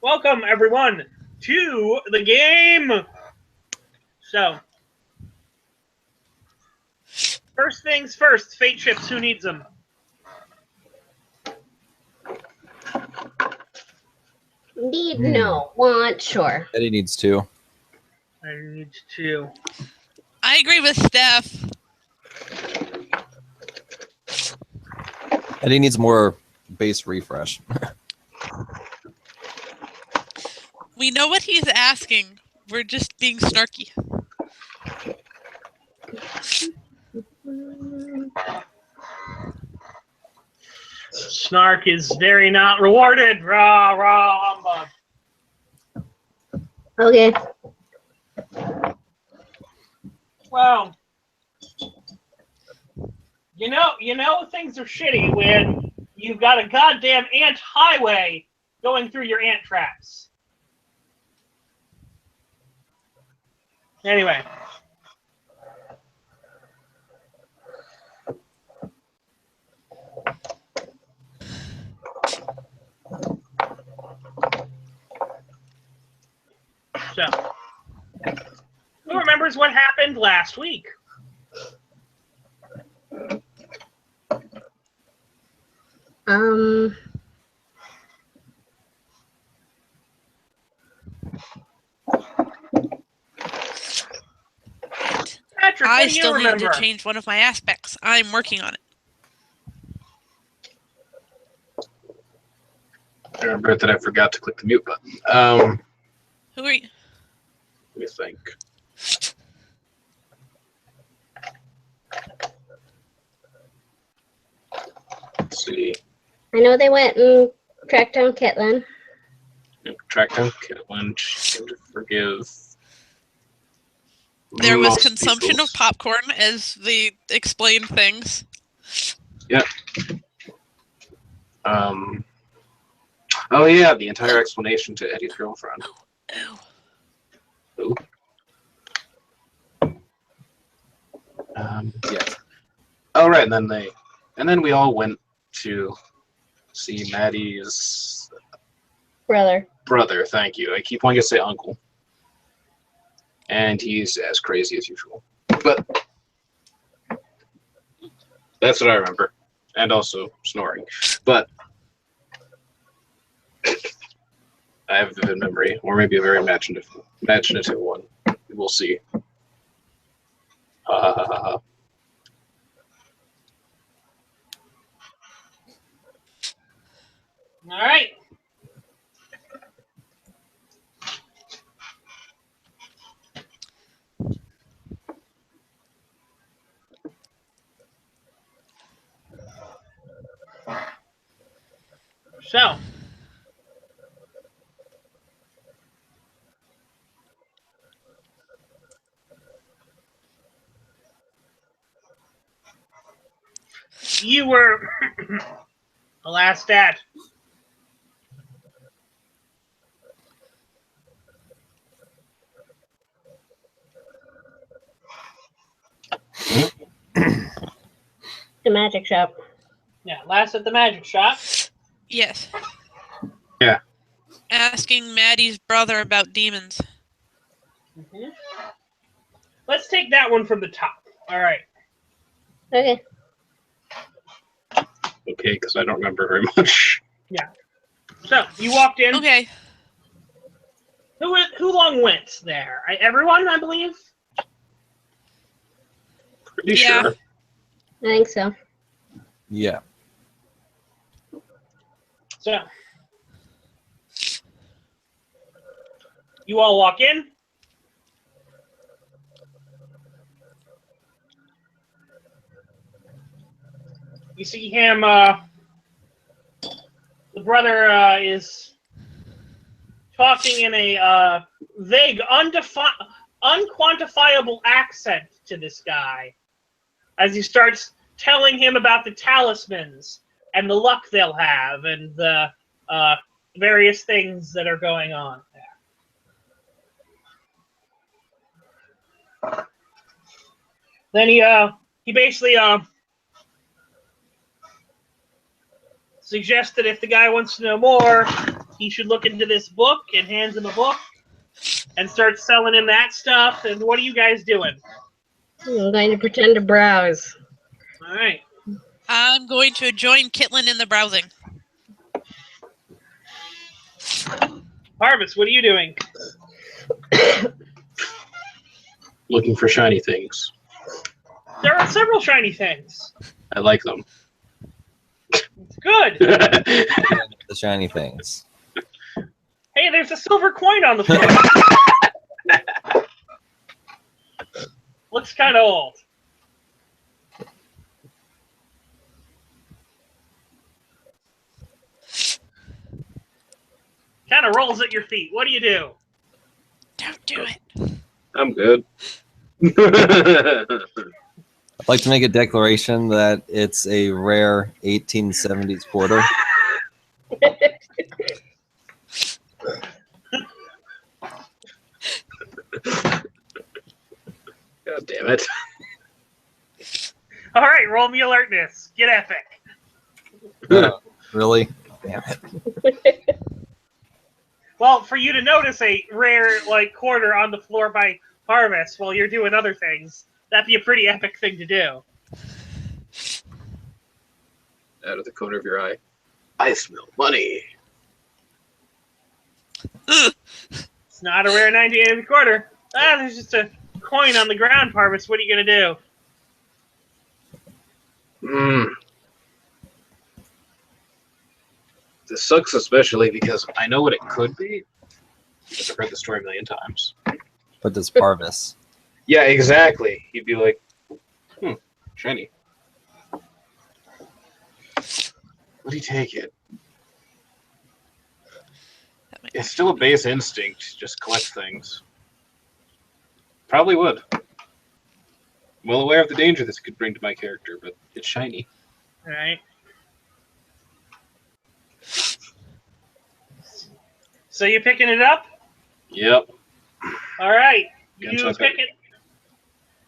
Welcome, everyone, to the game. So, first things first, fate chips, who needs them? Need no, want, sure. Eddie needs 2. I need 2. I agree with Steph. Eddie needs more base refresh. We know what he's asking. We're just being snarky. Snark is very not rewarded. Rah, rah, humbug. Okay. Well, you know things are shitty when you've got a goddamn ant highway going through your ant traps. Anyway. So, who remembers what happened last week? Patrick, I what do you still need remember? to change one of my aspects. I'm working on it. I remember that I forgot to click the mute button. Who are you? Let me think. Let's see. I know they went and tracked down Caitlin. Track down Caitlin. She seemed to forgive. There was most consumption people. of popcorn as they explained things. Yep. Oh yeah, the entire explanation to Eddie's girlfriend. Oh. Ooh. Yes. Oh right, and then we all went to see Maddie's Brother. brother. Thank you. I keep wanting to say uncle, and he's as crazy as usual. But that's what I remember, and also snoring. But I have a vivid memory, or maybe a very imaginative one. We'll see. All right. So, you were the last stat. The magic shop. Yeah, last at the magic shop. Yes. Yeah. Asking Maddie's brother about demons. Mm-hmm. Let's take that one from the top. All right. Okay. Okay, because I don't remember very much. Yeah. So you walked in. Okay. Who long went there? Everyone, I believe. Pretty Yeah. sure. I think so. Yeah. So you all walk in. You see him. The brother is talking in a vague, unquantifiable accent to this guy as he starts telling him about the talismans and the luck they'll have and the various things that are going on there. Then he basically suggests that if the guy wants to know more, he should look into this book, and hands him a book and starts selling him that stuff. And what are you guys doing? I'm going to pretend to browse. All right. I'm going to join Kitlin in the browsing. Harvest, what are you doing? Looking for shiny things. There are several shiny things. I like them. It's good. The shiny things. Hey, there's a silver coin on the floor. Looks kind of old. Kind of rolls at your feet. What do you do? Don't do it. I'm good. I'd like to make a declaration that it's a rare 1870s quarter. God damn it. All right, roll me alertness. Get epic. Really? Damn it. Well, for you to notice a rare quarter on the floor by Harvest while you're doing other things, that'd be a pretty epic thing to do. Out of the corner of your eye. I smell money. It's not a rare 98 quarter. There's just a coin on the ground, Harvest. What are you going to do? This sucks especially because I know what it could be. Because I've heard the story a million times. What does Parvis? Yeah, exactly. He'd be like, shiny. Would he take it? It's still a base instinct to just collect things. Probably would. Well aware of the danger this could bring to my character, but it's shiny. All right. So you picking it up? Yep. All right. Gunshots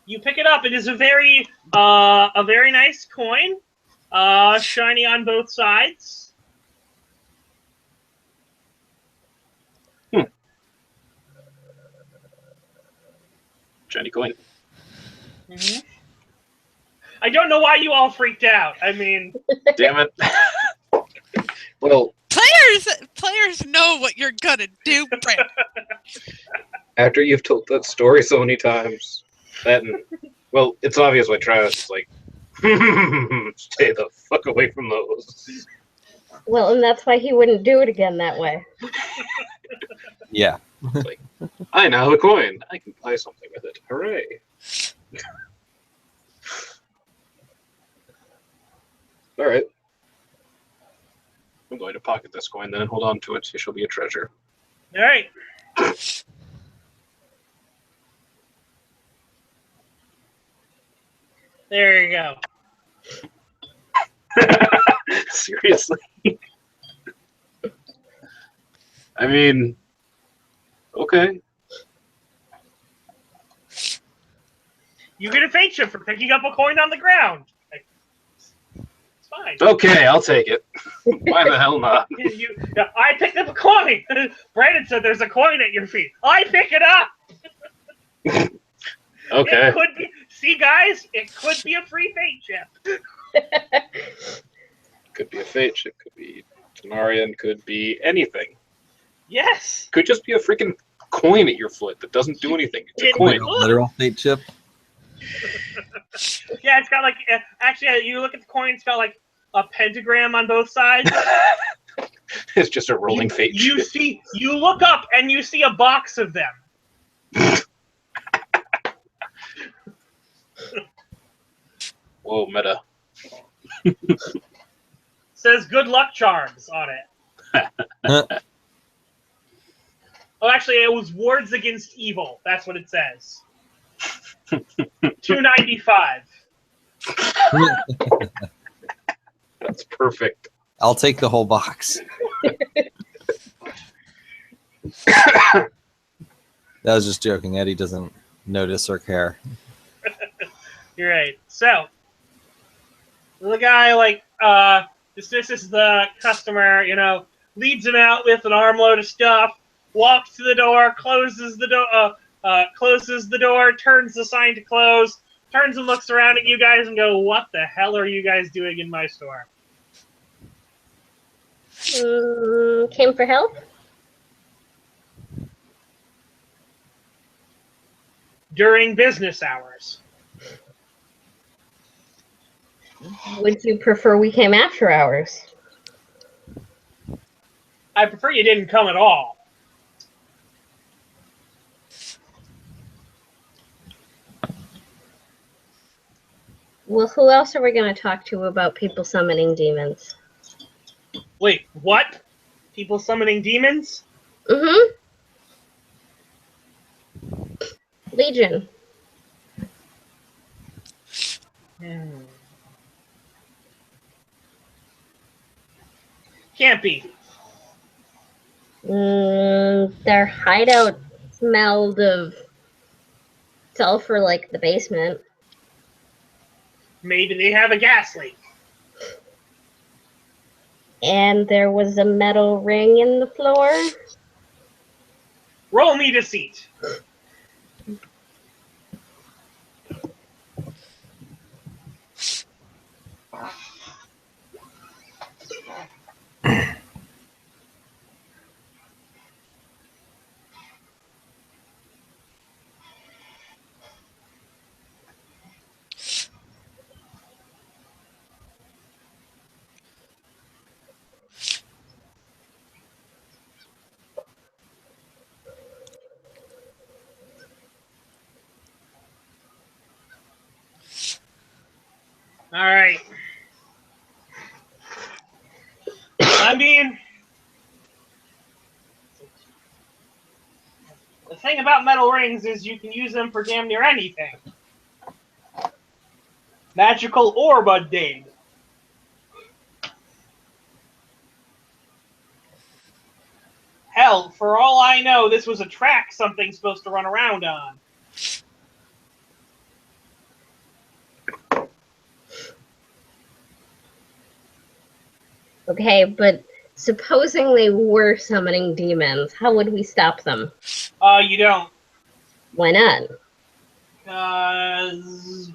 You pick it up. It is a very nice coin. Shiny on both sides. Shiny coin. Mm-hmm. I don't know why you all freaked out. I mean, Damn it. Well, Players know what you're gonna do, Brent. after you've told that story so many times, well, it's obvious why Travis is like, stay the fuck away from those. Well, and that's why he wouldn't do it again that way. Yeah. It's like, I now have a coin. I can buy something with it. Hooray. All right. I'm going to pocket this coin then and hold on to it. It shall be a treasure. all right. There you go. Seriously. I mean, okay. You get a fate chip for picking up a coin on the ground. It's fine. Okay, I'll take it. Why the hell not? I picked up a coin. Brandon said there's a coin at your feet. I pick it up. Okay. It could be. See, guys, it could be a free fate chip. Could be a fate chip, could be Tenarian, could be anything. Yes. Could just be a freaking coin at your foot that doesn't do anything. It's a coin. Literal fate chip. Yeah, it's got like actually, you look at the coin. It's got like a pentagram on both sides. It's just a rolling fate chip. You look up and you see a box of them. Whoa, meta. Says good luck charms on it. Oh, actually, it was wards against evil. That's what it says. $2.95. That's perfect. I'll take the whole box. That was just joking. Eddie doesn't notice or care. You're right. So the guy dismisses the customer, leads him out with an armload of stuff, walks to the door, closes the door, turns the sign to close, turns and looks around at you guys and go, "What the hell are you guys doing in my store?" Came for help? During business hours. Would you prefer we came after hours? I prefer you didn't come at all. Well, who else are we going to talk to about people summoning demons? Wait, what? People summoning demons? Mm-hmm. Legion. Can't be. Their hideout smelled of sulfur like the basement. Maybe they have a gas leak. And there was a metal ring in the floor. Roll me deceit. All right. I mean, the thing about metal rings is you can use them for damn near anything. Magical or mundane. Hell, for all I know, this was a track something's supposed to run around on. Okay, but supposing they were summoning demons, how would we stop them? You don't. Why not? 'Cause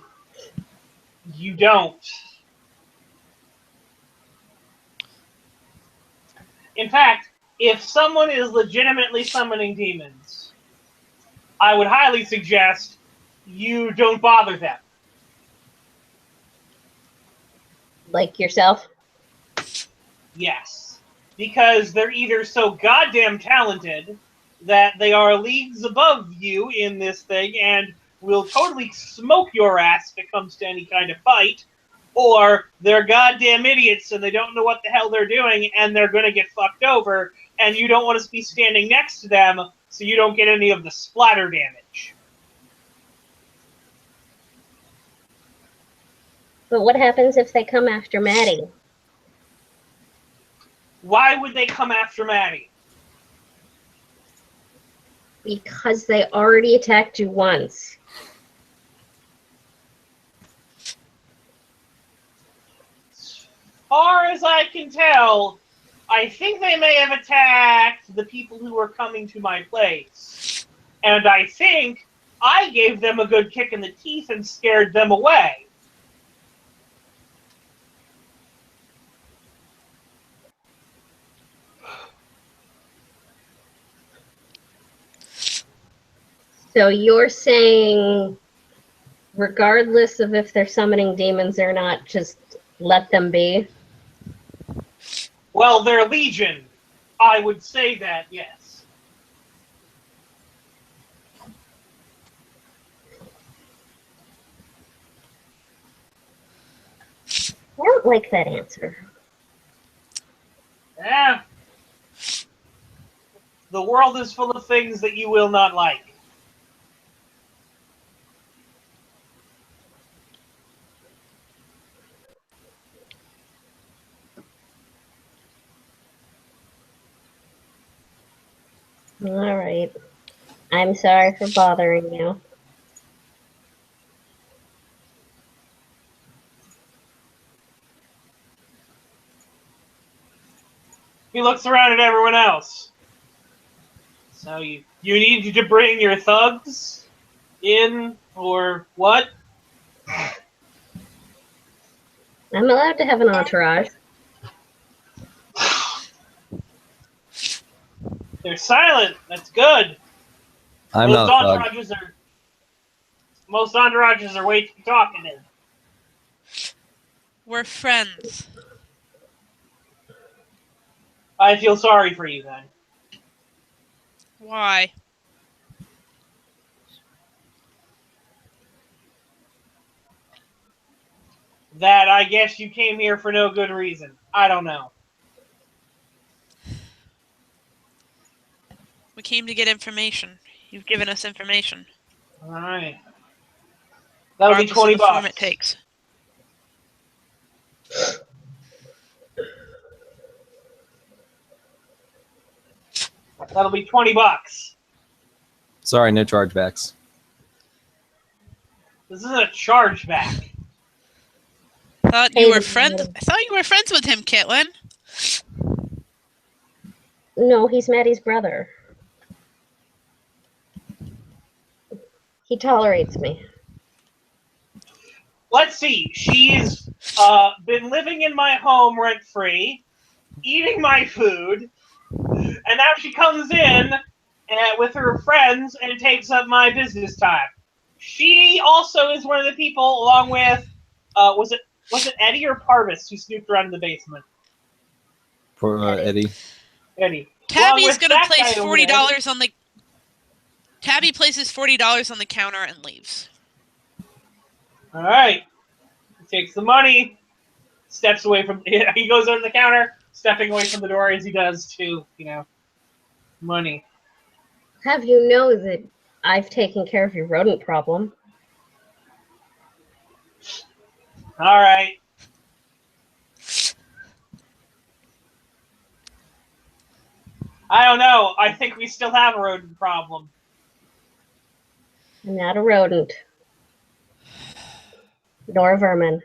you don't. In fact, if someone is legitimately summoning demons, I would highly suggest you don't bother them. Like yourself? Yes. Because they're either so goddamn talented that they are leagues above you in this thing and will totally smoke your ass if it comes to any kind of fight, or they're goddamn idiots and they don't know what the hell they're doing and they're going to get fucked over, and you don't want to be standing next to them so you don't get any of the splatter damage. But what happens if they come after Maddie? Why would they come after Maddie? Because they already attacked you once. As far as I can tell, I think they may have attacked the people who were coming to my place. And I think I gave them a good kick in the teeth and scared them away. So you're saying, regardless of if they're summoning demons or not, just let them be? Well, they're legion. I would say that, yes. I don't like that answer. Yeah. The world is full of things that you will not like. All right. I'm sorry for bothering you. He looks around at everyone else. So you need to bring your thugs in, or what? I'm allowed to have an entourage. They're silent. That's good. I'm Most not a thug. entourages are way too talkative. We're friends. I feel sorry for you then. Why? That I guess you came here for no good reason. I don't know. We came to get information. You've given us information. All right. That'll be Regardless of $20. the form it takes. That'll be $20. Sorry, no chargebacks. This isn't a chargeback. Thought you were friends. I thought you were friends with him, Kitlin. No, he's Maddie's brother. He tolerates me. Let's see. She's been living in my home rent-free, eating my food, and now she comes in with her friends and takes up my business time. She also is one of the people, along with was it Eddie or Parvis who snooped around in the basement? For Eddie. Eddie. Tabby's gonna that place guy over there. $40 on the. Tabby places $40 on the counter and leaves. All right. He takes the money, steps away from. He goes over the counter, stepping away from the door as he does to, money. Have you know that I've taken care of your rodent problem? All right. I don't know. I think we still have a rodent problem. I'm not a rodent. Nor a vermin.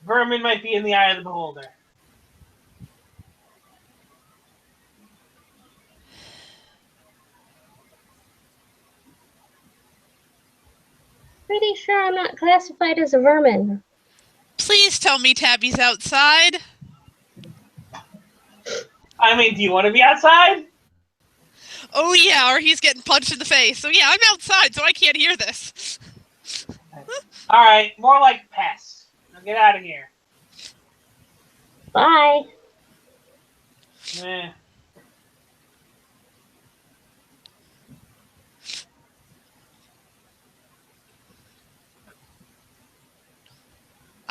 Vermin might be in the eye of the beholder. Pretty sure I'm not classified as a vermin. Please tell me Tabby's outside. I mean, do you want to be outside? Oh yeah, or he's getting punched in the face. So yeah, I'm outside, so I can't hear this. All right, more like pest. Now get out of here. Bye. Eh.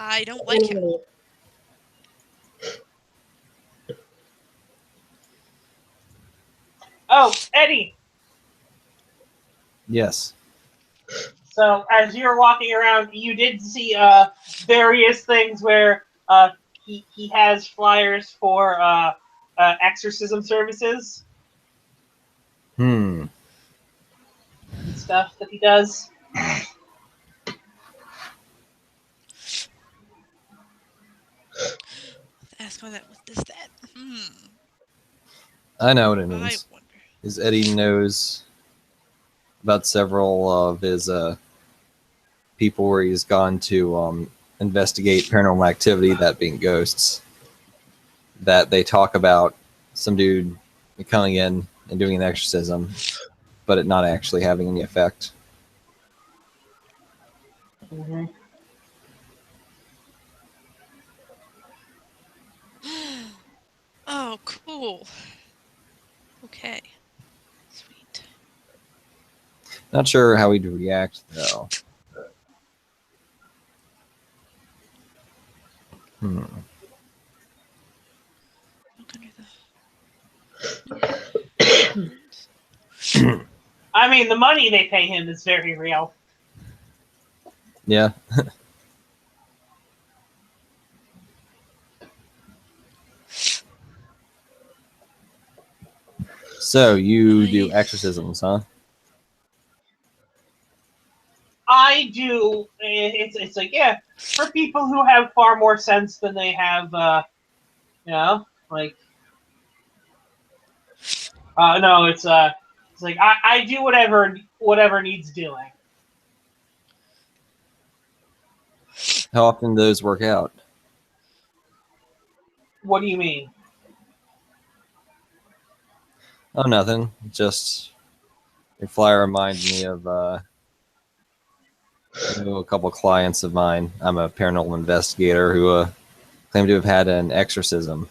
I don't like him. Oh, Eddie. Yes. So as you're walking around, you did see various things where he has flyers for exorcism services and stuff that he does. Ask what is that? I know what it I means. wonder. Is Eddie knows about several of his people where he's gone to investigate paranormal activity, that being ghosts, that they talk about some dude coming in and doing an exorcism, but it not actually having any effect. Mm-hmm. Oh, cool. Okay. Sweet. Not sure how he'd react though. Look under the... I mean, the money they pay him is very real. Yeah. So you do exorcisms, huh? I do. It's like, yeah, for people who have far more sense than they have You know, like, no, it's like I do whatever needs doing. How often do those work out? What do you mean? Oh, nothing. Just your flyer reminds me of a couple clients of mine. I'm a paranormal investigator who claim to have had an exorcism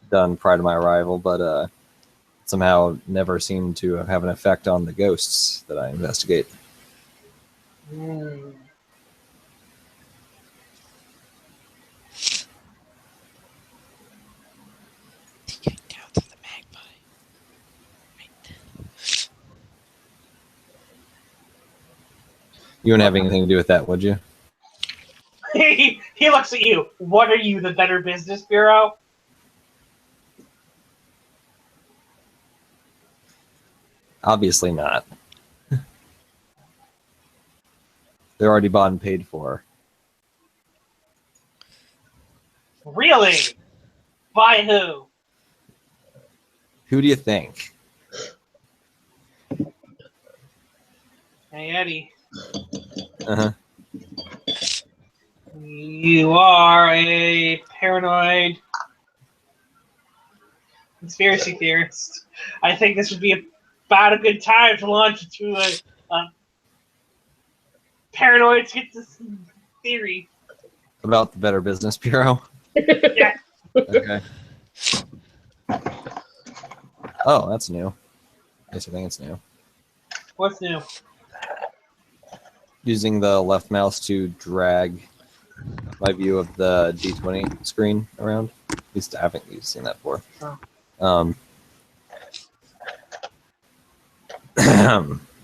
done prior to my arrival, but somehow never seemed to have an effect on the ghosts that I investigate. Hmm. Going down to the magpie. Right. You wouldn't have anything to do with that, would you? He looks at you. What are you, the Better Business Bureau? Obviously not. They're already bought and paid for. Really? By who? Who do you think? Hey, Eddie. Uh-huh. You are a paranoid conspiracy theorist. I think this would be about a good time to launch into a paranoid schizophrenia theory. About the Better Business Bureau? Yeah. Okay. Oh, that's new. I guess I think it's new. What's new? Using the left mouse to drag my view of the D20 screen around. At least I haven't seen that before. Oh.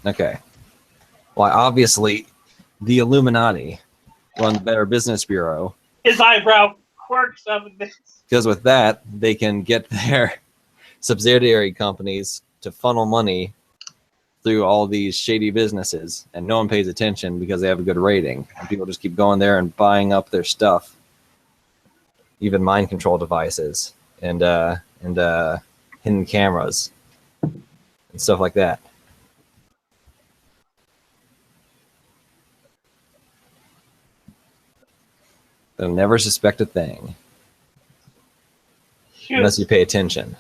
Okay. Well, obviously, the Illuminati run the Better Business Bureau. His eyebrow quirks up a bit. Because with that, they can get their subsidiary companies to funnel money through all these shady businesses, and no one pays attention because they have a good rating. And people just keep going there and buying up their stuff, even mind control devices and hidden cameras and stuff like that. They'll never suspect a thing unless you pay attention.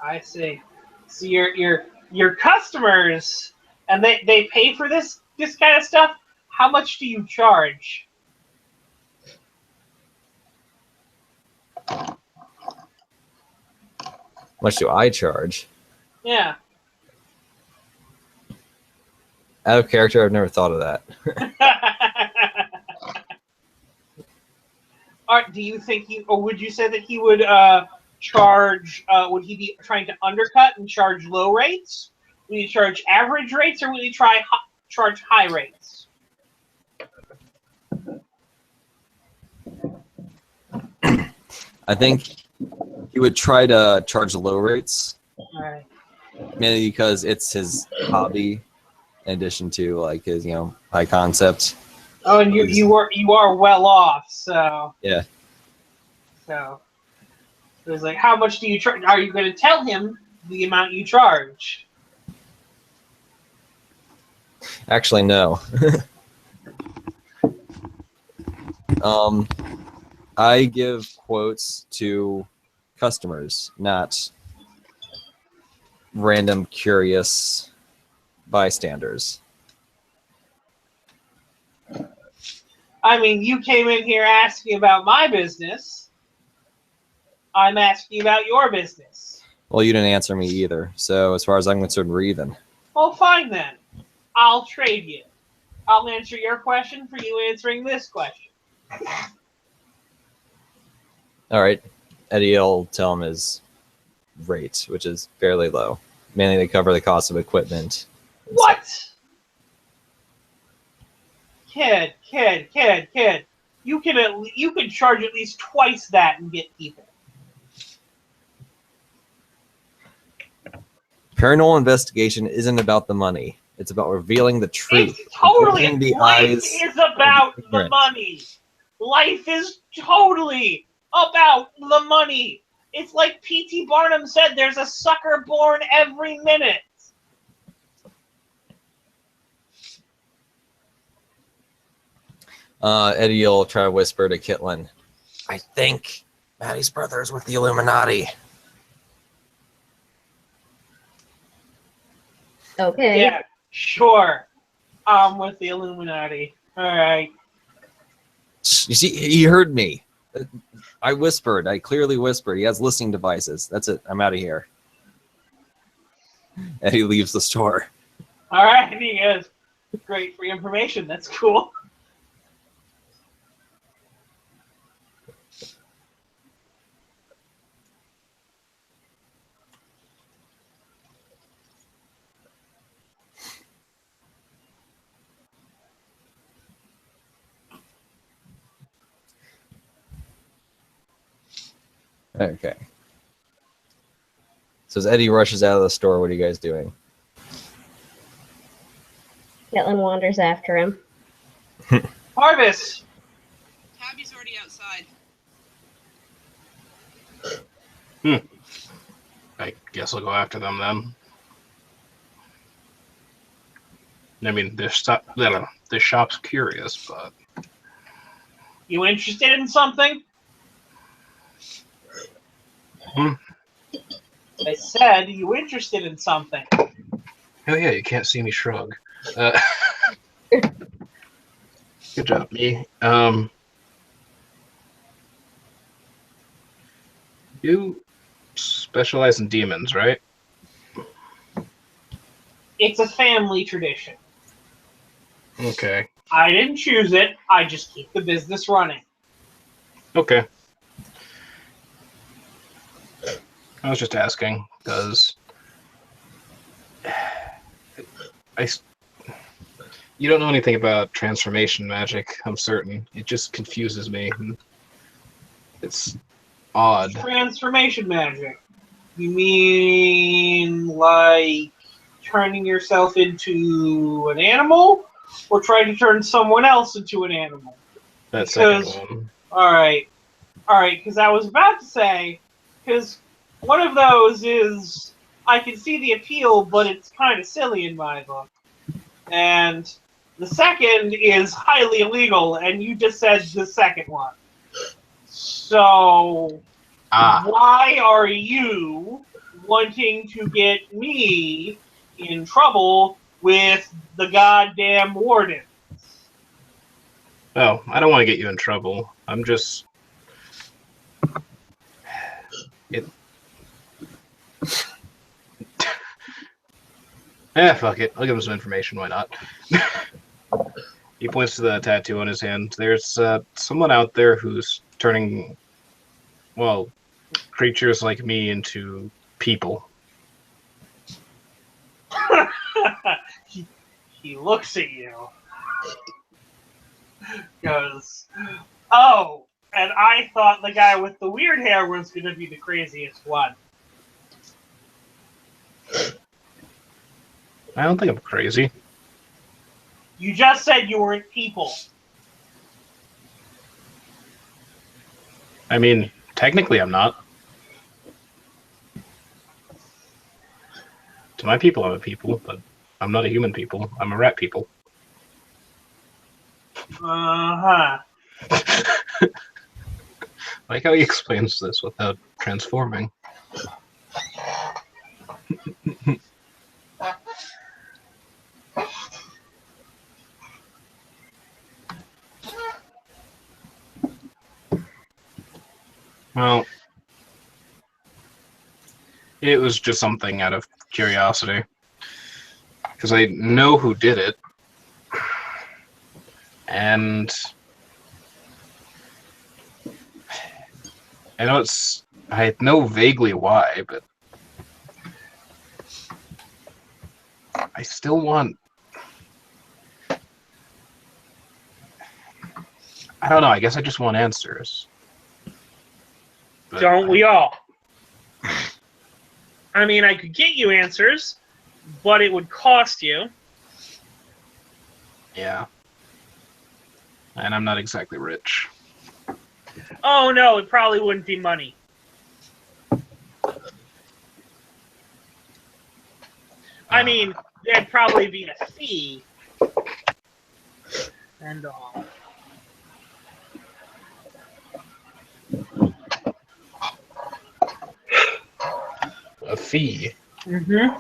I see. So your customers, and they pay for this kind of stuff. How much do you charge? How much do I charge? Yeah. Out of character, I've never thought of that. Do you think or would you say that he would charge? Would he be trying to undercut and charge low rates? Would he charge average rates, or would he charge high rates? I think he would try to charge low rates, All right. mainly because it's his hobby, in addition to like his high concept. Oh, and you are well off, so Yeah. So it was like, how much do you charge? Are you going to tell him the amount you charge? Actually, no. I give quotes to customers, not random curious bystanders. I mean, you came in here asking about my business. I'm asking about your business. Well, you didn't answer me either, so as far as I'm concerned, we're even. Well, fine then. I'll trade you. I'll answer your question for you answering this question. All right. Eddie will tell him his rate, which is fairly low. Mainly they cover the cost of equipment. What? Kid. You can charge at least twice that and get people. Paranormal investigation isn't about the money. It's about revealing the truth. It's totally Opening the life eyes is about of the ignorance. money. Life is totally about the money. It's like P.T. Barnum said, there's a sucker born every minute. Eddie will try to whisper to Kitlin, I think Maddie's brother is with the Illuminati. Okay. Yeah, sure. I'm with the Illuminati. All right. You see, he heard me. I whispered. I clearly whispered. He has listening devices. That's it. I'm out of here. Eddie leaves the store. All right, he goes, great free information. That's cool. Okay. So as Eddie rushes out of the store, what are you guys doing? Caitlin wanders after him. Harvest. Tabby's already outside. I guess I'll go after them then. I mean, this shop's curious, but You interested in something? I said, you interested in something? oh yeah, you can't see me shrug. Good job, me. You specialize in demons, right? It's a family tradition. Okay. I didn't choose it. I just keep the business running. Okay. I was just asking because you don't know anything about transformation magic. I'm certain it just confuses me. It's odd. Transformation magic. You mean like turning yourself into an animal, or trying to turn someone else into an animal? That second Because- one. All right, because I was about to say, because one of those is, I can see the appeal, but it's kind of silly in my book. And the second is highly illegal, and you just said the second one. So, why are you wanting to get me in trouble with the goddamn warden? Oh, I don't want to get you in trouble. I'm just. Fuck it. I'll give him some information. Why not? He points to the tattoo on his hand. There's someone out there who's turning, well, creatures like me into people. he looks at you. Goes, oh, and I thought the guy with the weird hair was going to be the craziest one. I don't think I'm crazy. You just said you weren't people. I mean, technically I'm not. To my people, I'm a people, but I'm not a human people. I'm a rat people. Uh-huh. I like how he explains this without transforming. Well, it was just something out of curiosity. Because I know who did it. And I know vaguely why, but I still want. I don't know. I guess I just want answers. But Don't we all? I mean, I could get you answers, but it would cost you. Yeah. And I'm not exactly rich. Oh no, it probably wouldn't be money. I mean, there'd probably be a fee and all. A fee. Mm-hmm.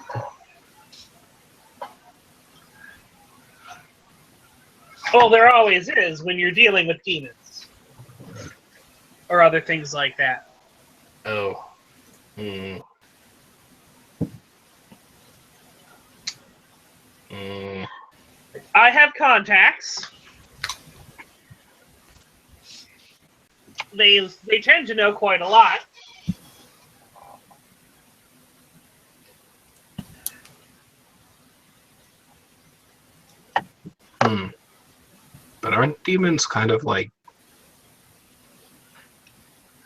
Well, there always is when you're dealing with demons. Or other things like that. Oh. Hmm. Hmm. I have contacts. They tend to know quite a lot. Hmm. But aren't demons kind of like,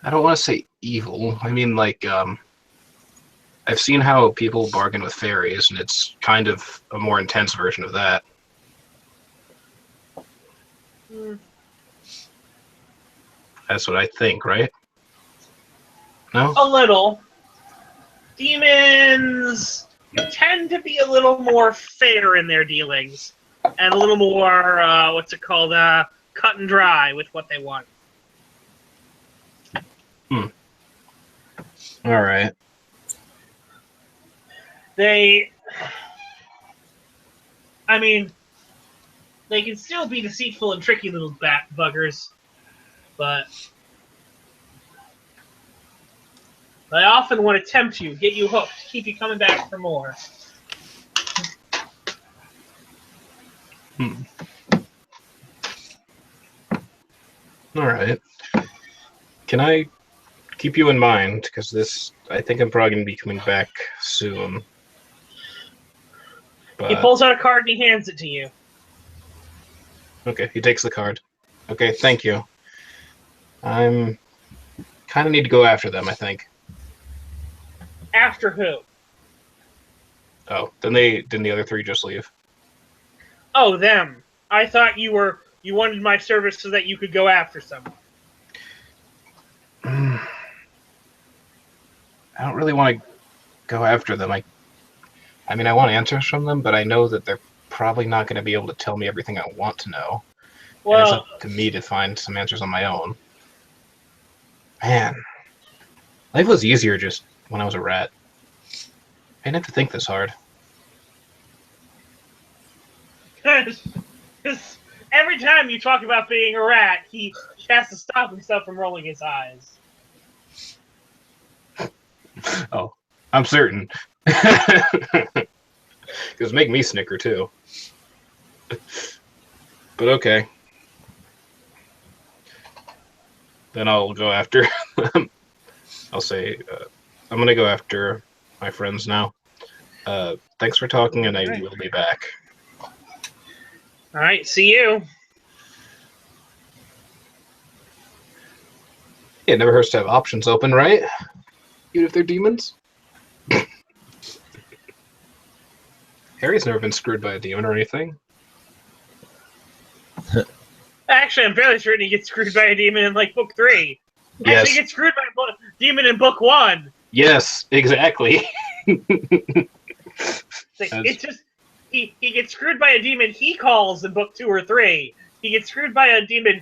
I don't want to say evil. I mean, like, I've seen how people bargain with fairies, and it's kind of a more intense version of that. Hmm. That's what I think, right? No? A little. Demons tend to be a little more fair in their dealings. And a little more, cut and dry with what they want. All right. They can still be deceitful and tricky little bat buggers, but they often want to tempt you, get you hooked, keep you coming back for more. All right. Can I keep you in mind? Because I think I'm probably going to be coming back soon. He But, pulls out a card and he hands it to you. okay, he takes the card. Okay, thank you. I'm kind of need to go after them, I think. After who? Oh, then didn't the other three just leave? Oh, them. I thought you wanted my service so that you could go after someone. I don't really want to go after them. I mean, I want answers from them, but I know that they're probably not going to be able to tell me everything I want to know. And it's Well, up to me to find some answers on my own. Man, life was easier just when I was a rat. I didn't have to think this hard. because every time you talk about being a rat, he has to stop himself from rolling his eyes. Oh, I'm certain. Because make me snicker too. But okay. Then I'll go after. I'll say, I'm going to go after my friends now. Thanks for talking, and I will be back. All right, see you. Yeah, it never hurts to have options open, right? Even if they're demons. Harry's never been screwed by a demon or anything. Actually, I'm fairly certain he gets screwed by a demon in like book 3. Yes. Actually, he gets screwed by a demon in book 1. Yes, exactly. It's just he gets screwed by a demon he calls in book 2 or 3. He gets screwed by a demon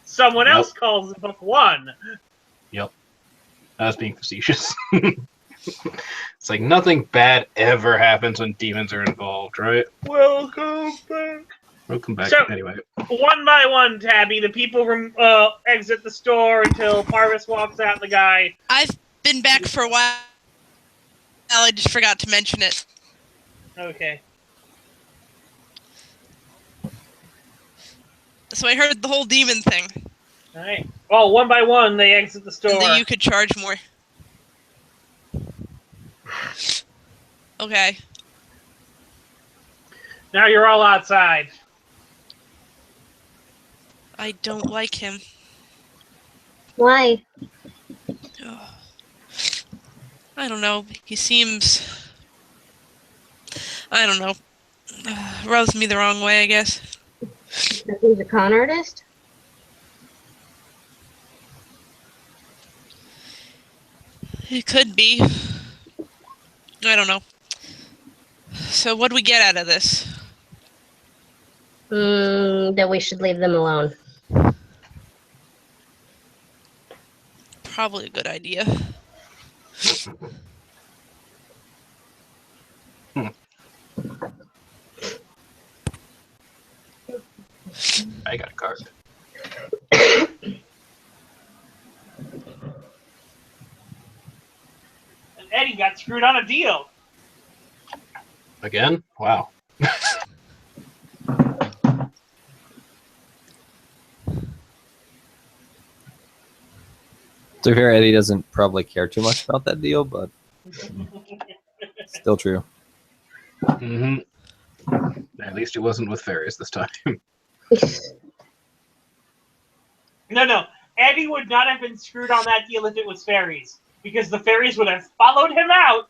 someone else calls in book 1. Yep. I was being facetious. It's like nothing bad ever happens when demons are involved, right? Welcome back. Welcome back. So, anyway. One by one, Tabby, the people exit the store until Parvis walks out. The guy. I've been back for a while. I just forgot to mention it. Okay. So I heard the whole demon thing. All right. Well, one by one, they exit the store. And that you could charge more. Okay. Now you're all outside. I don't like him. Why? I don't know. He seems... I don't know. Rubs me the wrong way, I guess. He's a con artist? It could be. I don't know. So what do we get out of this? That we should leave them alone. Probably a good idea. I got a card. And Eddie got screwed on a deal. Again? Wow. To be fair, Eddie doesn't probably care too much about that deal, but still true. Mm-hmm. At least it wasn't with fairies this time. No. Eddie would not have been screwed on that deal if it was fairies, because the fairies would have followed him out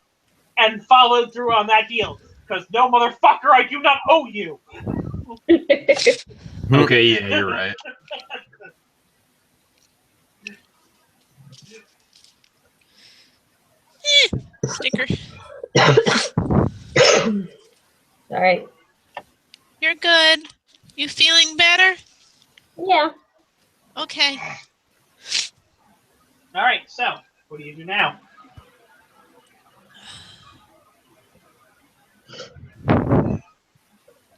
and followed through on that deal. Because no, motherfucker, I do not owe you. Okay, yeah, you're right. Sticker. Sorry. You're good. You feeling better? Yeah. Okay. All right, so what do you do now?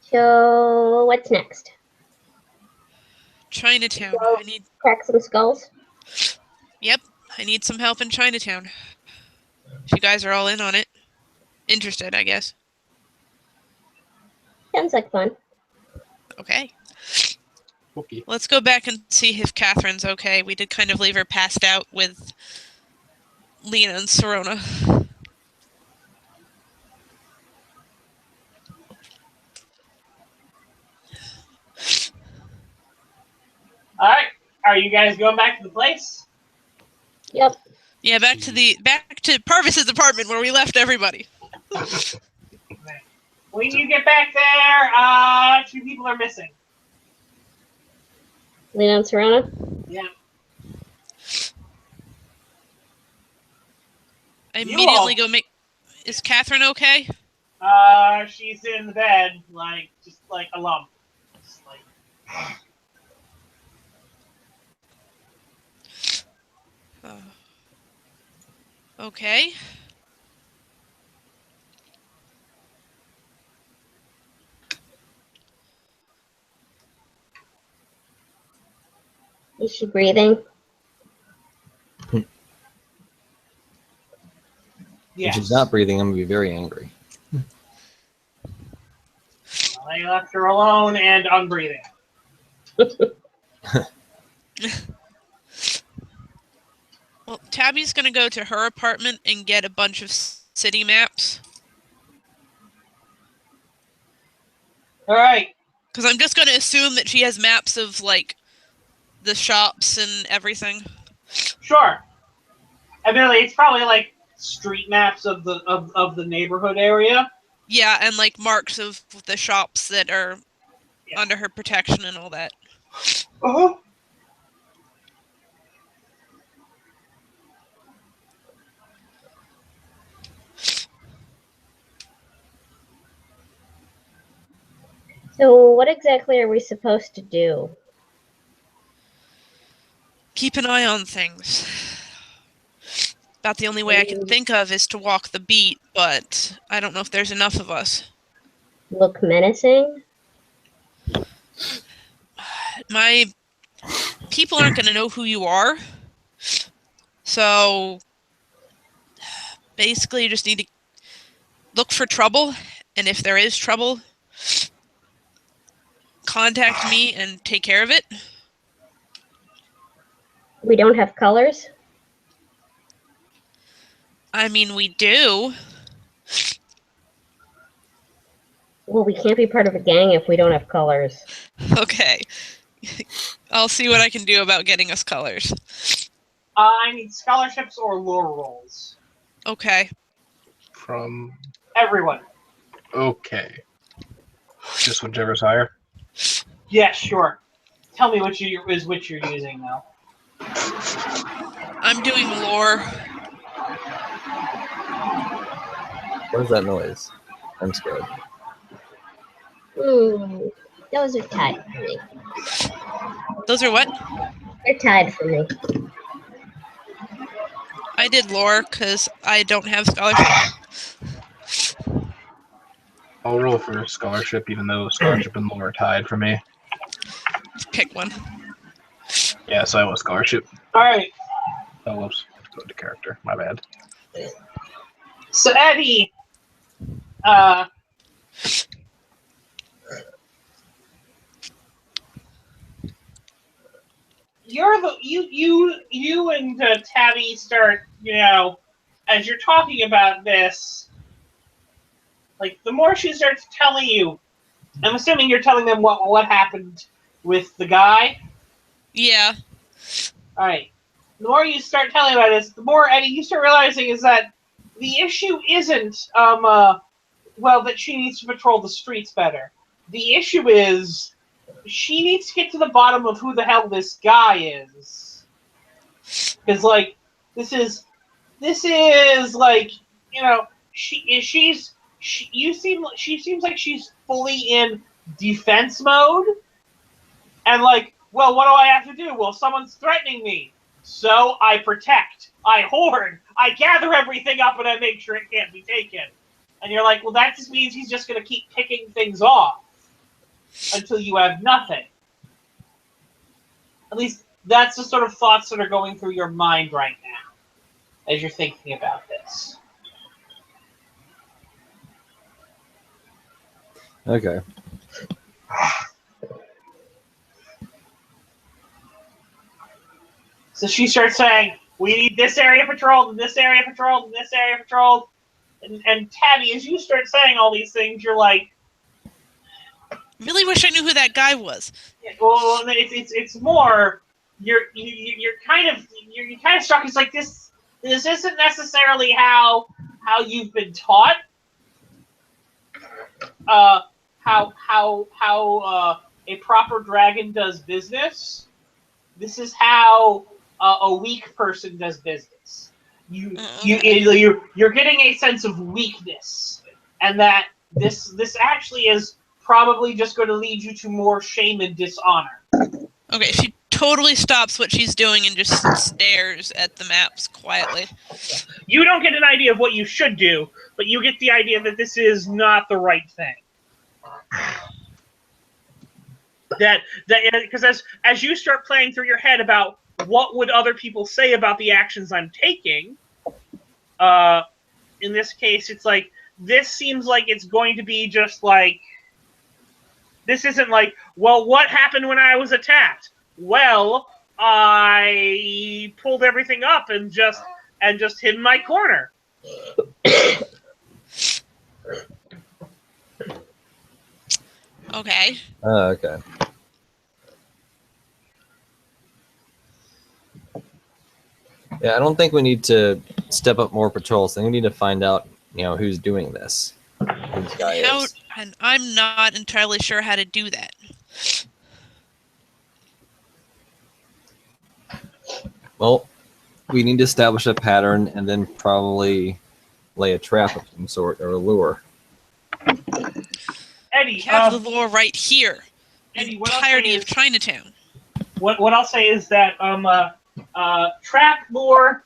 So what's next? Chinatown. Well- I need. Crack some skulls? Yep. I need some help in Chinatown. If you guys are all in on it. Interested, I guess. Sounds like fun. Okay. Okay. Let's go back and see if Catherine's okay. We did kind of leave her passed out with Lena and Serona. All right, are you guys going back to the place? Yep. Yeah, back to Parvis's apartment where we left everybody. When you get back there, 2 people are missing. Lena and Serena? Yeah. I You immediately all- go make. Is Catherine okay? She's in the bed, just like a lump. Just like. Okay. Is she breathing? Yes. If she's not breathing, I'm going to be very angry. They left her alone and unbreathing. Well, Tabby's gonna go to her apartment and get a bunch of city maps. All right. Because I'm just gonna assume that she has maps of, like, the shops and everything. Sure. I mean, it's probably like street maps of the neighborhood area. Yeah, and, like, marks of the shops that are Yeah. under her protection and all that. Uh-huh. So what exactly are we supposed to do? Keep an eye on things. About the only way I can think of is to walk the beat, but I don't know if there's enough of us. Look menacing? My people aren't going to know who you are. So basically you just need to look for trouble, and if there is trouble, contact me and take care of it. We don't have colors? I mean, we do. Well, we can't be part of a gang if we don't have colors. Okay. I'll see what I can do about getting us colors. I need scholarships or lore rolls. Okay. From Everyone. okay. Just whichever's higher. Yeah, sure. Tell me which you're using now. I'm doing lore. What is that noise? I'm scared. Those are tied for me. Those are what? They're tied for me. I did lore because I don't have scholarship. I'll roll for scholarship, even though scholarship and lore are tied for me. Just pick one. Yeah, so I want scholarship. All right. Oh, whoops. Go to character. My bad. So Eddie, you and Tabby start, as you're talking about this, like the more she starts telling you, I'm assuming you're telling them what happened with the guy. Yeah. All right. The more you start telling about this, the more Eddie you start realizing is that the issue isn't that she needs to patrol the streets better. The issue is she needs to get to the bottom of who the hell this guy is. Because this is like, she seems like she's fully in defense mode, and like, well, what do I have to do? Well, someone's threatening me, so I protect, I hoard, I gather everything up, and I make sure it can't be taken. And you're like, well, that just means he's just going to keep picking things off until you have nothing. At least that's the sort of thoughts that are going through your mind right now as you're thinking about this. Okay. So she starts saying, we need this area patrolled, and this area patrolled, and this area patrolled. And Tabby, as you start saying all these things, you're like, Really wish I knew who that guy was. well, it's more you're kind of shocked. It's like this isn't necessarily how you've been taught. How a proper dragon does business. This is how a weak person does business. You're getting a sense of weakness, and that this actually is probably just going to lead you to more shame and dishonor. Okay, she totally stops what she's doing and just stares at the maps quietly. You don't get an idea of what you should do, but you get the idea that this is not the right thing. That because as you start playing through your head about what would other people say about the actions I'm taking, in this case, it's like, this seems like it's going to be just like, this isn't like, well, what happened when I was attacked? Well, I pulled everything up and just hid in my corner. Okay. Okay. Yeah, I don't think we need to step up more patrols. I think we need to find out, who's doing this. Who this guy is. And I'm not entirely sure how to do that. Well, we need to establish a pattern and then probably lay a trap of some sort or a lure. Eddie, We have the lore right here. Eddie, The entirety of Chinatown. What I'll say is that trap lore,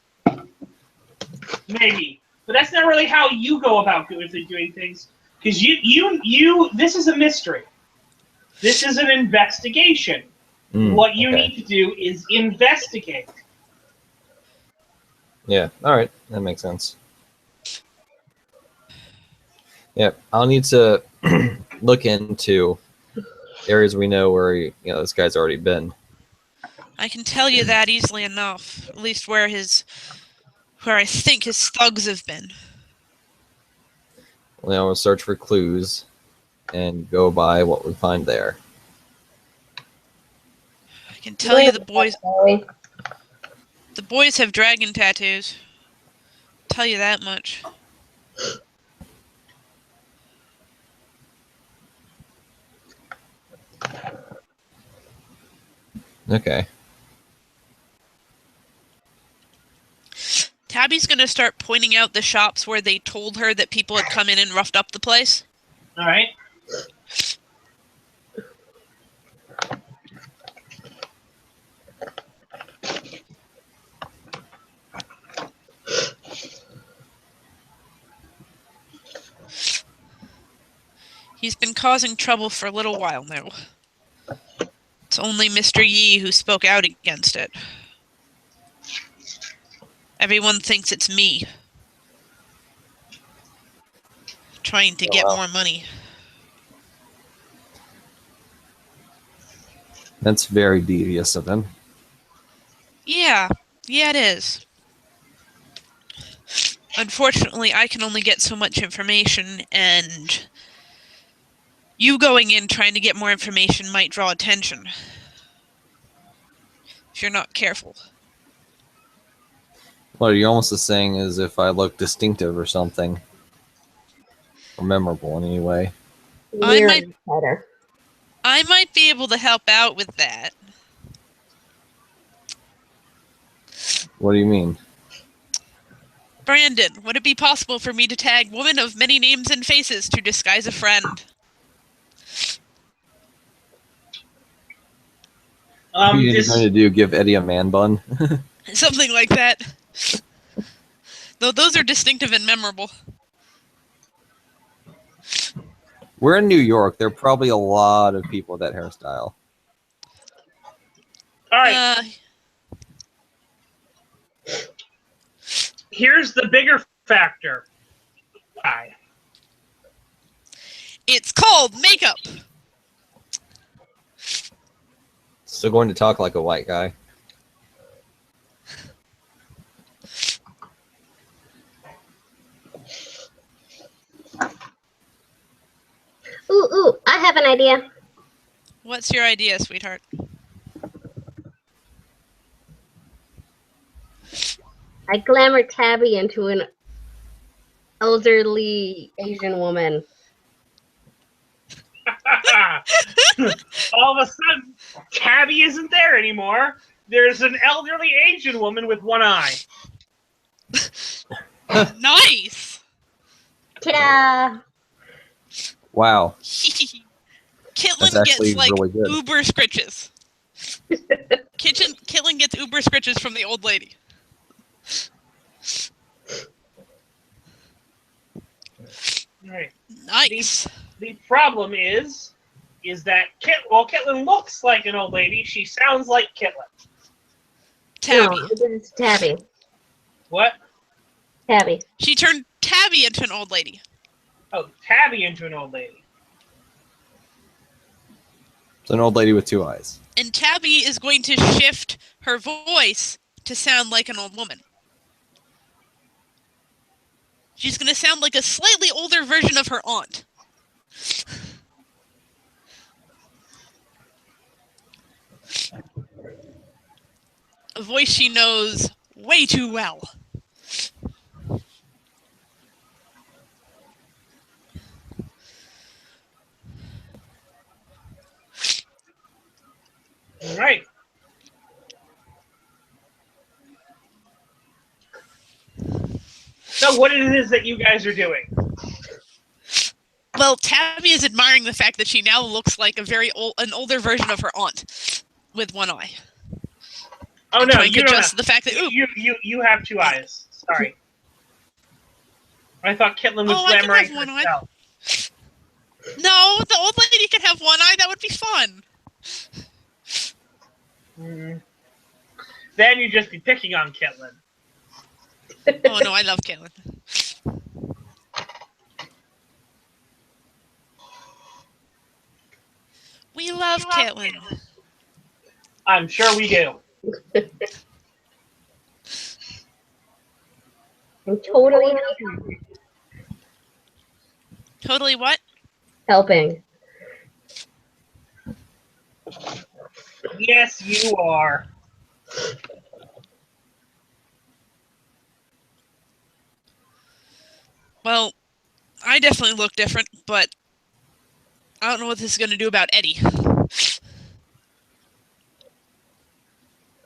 maybe, but that's not really how you go about doing things. Because you this is a mystery. This is an investigation. What you need to do is investigate. Yeah, all right. That makes sense. Yeah, I'll need to look into areas we know where this guy's already been. I can tell you that easily enough. At least where I think his thugs have been. We'll search for clues and go by what we find there. I can tell you the boys have dragon tattoos. Tell you that much. Okay. Tabby Tabby's going to start pointing out the shops where they told her that people had come in and roughed up the place. All right. He's been causing trouble for a little while now. It's only Mr. Yi who spoke out against it. Everyone thinks it's me. Trying to get more money. That's very devious of him. Yeah, it is. Unfortunately, I can only get so much information, and you going in trying to get more information might draw attention. If you're not careful. Well, you're almost saying as if I look distinctive or something. Or memorable in any way. I might be able to help out with that. What do you mean? Brandon, would it be possible for me to tag woman of many names and faces to disguise a friend? What are you going to do? Give Eddie a man bun? Something like that. Though those are distinctive and memorable. We're in New York. There are probably a lot of people with that hairstyle. All right. Here's the bigger factor. Why? It's called makeup. Still going to talk like a white guy. Ooh, I have an idea. What's your idea, sweetheart? I glamour Tabby into an elderly Asian woman. All of a sudden, Tabby isn't there anymore. There's an elderly Asian woman with one eye. Nice! Ta-da! Wow. Kitlin gets, like, really good. uber scritches. Kitlin gets uber scritches from the old lady. Right. Nice. The problem is that Kitlin looks like an old lady. She sounds like Kitlin. Tabby. No, it's Tabby. What? Tabby. She turned Tabby into an old lady. Oh, Tabby into an old lady. It's an old lady with two eyes. And Tabby is going to shift her voice to sound like an old woman. She's going to sound like a slightly older version of her aunt. A voice she knows way too well. All right. So what it is that you guys are doing? Well, Tabby is admiring the fact that she now looks like an older version of her aunt with one eye. Oh no, you don't have the fact that you have two eyes. Sorry. I thought Kitlin was glamoring one herself. Eye. No, the old lady can have one eye. That would be fun. Then you'd just be picking on Kitlin. Oh no, I love Kitlin. We love Kitlin. I'm sure we do. I'm totally helping. Totally what? Helping. Yes, you are. Well, I definitely look different, but I don't know what this is going to do about Eddie.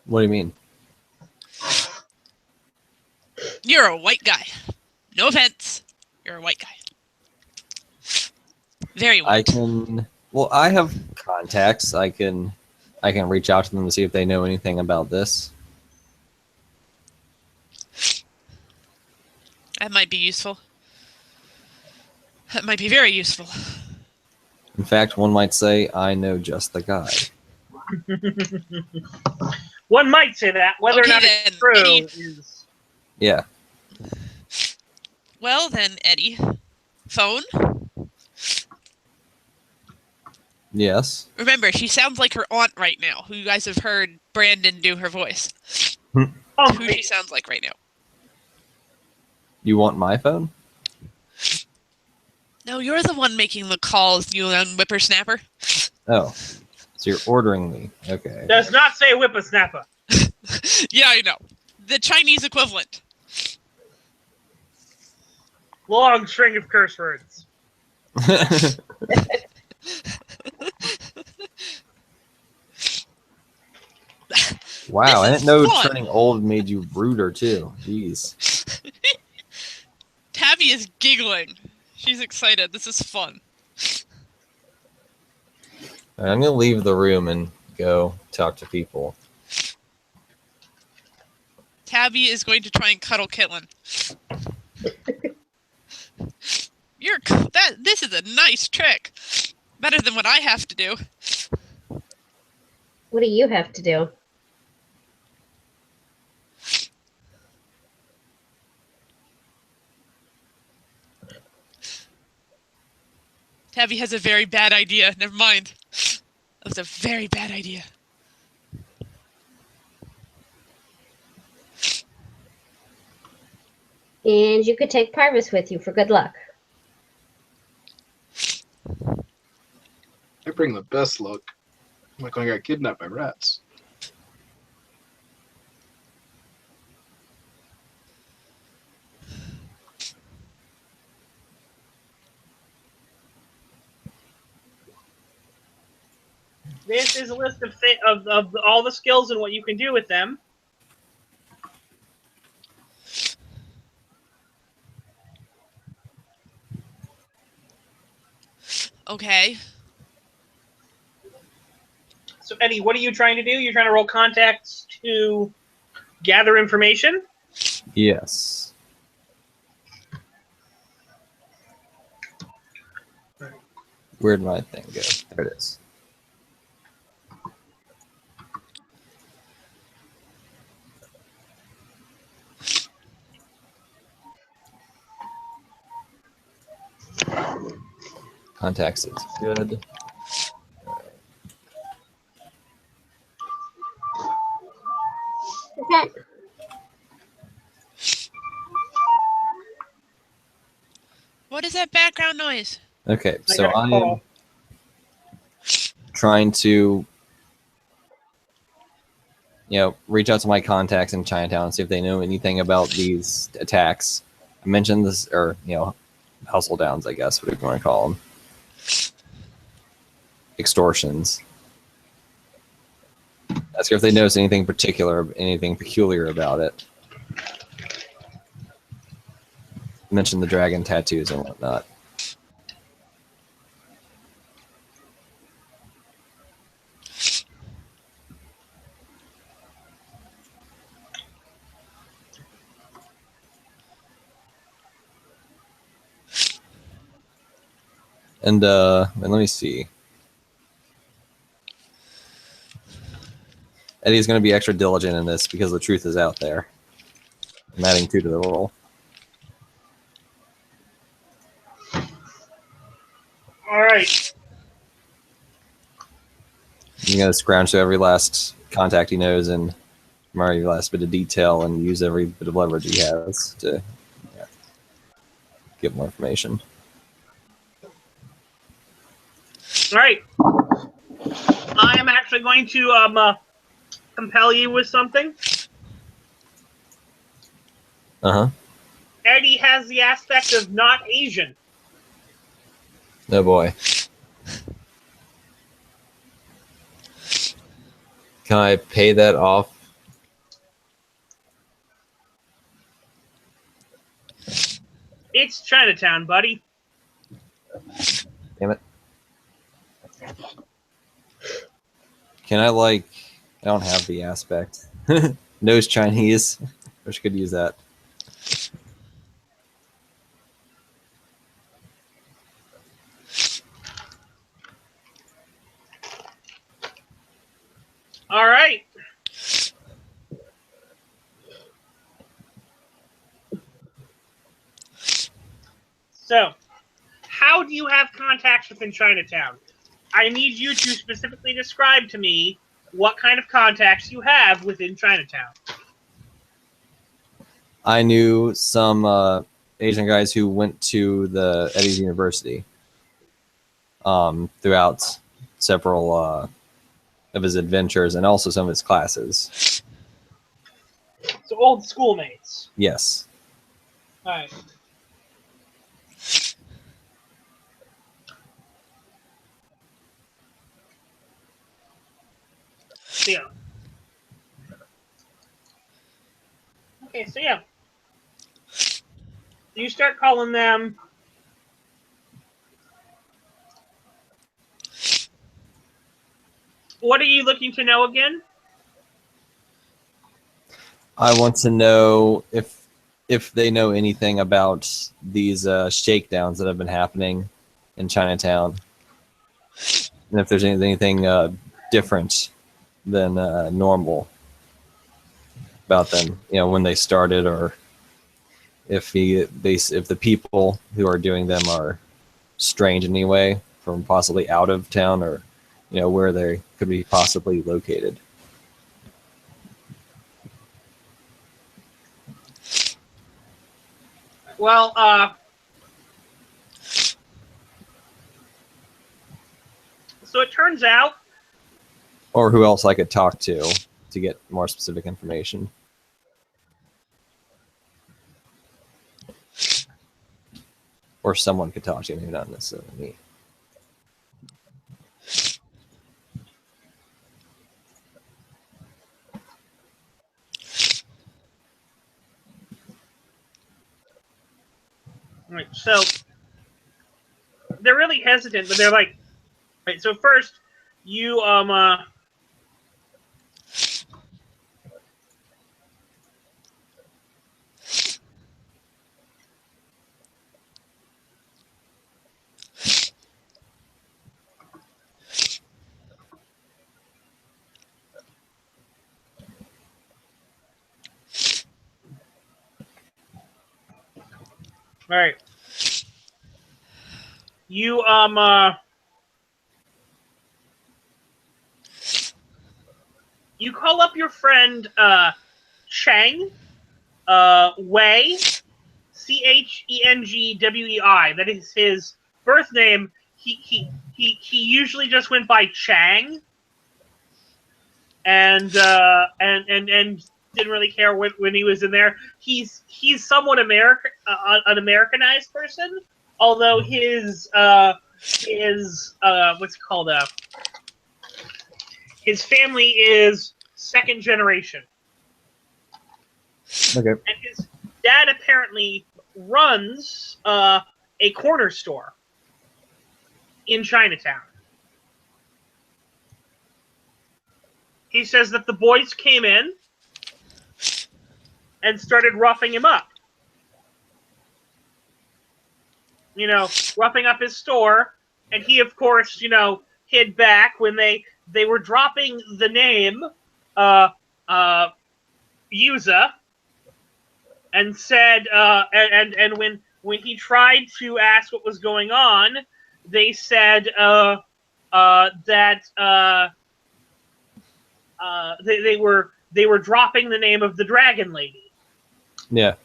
What do you mean? You're a white guy. No offense. You're a white guy. Very I white. can. Well, I have contacts. I can reach out to them to see if they know anything about this. That might be useful. That might be very useful. In fact, one might say I know just the guy. One might say that. Whether or not then, it's true Eddie. is... Yeah. Well then, Eddie. Phone? Yes. Remember, she sounds like her aunt right now, who you guys have heard Brandon do her voice. Oh, Who she sounds like right now. You want my phone? No, you're the one making the calls, you whippersnapper. Oh. So you're ordering me. Okay. does not say whippersnapper. Yeah, I know. The Chinese equivalent. Long string of curse words. Wow, I This didn't know is fun. turning old made you ruder too. Jeez. Tabby is giggling. She's excited. This is fun. All right, I'm gonna leave the room and go talk to people. Tabby is going to try and cuddle Kitlin. This is a nice trick. Better than what I have to do. What do you have to do? Tabby has a very bad idea. Never mind. That was a very bad idea. And you could take Parvis with you for good luck. I bring the best luck. I'm like when I got kidnapped by rats. This is a list of all the skills and what you can do with them. Okay. So, Eddie, what are you trying to do? You're trying to roll contacts to gather information? Yes. Where'd my thing go? There it is. Contacts is good. Okay. What is that background noise? Okay, I so got a I am call. trying to, reach out to my contacts in Chinatown and see if they know anything about these attacks. I mentioned this, or, hustle downs, I guess, what do you want to call them? Extortions. Ask her if they notice anything peculiar about it. Mention the dragon tattoos and whatnot. And let me see. Eddie's going to be extra diligent in this because the truth is out there. I'm adding 2 to the roll. All right. He's going to scrounge through every last contact he knows and every last bit of detail and use every bit of leverage he has to get more information. All right. I am actually going to compel you with something. Uh-huh. Eddie has the aspect of not Asian. Oh boy. Can I pay that off? It's Chinatown, buddy. Damn it. Can I, like... I don't have the aspect. Knows Chinese. Wish I could use that. All right. So, how do you have contacts within Chinatown? I need you to specifically describe to me what kind of contacts you have within Chinatown. I knew some Asian guys who went to the Eddie's University throughout several of his adventures and also some of his classes. So old schoolmates. Yes. All right. So, yeah. Okay, so yeah. You start calling them. What are you looking to know again? I want to know if they know anything about these shakedowns that have been happening in Chinatown, and if there's anything different than normal about them. You know, when they started, or if if the people who are doing them are strange in any way from possibly out of town, or you know where they could be possibly located. Well, so it turns out, Or who else I could talk to get more specific information. Or someone could talk to, maybe not necessarily me. right, so they're really hesitant, but they're like, right. So first, you all right. You you call up your friend Cheng Wei, Chengwei. That is his birth name. He usually just went by Chang, and didn't really care when he was in there. He's somewhat an Americanized person, although his what's it called his family is second generation. Okay. And his dad apparently runs a corner store in Chinatown. He says that the boys came in and started roughing him up. You know, roughing up his store, and he, of course, you know, hid back when they were dropping the name Yuza, and said and when he tried to ask what was going on, they said that they were dropping the name of the Dragon Lady. Yeah.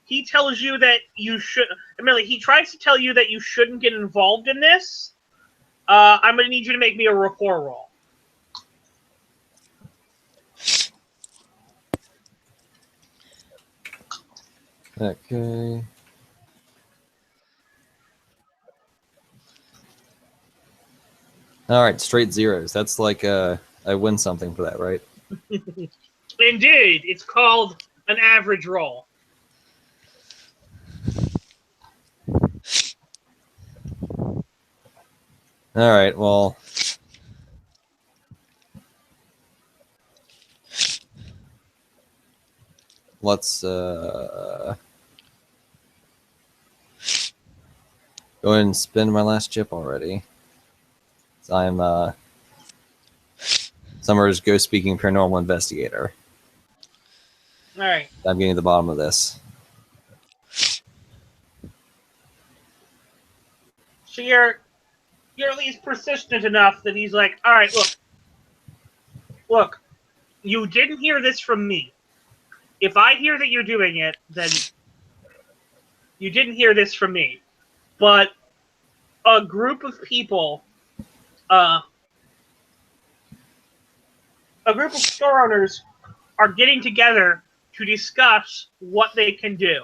He tells you that you should. I mean, he tries to tell you that you shouldn't get involved in this. I'm going to need you to make me a rapport roll. Okay. All right, straight zeros. That's like I win something for that, right? Indeed, it's called an average roll. All right. Well, let's go ahead and spend my last chip already. So I'm Summer's ghost speaking paranormal investigator. All right. I'm getting to the bottom of this. So you're at least persistent enough that he's like, all right, look, you didn't hear this from me. If I hear that you're doing it, then you didn't hear this from me. But a group of people, a group of store owners are getting together to discuss what they can do.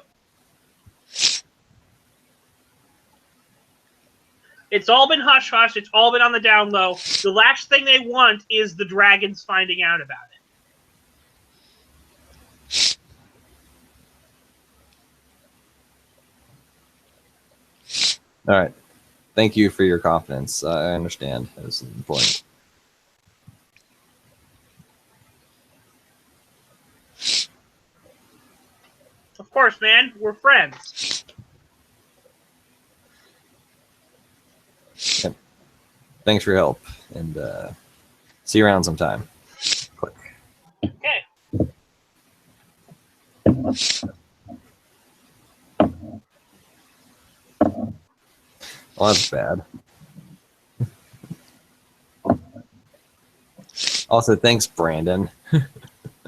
It's all been hush-hush. It's all been on the down low. The last thing they want is the dragons finding out about it. All right. Thank you for your confidence. I understand. It was important. Of course, man. We're friends. Yep. Thanks for your help, and see you around sometime. Click. Okay. Well, that's bad. Also, thanks, Brandon.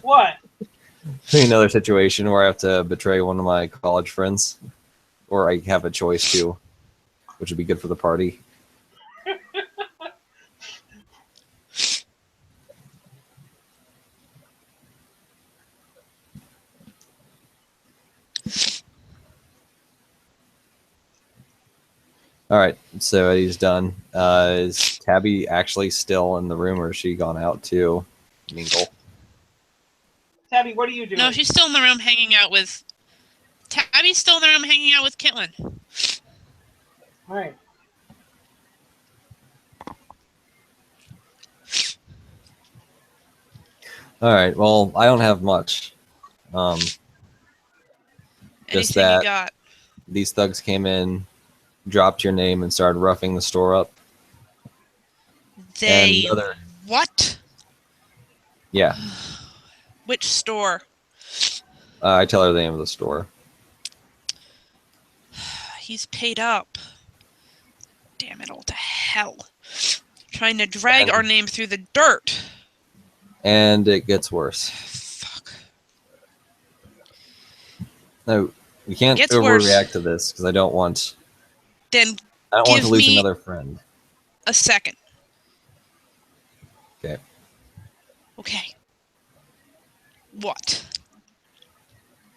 What? Another situation where I have to betray one of my college friends, or I have a choice to, which would be good for the party. All right, so he's done. Is Tabby actually still in the room, or has she gone out to mingle? Tabby, what are you doing? No, she's still in the room hanging out with. Tabby's still in the room hanging out with Kitlin. All right. All right. Well, I don't have much. Just Anything that you got? these thugs came in, dropped your name, and started roughing the store up. They And other, what? yeah, Which store? I tell her the name of the store. He's paid up. Damn it all to hell. Trying to drag our name through the dirt. And it gets worse. Fuck. No, we can't Gets overreact worse. to this because I don't want. Then I don't want give to lose me another friend. a second. Okay. Okay. What?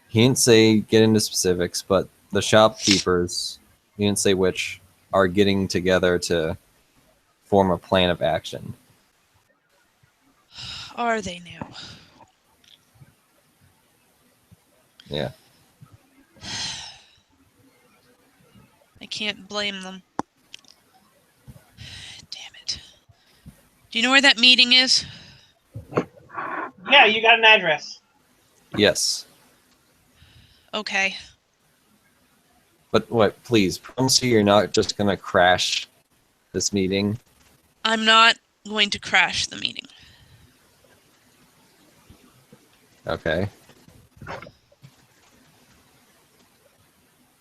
He didn't say get into specifics, but the shopkeepers, he didn't say which, are getting together to form a plan of action. Are they now? Yeah. I can't blame them. Damn it. Do you know where that meeting is? Yeah, you got an address. Yes. Okay. But what? Please, promise me you're not just gonna crash this meeting. I'm not going to crash the meeting. Okay.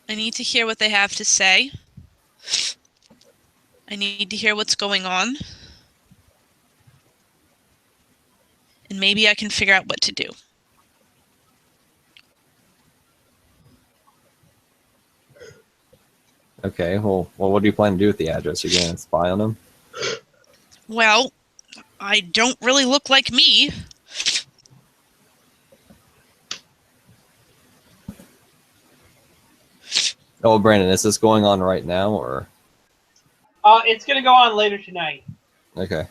I need to hear what they have to say. I need to hear what's going on. And maybe I can figure out what to do. Okay. Well, what do you plan to do with the address? You're gonna spy on them? Well, I don't really look like me. Oh, Brandon, is this going on right now, or? It's gonna go on later tonight. Okay.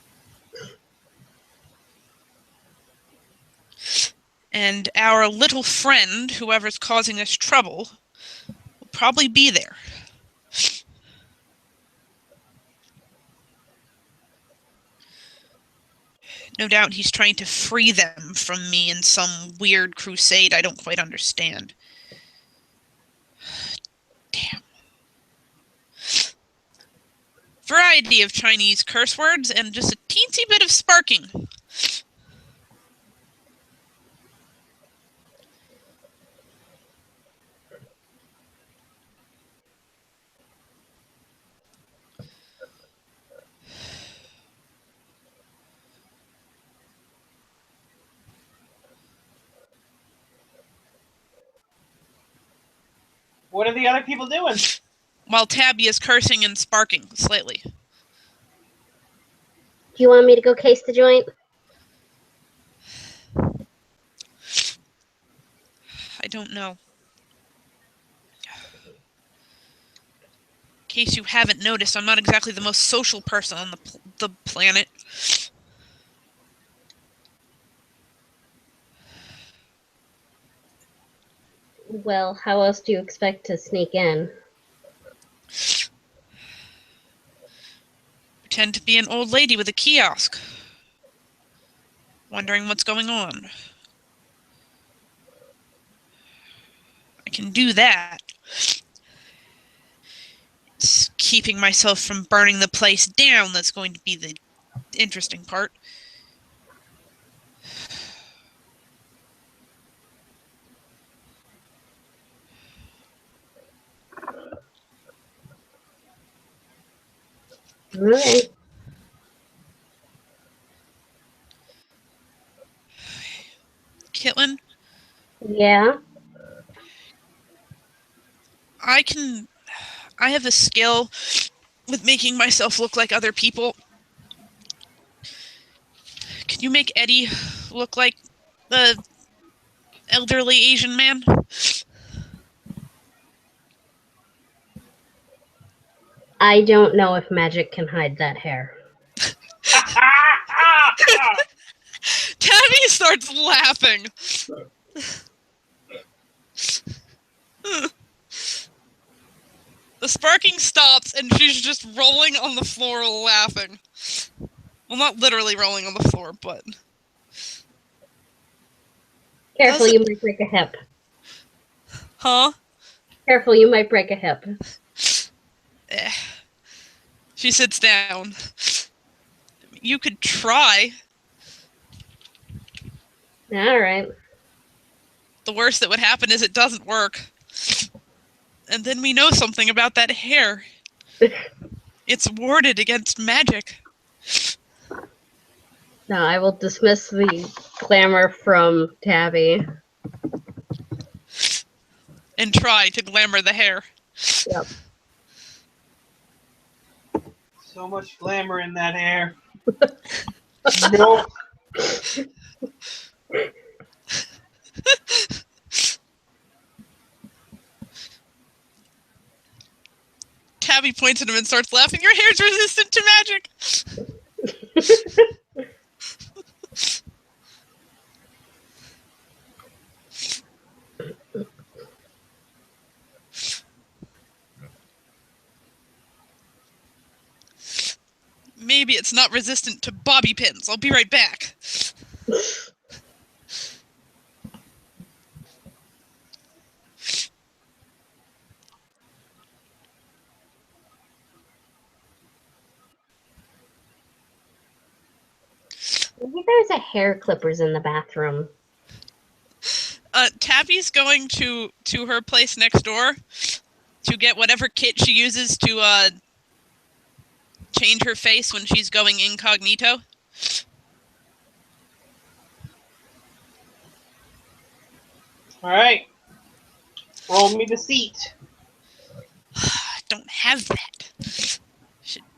And our little friend, whoever's causing us trouble, will probably be there. No doubt he's trying to free them from me in some weird crusade I don't quite understand. Damn. Variety of Chinese curse words and just a teensy bit of sparking. What are the other people doing? While Tabby is cursing and sparking slightly. Do you want me to go case the joint? I don't know. In case you haven't noticed, I'm not exactly the most social person on the planet. Well, how else do you expect to sneak in? Pretend to be an old lady with a kiosk. Wondering what's going on. I can do that. It's keeping myself from burning the place down that's going to be the interesting part. Okay. Kitlin, Yeah. I have a skill with making myself look like other people. Can you make Eddie look like the elderly Asian man? I don't know if magic can hide that hair. Tabby starts laughing. The sparking stops and she's just rolling on the floor laughing. Well, not literally rolling on the floor, but... Careful, you might break a hip. Huh? Careful, you might break a hip. Eh. She sits down. You could try. All right. The worst that would happen is it doesn't work. And then we know something about that hair. It's warded against magic. No, I will dismiss the clamor from Tabby. And try to glamour the hair. Yep. So much glamour in that hair. Nope. Tabby points at him and starts laughing. Your hair's resistant to magic. Maybe it's not resistant to bobby pins. I'll be right back. Maybe there's a hair clippers in the bathroom. Tabby's going to her place next door to get whatever kit she uses to change her face when she's going incognito. All right. Roll me the seat. I don't have that.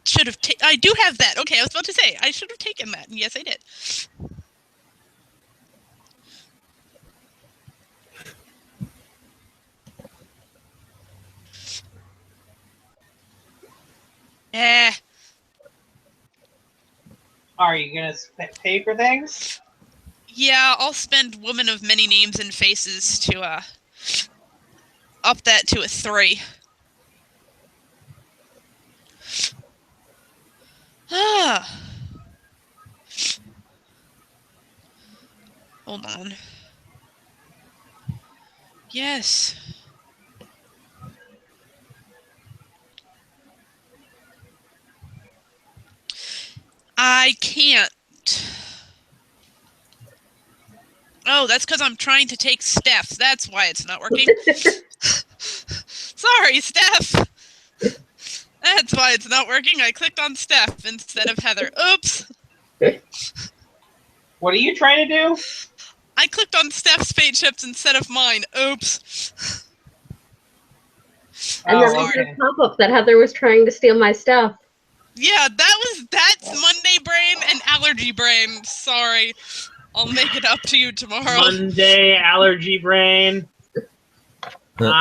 Should have I do have that. Okay, I was about to say I should have taken that. And yes, I did. Are you gonna pay for things? Yeah, I'll spend Woman of Many Names and Faces to up that to a 3. Ah. Hold on. Yes. I can't. Oh, that's because I'm trying to take Steph's. That's why it's not working. Sorry, Steph. That's why it's not working. I clicked on Steph instead of Heather. Oops. What are you trying to do? I clicked on Steph's spaceships instead of mine. Oops. And then I Oh, got okay. a pop-up that Heather was trying to steal my stuff. Yeah, that's Monday brain and allergy brain. Sorry. I'll make it up to you tomorrow. Monday allergy brain. Huh.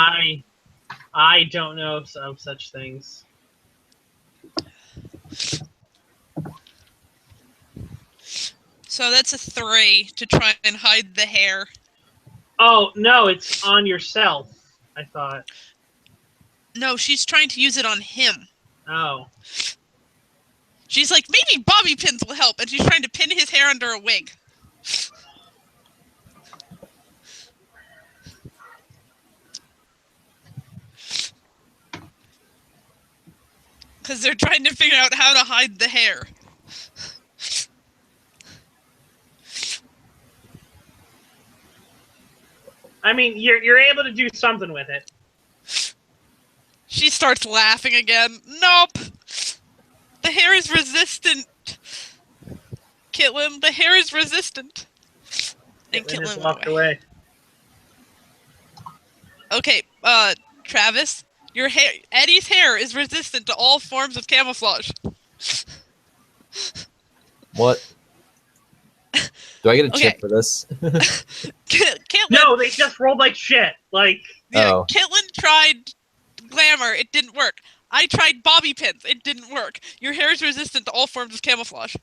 I don't know of such things. So that's a 3 to try and hide the hair. Oh no, it's on yourself. I thought. No, she's trying to use it on him. Oh. She's like, maybe bobby pins will help, and she's trying to pin his hair under a wig. Because they're trying to figure out how to hide the hair. I mean, you're able to do something with it. She starts laughing again. Nope. The hair is resistant. Kitlin, the hair is resistant. And Caitlin has Kitlin walked went away. away. Okay, Travis, your hair, Eddie's hair is resistant to all forms of camouflage. What? Do I get a Okay. chip for this? Kitlin, No, they just rolled like shit. Like, yeah, Oh. Kitlin tried glamour, it didn't work. I tried bobby pins, it didn't work. Your hair is resistant to all forms of camouflage.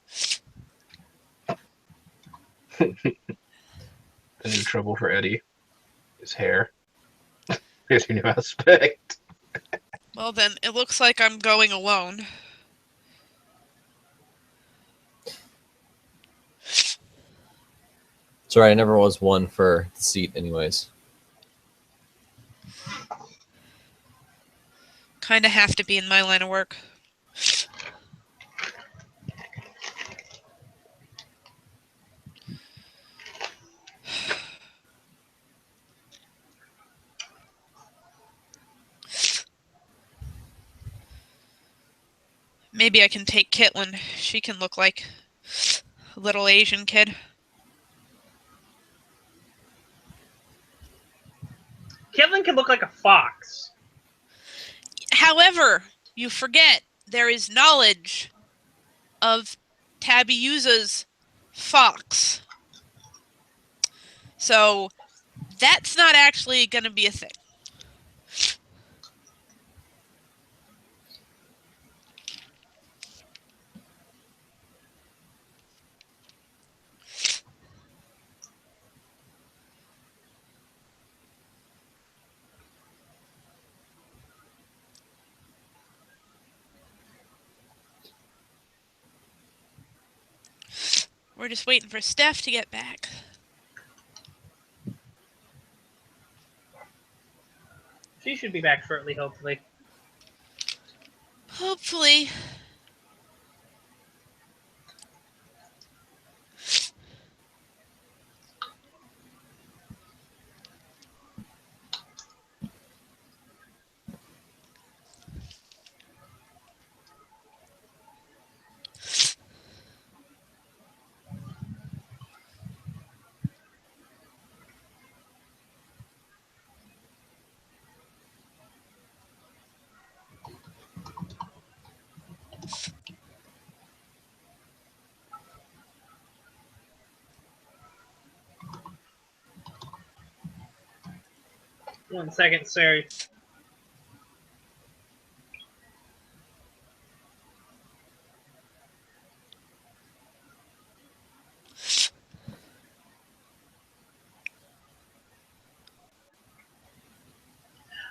The new trouble for Eddie is hair. Here's your new aspect. Well then, it looks like I'm going alone. Sorry, I never was one for the seat anyways. Kinda have to be in my line of work. Maybe I can take Kitlin. She can look like a little Asian kid. Caitlin can look like a fox. However, you forget there is knowledge of Tabiuza's fox. So that's not actually going to be a thing. We're just waiting for Steph to get back. She should be back shortly, hopefully. Hopefully. One second, sorry.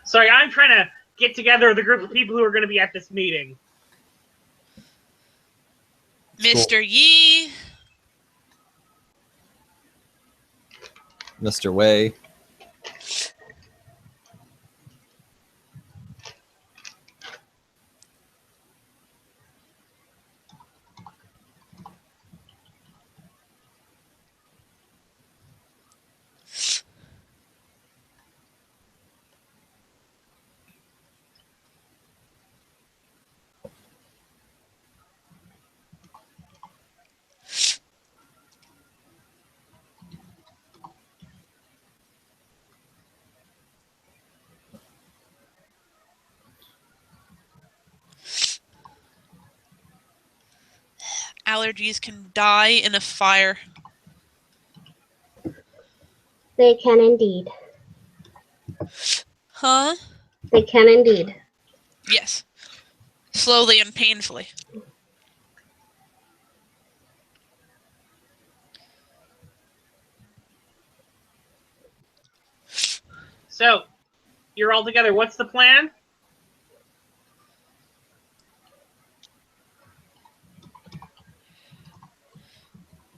Sorry, I'm trying to get together the group of people who are going to be at this meeting. Mr. Yee. Mr. Way. Allergies can die in a fire. They can indeed. Huh? They can indeed. Yes. Slowly and painfully. So, you're all together. What's the plan?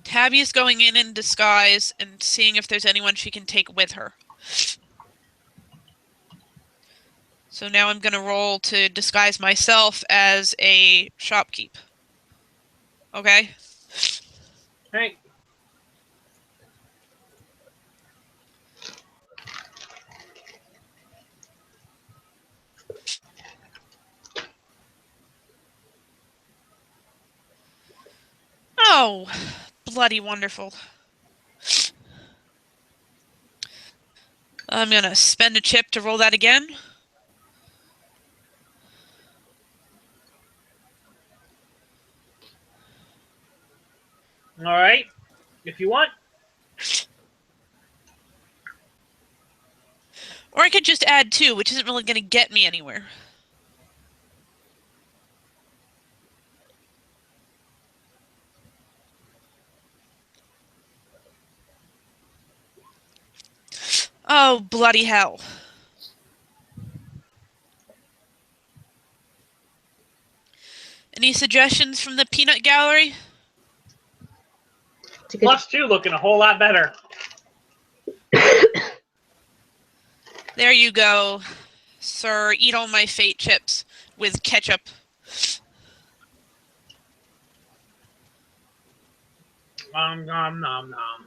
Tabby's going in disguise and seeing if there's anyone she can take with her. So now I'm going to roll to disguise myself as a shopkeep. Okay? Right. Oh, bloody wonderful. I'm going to spend a chip to roll that again. All right. If you want. Or I could just add 2, which isn't really going to get me anywhere. Oh, bloody hell. Any suggestions from the peanut gallery? +2 looking a whole lot better. There you go, sir. Eat all my fate chips with ketchup. Nom nom nom nom.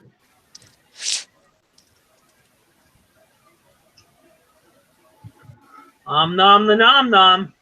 Nom the nom nom.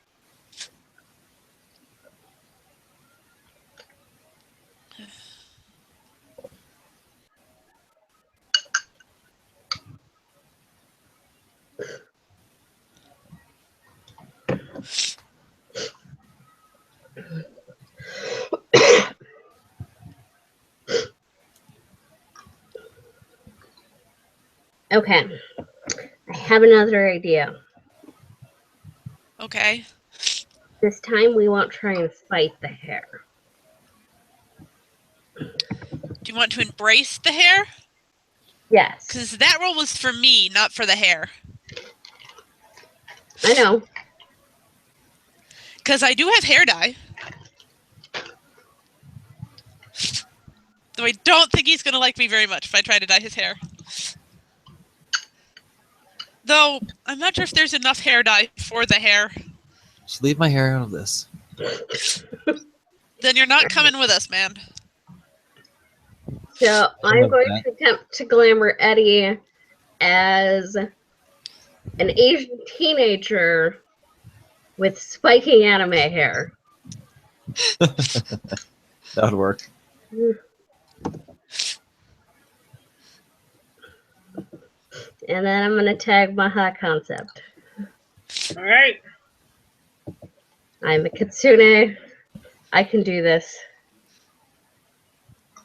Okay. I have another idea. Okay. This time we won't try and fight the hair. Do you want to embrace the hair? Yes. Because that roll was for me, not for the hair. I know. Because I do have hair dye. Though I don't think he's going to like me very much if I try to dye his hair. Though, I'm not sure if there's enough hair dye for the hair. Just leave my hair out of this. Then you're not coming with us, man. So I'm going to attempt to glamour Eddie as an Asian teenager with spiking anime hair. That would work. And then I'm going to tag my hot concept. All right. I'm a kitsune. I can do this.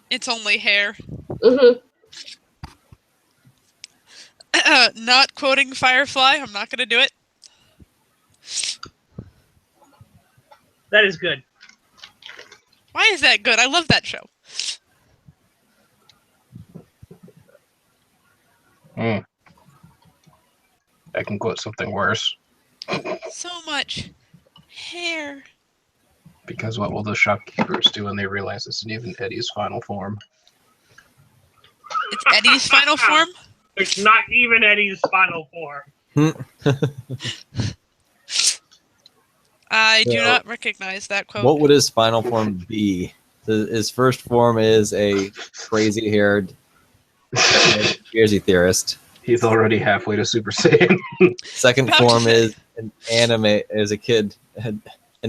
It's only hair. Mm-hmm. Not quoting Firefly. I'm not going to do it. That is good. Why is that good? I love that show. I can quote something worse. So much hair. Because what will the shopkeepers do when they realize it's even Eddie's final form? It's Eddie's final form? It's not even Eddie's final form. I do So, not recognize that quote. What would his final form be? His first form is a crazy-haired conspiracy theorist. He's already halfway to Super Saiyan. Second About to form say. is an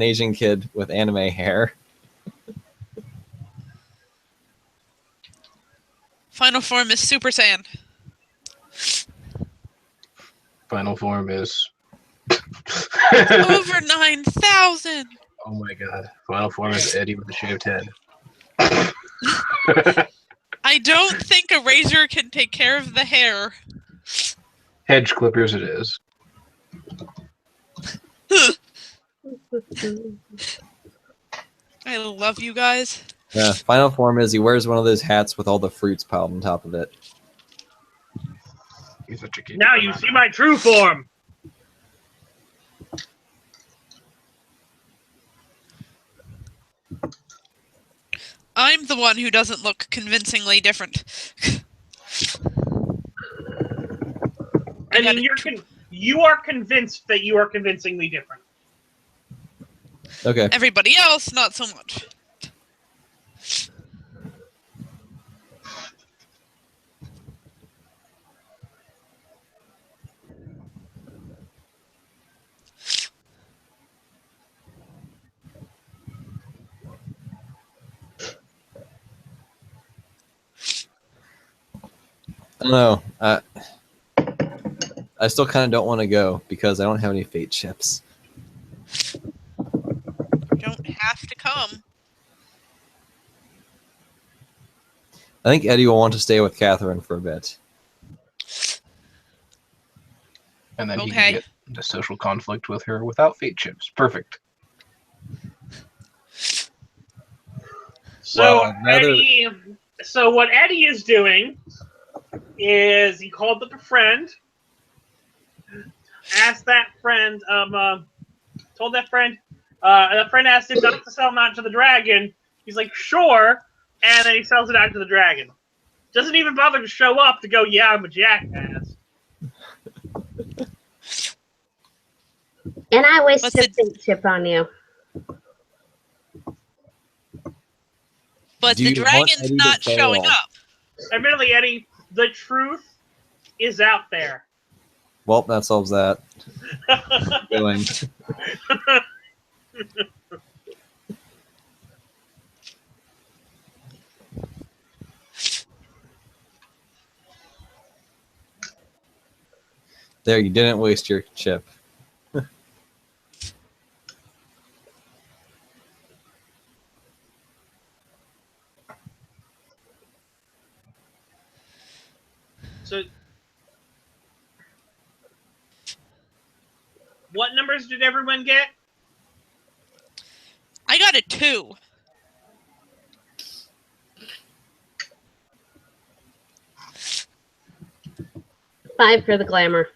Asian kid with anime hair. Final form is Super Saiyan. Final form is... Over 9,000. Oh my god. Final form is Eddie with a shaved head. I don't think a razor can take care of the hair. Hedge clippers it is. I love you guys. Yeah, final form is he wears one of those hats with all the fruits piled on top of it. He's a tricky. Now you see my true form. I'm the one who doesn't look convincingly different. I mean, you are convinced that you are convincingly different. Okay. Everybody else, not so much. I don't know. I still kind of don't want to go because I don't have any fate chips. You don't have to come. I think Eddie will want to stay with Catherine for a bit. And then he Okay. can get into social conflict with her without fate chips. Perfect. So Well, I'd rather- so what Eddie is doing is he called up a friend, asked that friend, told that friend, the friend asked him not to sell him out to the dragon. He's like, sure, and then he sells it out to the dragon. Doesn't even bother to show up to go, yeah, I'm a jackass. And I What's wasted it- a fate chip on you. But Do the you want dragon's Eddie to not fail? showing up. Admittedly, Eddie, the truth is out there. Well, that solves that. Going. There, you didn't waste your chip. So, what numbers did everyone get? I got a 2. Five for the glamour.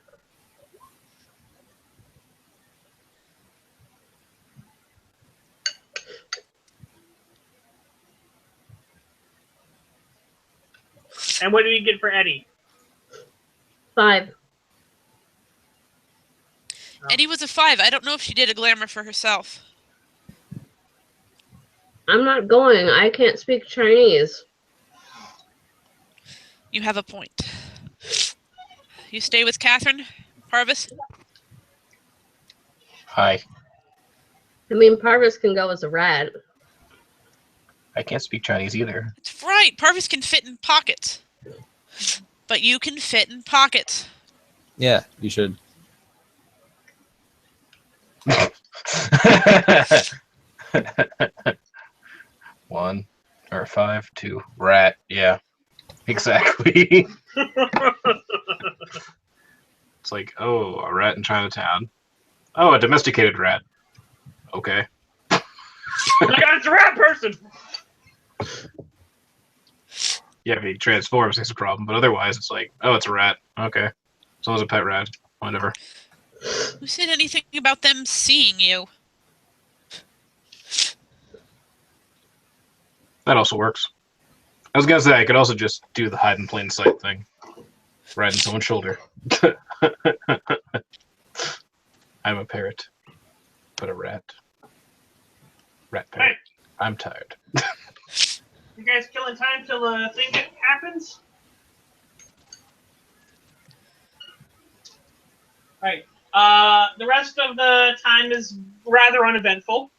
And what did you get for Eddie? 5. Eddie was a 5. I don't know if she did a glamour for herself. I'm not going. I can't speak Chinese. You have a point. You stay with Catherine, Parvis? Hi. I mean, Parvis can go as a rat. I can't speak Chinese either. That's right. Parvis can fit in pockets. But you can fit in pockets. Yeah, you should. One or 5, 2. Rat. Yeah. Exactly. It's like, oh, a rat in Chinatown. Oh, a domesticated rat. Okay. I got it's a rat person. Yeah, if he transforms, it's a problem. But otherwise, it's like, oh, it's a rat. Okay. As long as a pet rat. Whatever. Who said anything about them seeing you? That also works. I was gonna say I could also just do the hide in plain sight thing. Right on someone's shoulder. I'm a parrot. But a rat. Rat parrot. Right. I'm tired. You guys killing time till the thing happens? Right. The rest of the time is rather uneventful.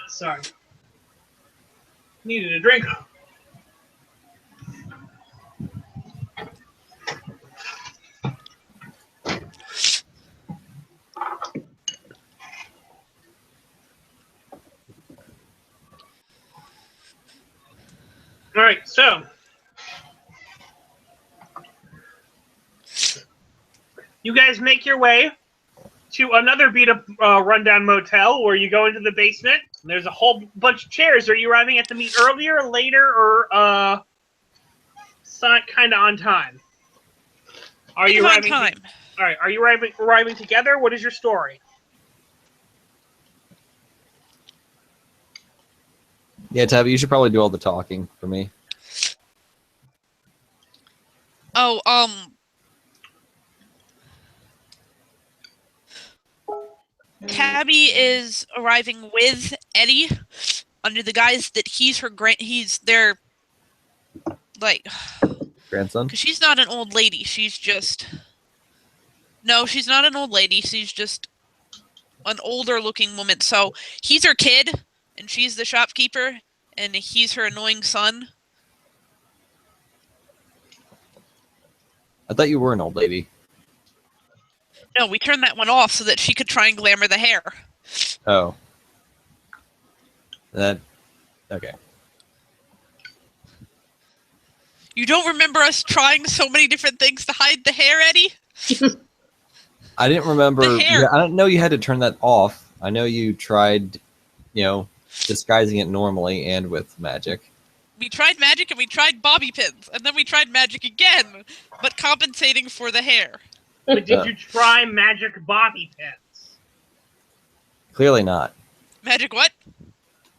Sorry. Needed a drink. All right, so you guys make your way to another beat-up, rundown motel where you go into the basement. There's a whole bunch of chairs. Are you arriving at the meet earlier, later, or kind of on time? Are you on arriving? time. All right. Are you arriving together? What is your story? Yeah, Tabby, you should probably do all the talking for me. Oh, Tabby is arriving with Eddie under the guise that he's their, like, Grandson? because she's not an old lady. She's just... No, she's not an old lady. She's just an older-looking woman. So he's her kid, and she's the shopkeeper, and he's her annoying son. I thought you were an old lady. No, we turned that one off so that she could try and glamour the hair. Oh. Okay. You don't remember us trying so many different things to hide the hair, Eddie? I didn't remember. The hair. Yeah, I don't know you had to turn that off. I know you tried, disguising it normally and with magic. We tried magic and we tried bobby pins, and then we tried magic again, but compensating for the hair. But did you try magic bobby pins? Clearly not. Magic what?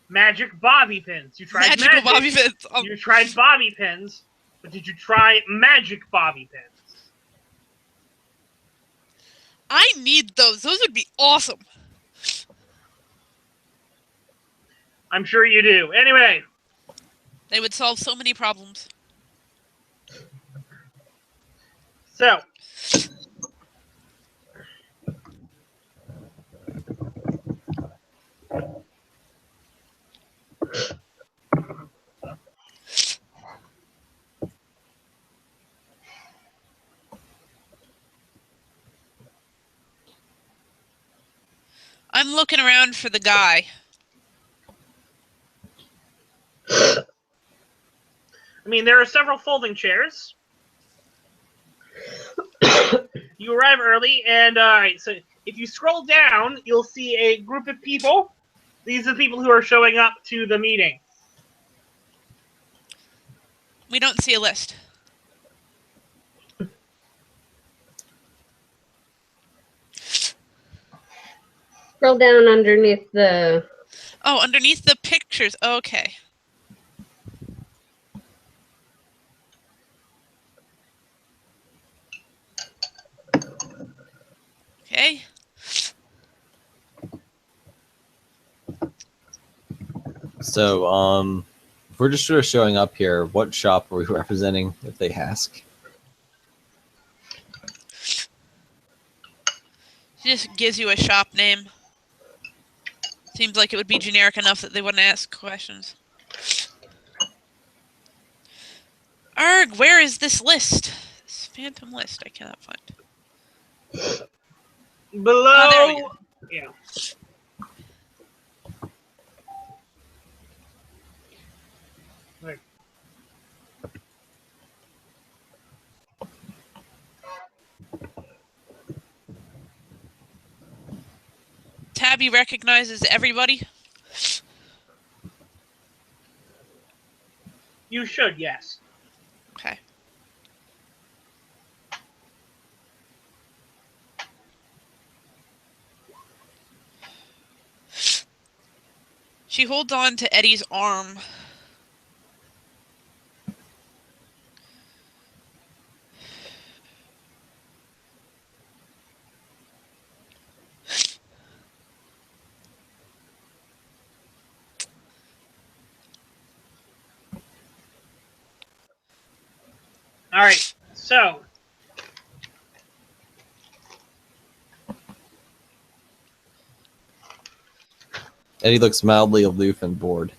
Magic bobby pins. You tried Magical magic. bobby pins. You tried bobby pins, but did you try magic bobby pins? I need those. Those would be awesome. I'm sure you do. Anyway. They would solve so many problems. So. I'm looking around for the guy. I mean, there are several folding chairs. You arrive early, and alright, so if you scroll down, you'll see a group of people. These are the people who are showing up to the meeting. We don't see a list. Scroll down underneath the... Oh, underneath the pictures. Okay. Okay. So, if we're just sort of showing up here, what shop are we representing, if they ask? She just gives you a shop name. Seems like it would be generic enough that they wouldn't ask questions. Arg, where is this list? This phantom list I cannot find. Below... Oh, there we go. Yeah. Right. Tabby recognizes everybody. You should, yes. Okay. She holds on to Eddie's arm. All right, so Eddie looks mildly aloof and bored.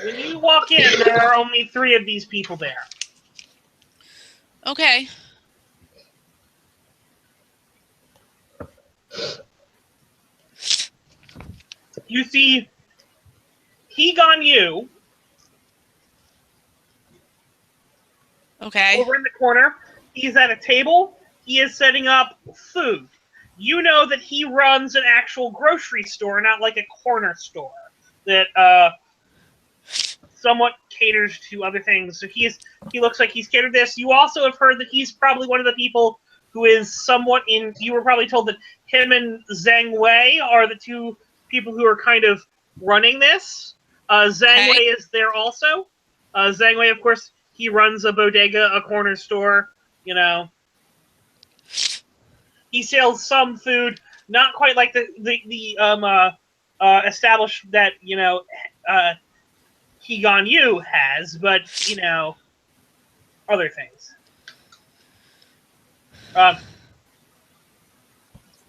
when you walk in, there are only 3 of these people there. Okay. You see Hegon Yu Okay. over in the corner. He's at a table. He is setting up food. You know that he runs an actual grocery store, not like a corner store that somewhat caters to other things. So he looks like he's catered this. You also have heard that he's probably one of the people who is somewhat in. You were probably told that him and Zhang Wei are the 2 people who are kind of running this. Zhang Wei is there also. Zhang Wei, of course, he runs a bodega, a corner store. You know, he sells some food, not quite like the established that Hegon Yu has, but other things.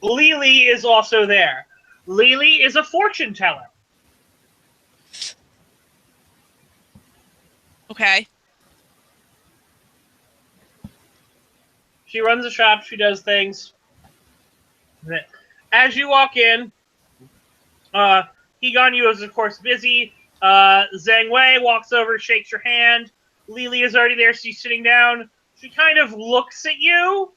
Lily is also there. Lily is a fortune teller. Okay. She runs a shop. She does things. As you walk in, Hegon Yu is, of course, busy. Zhang Wei walks over, shakes your hand. Lily is already there. She's sitting down. She kind of looks at you.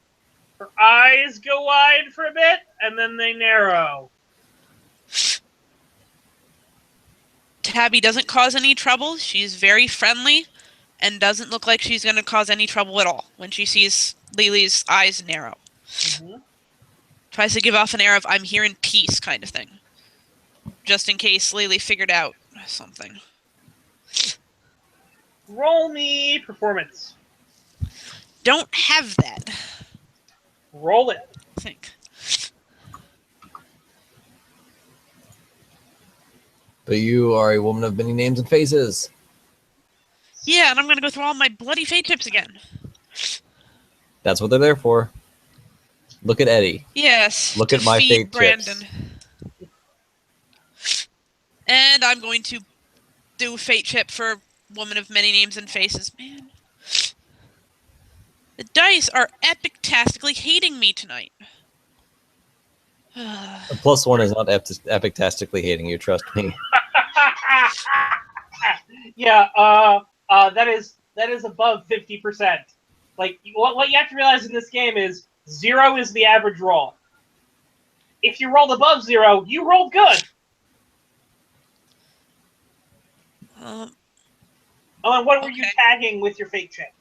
Her eyes go wide for a bit, and then they narrow. Tabby doesn't cause any trouble. She's very friendly and doesn't look like she's going to cause any trouble at all when she sees Lily's eyes narrow. Mm-hmm. Tries to give off an air of I'm here in peace kind of thing. Just in case Lily figured out something. Roll me performance. Don't have that. Roll it. I think. But you are a woman of many names and faces. Yeah, and I'm going to go through all my bloody fate tips again. That's what they're there for. Look at Eddie. Yes. Look at my fate Brandon. tips. And I'm going to do a fate chip for woman of many names and faces. Man. The dice are epic-tastically hating me tonight. A +1 is not epic-tastically hating you, trust me. Yeah, that is above 50%. Like, what you have to realize in this game is 0 is the average roll. If you rolled above 0, you rolled good. And what were you tagging with your fate check?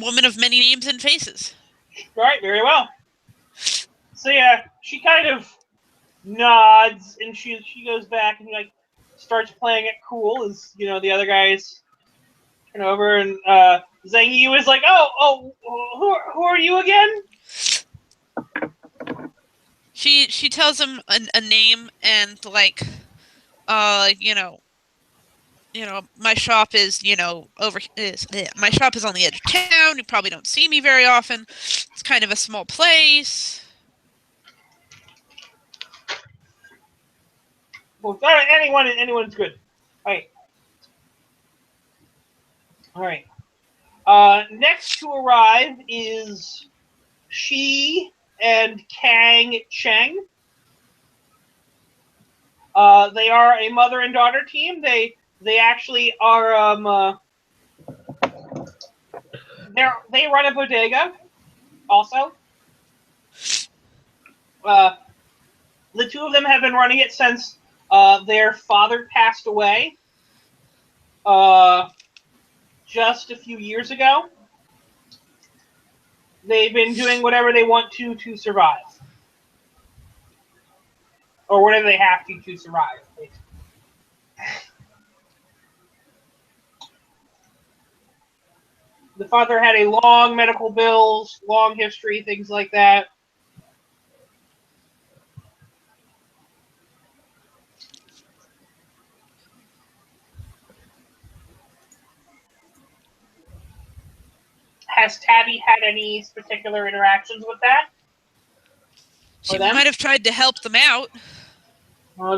Woman of many names and faces. All right, very well. So yeah, she kind of nods and she goes back and like starts playing it cool as the other guys turn over and Zhang Yu is like, oh, who are you again? She tells him a name and like, my shop is my shop is on the edge of town. You probably don't see me very often. It's kind of a small place. Well, anyone's good. All right. Next to arrive is Shi and Kang Cheng. They are a mother and daughter team. They actually are they run a bodega also. The 2 of them have been running it since their father passed away. just a few years ago. They've been doing whatever they want to survive. Or whatever they have to survive. The father had a long medical bills, long history, things like that. Has Tabby had any particular interactions with that? She might have tried to help them out.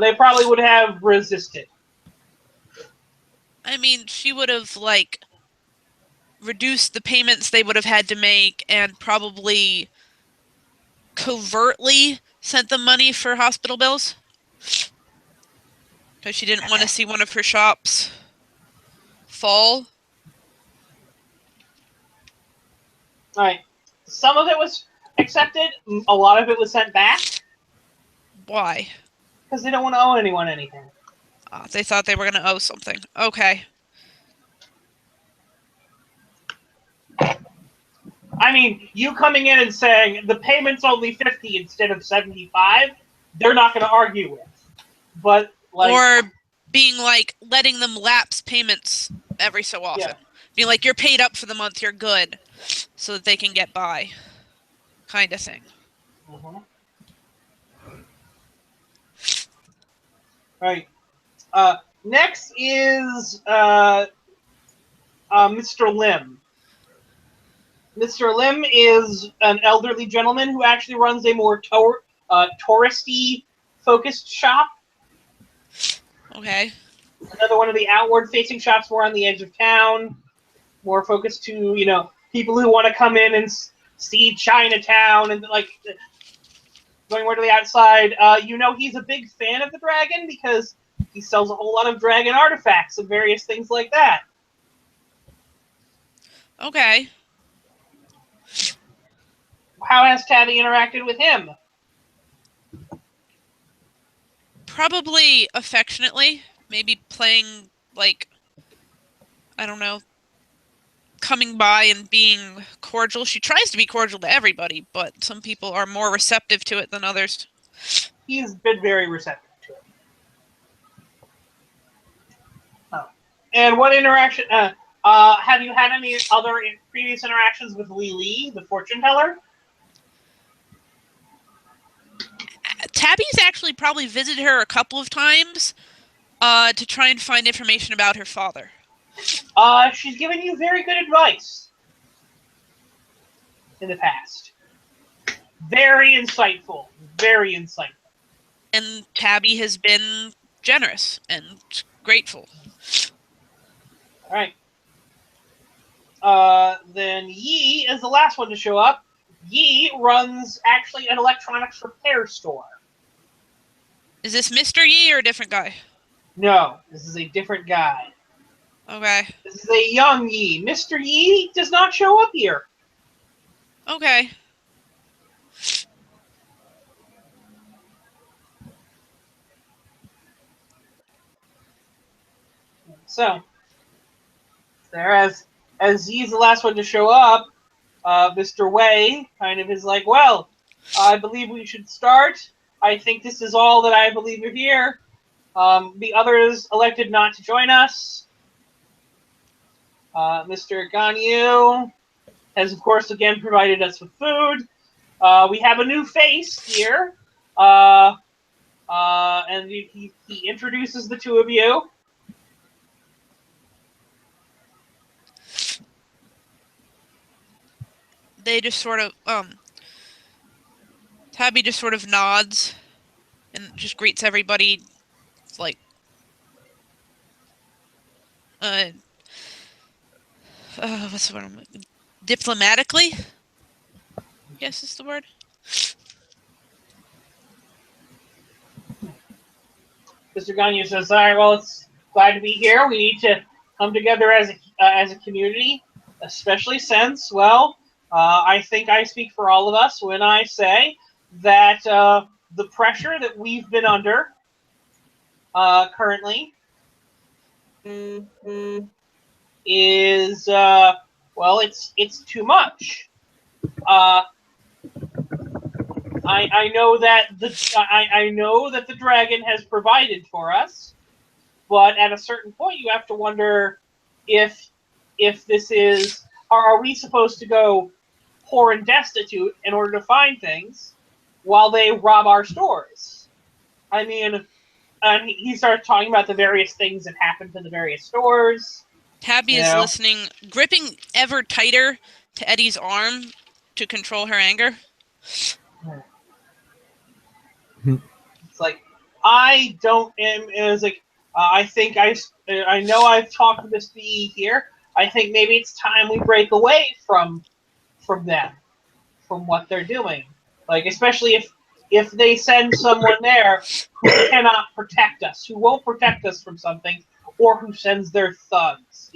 They probably would have resisted. I mean, she would have, like, reduced the payments they would have had to make and probably covertly sent them money for hospital bills. Because she didn't want to see one of her shops fall. All right. Some of it was accepted. A lot of it was sent back. Why? Because they don't want to owe anyone anything. They thought they were going to owe something. Okay. I mean, you coming in and saying the payment's only 50 instead of 75, they're not going to argue with. But like, or being like letting them lapse payments every so often. Yeah. Being like, you're paid up for the month, you're good, so that they can get by, kind of thing. Mm-hmm. Right. Next is Mr. Lim. Mr. Lim is an elderly gentleman who actually runs a more touristy focused shop. Okay. Another one of the outward-facing shops, more on the edge of town, more focused to, you know, people who want to come in and see Chinatown and, like, going more to the outside. You know, he's a big fan of the dragon because he sells a whole lot of dragon artifacts and various things like that. Okay. How has Tabby interacted with him? Probably affectionately. Maybe playing, like, I don't know, coming by and being cordial. She tries to be cordial to everybody, but some people are more receptive to it than others. He's been very receptive to it. Oh. And what interaction... have you had any other previous interactions with Li, the fortune teller? Tabby's actually probably visited her a couple of times to try and find information about her father. She's given you very good advice in the past. Very insightful. Very insightful. And Tabby has been generous and grateful. All right. Then Yi is the last one to show up. Yi runs actually an electronics repair store. Is this Mr. Yi or a different guy? No, this is a different guy. Okay. This is a young Yi. Mr. Yi does not show up here. Okay. So, as Yi's the last one to show up, Mr. Wei kind of is like, well, I believe we should start. I think this is all that I believe are here. The others elected not to join us. Mr. Ganyu has, of course, again provided us with food. We have a new face here. And he introduces the two of you. They just sort of, Tabby just sort of nods and just greets everybody, like, what's the word? Diplomatically? I guess is the word. Mr. Ganyu says, all right, well, it's glad to be here. We need to come together as a community, especially since, well, I think I speak for all of us when I say that the pressure that we've been under currently is well, it's too much. I know that I know that the dragon has provided for us, but at a certain point, you have to wonder if this is are we supposed to go poor and destitute in order to find things while they rob our stores? I mean, and he starts talking about the various things that happen to the various stores. Tabby is listening, gripping ever tighter to Eddie's arm to control her anger. It's like, I don't. It was like, I think I know I've talked to this BE here. I think maybe it's time we break away from them, from what they're doing. Like, especially if they send someone there who cannot protect us, who won't protect us from something, or who sends their thugs.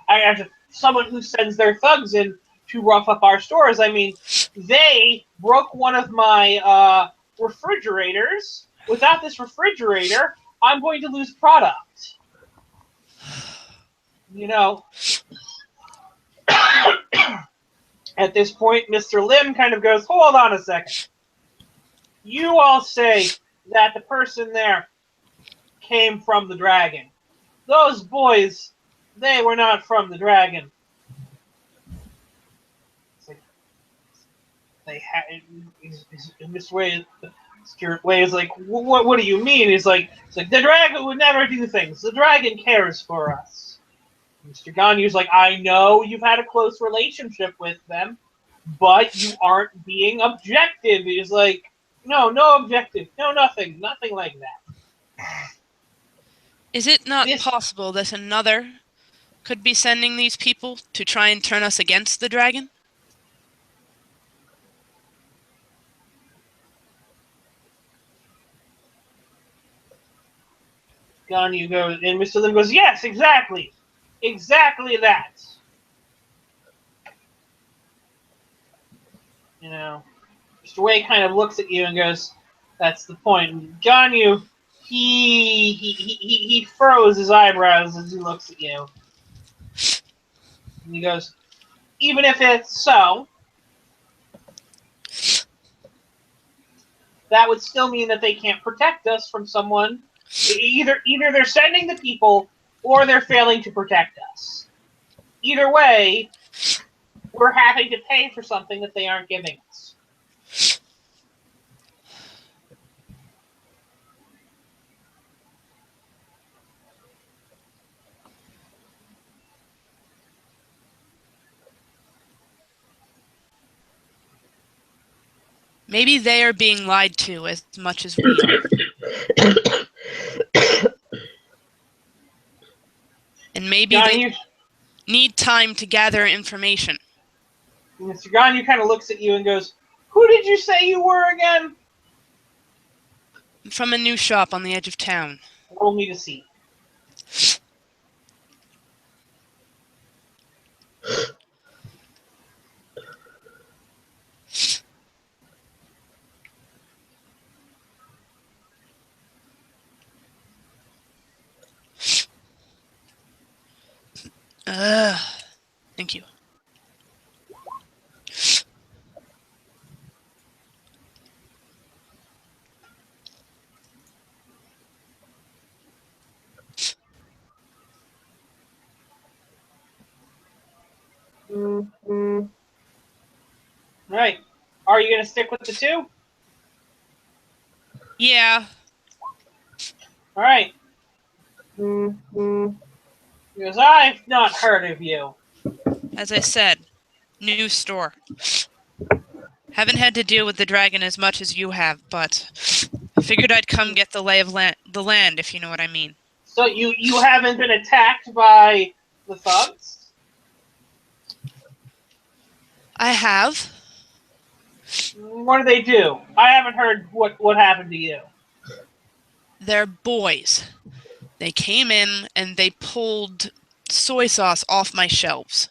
I have someone who sends their thugs in to rough up our stores. I mean, they broke one of my refrigerators. Without this refrigerator, I'm going to lose product. At this point, Mr. Lim kind of goes, hold on a second. You all say that the person there came from the dragon. Those boys, they were not from the dragon. It's like, they had. Mr. Wade is like, what do you mean? It's like the dragon would never do things. The dragon cares for us. Mr. Ganyu's like, I know you've had a close relationship with them, but you aren't being objective. He's like, no objective. No, nothing like that. Is it not possible that another could be sending these people to try and turn us against the dragon? Ganyu goes, and Mr. Lim goes, yes, exactly that. Mr. Wei kind of looks at you and goes, that's the point. Ganyu, he furrows his eyebrows as he looks at you. And he goes, even if it's so, that would still mean that they can't protect us from someone. Either they're sending the people or they're failing to protect us. Either way, we're having to pay for something that they aren't giving us. Maybe they are being lied to as much as we are. And maybe they need time to gather information. Mr. Ganyu kind of looks at you and goes, who did you say you were again? I'm from a new shop on the edge of town. Roll me to see. Thank you. Right. Are you going to stick with the 2? Yeah. All right. Because I've not heard of you. As I said, new store. Haven't had to deal with the dragon as much as you have, but I figured I'd come get the lay of the land, if you know what I mean. So you haven't been attacked by the thugs? I have. What do they do? I haven't heard what happened to you. They're boys. They came in and they pulled soy sauce off my shelves.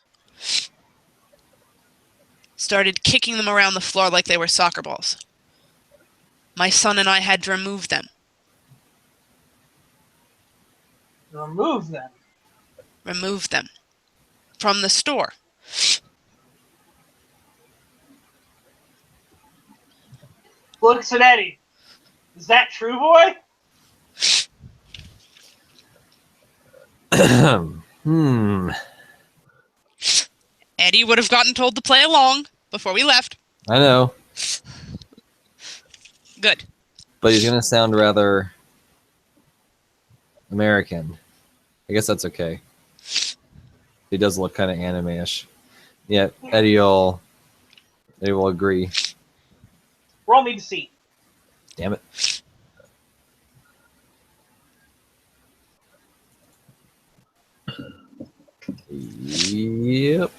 Started kicking them around the floor like they were soccer balls. My son and I had to remove them. Remove them? remove them from the store. Looks at Eddie. Is that true, boy? Eddie would have gotten told to play along before we left. I know, Good. but he's gonna sound rather American. I guess that's okay. He does look kind of anime-ish. Yeah, Eddie will agree. Roll me deceit. Damn it. Yep.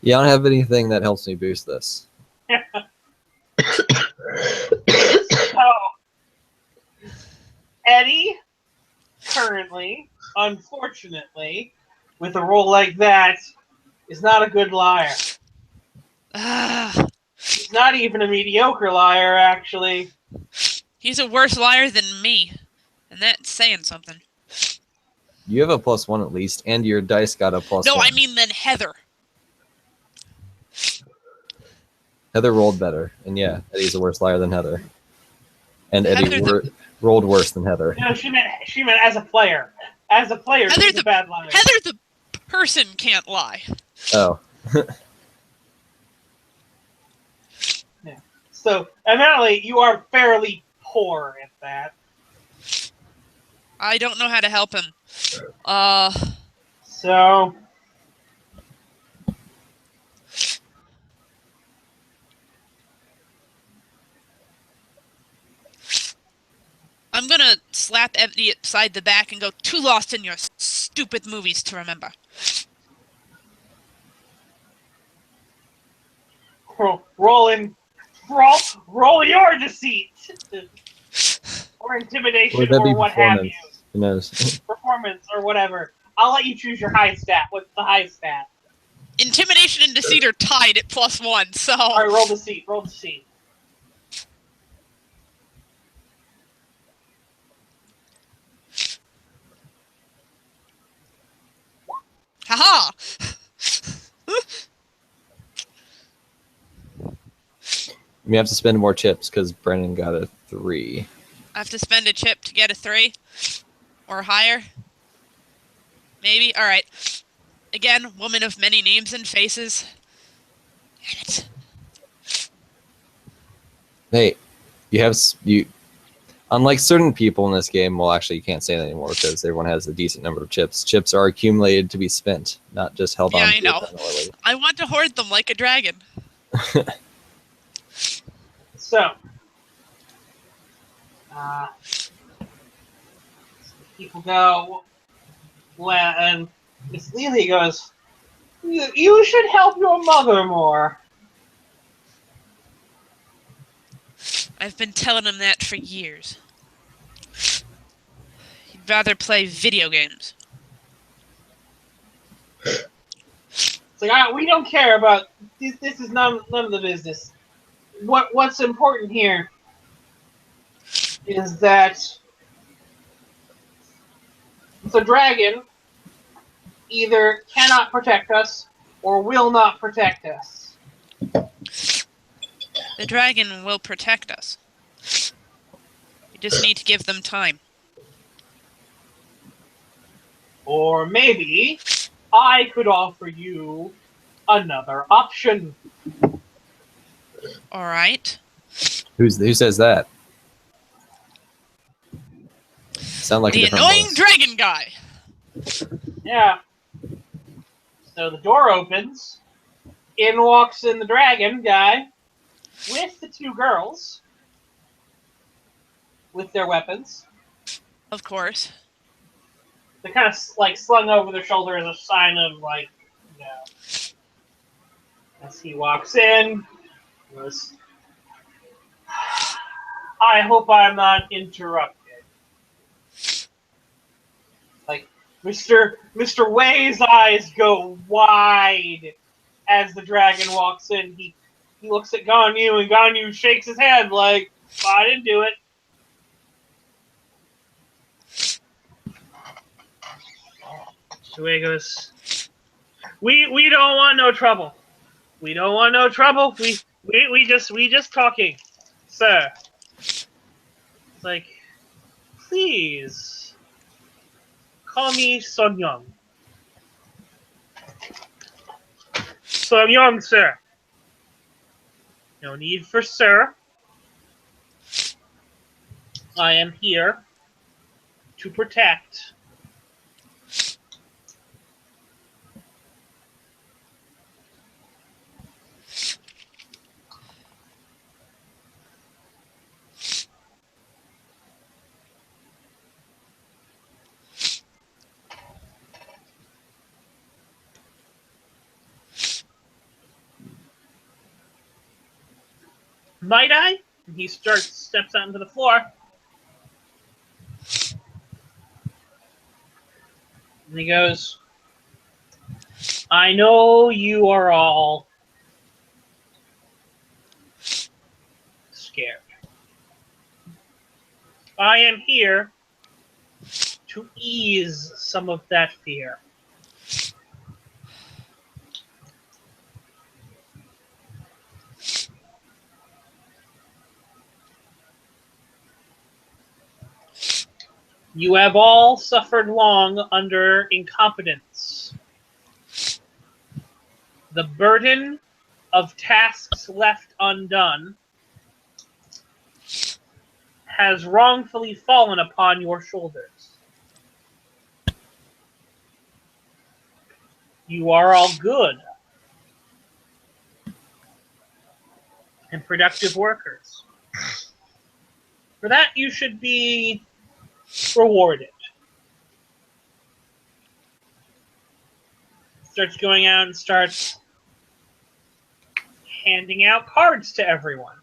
Yeah, I don't have anything that helps me boost this. So, Eddie, currently, unfortunately, with a roll like that, is not a good liar. Ah, He's not even a mediocre liar, actually. he's a worse liar than me, and that's saying something. You have a +1 at least, and your dice got a +1. No, I mean than Heather. Heather rolled better, and yeah, Eddie's a worse liar than Heather. And Eddie Heather rolled worse than Heather. No, she meant as a player. As a player, Heather she's a bad liar. Heather the person can't lie. Oh. So, evidently, you are fairly poor at that. I don't know how to help him. So, I'm gonna slap Eddie upside the back and go, too lost in your stupid movies to remember. roll your deceit. Or intimidation, Would that be or what have you. performance? Who knows? Performance, or whatever. I'll let you choose your high stat. What's the high stat? Intimidation and deceit are tied at +1, so... Alright, roll deceit. Roll deceit. Haha! We have to spend more chips because Brennan got a 3. I have to spend a chip to get a 3? Or higher? Maybe? Alright. Again, woman of many names and faces. Damn it. Hey, you. Unlike certain people in this game, well, actually, you can't say that anymore because everyone has a decent number of chips. Chips are accumulated to be spent, not just held on. Yeah, to I know. eternally. I want to hoard them like a dragon. So, people go, and Miss Lily goes, you should help your mother more. I've been telling him that for years. He'd rather play video games. It's like, we don't care about this. This is none of the business. What's important here is that the dragon either cannot protect us or will not protect us. The dragon will protect us. We just need to give them time. Or maybe I could offer you another option. All right. Who says that? Sound like a The different annoying voice. dragon guy. Yeah. So the door opens. In walks in the dragon guy with the two girls with their weapons. Of course. They're kind of like slung over their shoulder as a sign of like, you know. As he walks in, he goes, I hope I'm not interrupted. Like Mr. Way's eyes go wide as the dragon walks in. He looks at Ganyu, and Ganyu shakes his head like, I didn't do it. Shui goes, we don't want no trouble. We don't want no trouble. We just talking, sir. It's like, please call me Sun Young. Sun Young, sir. No need for sir. I am here to protect. Might I? And he steps out into the floor. And he goes, I know you are all scared. I am here to ease some of that fear. You have all suffered long under incompetence. The burden of tasks left undone has wrongfully fallen upon your shoulders. You are all good and productive workers. For that, you should be rewarded. Starts going out and starts handing out cards to everyone.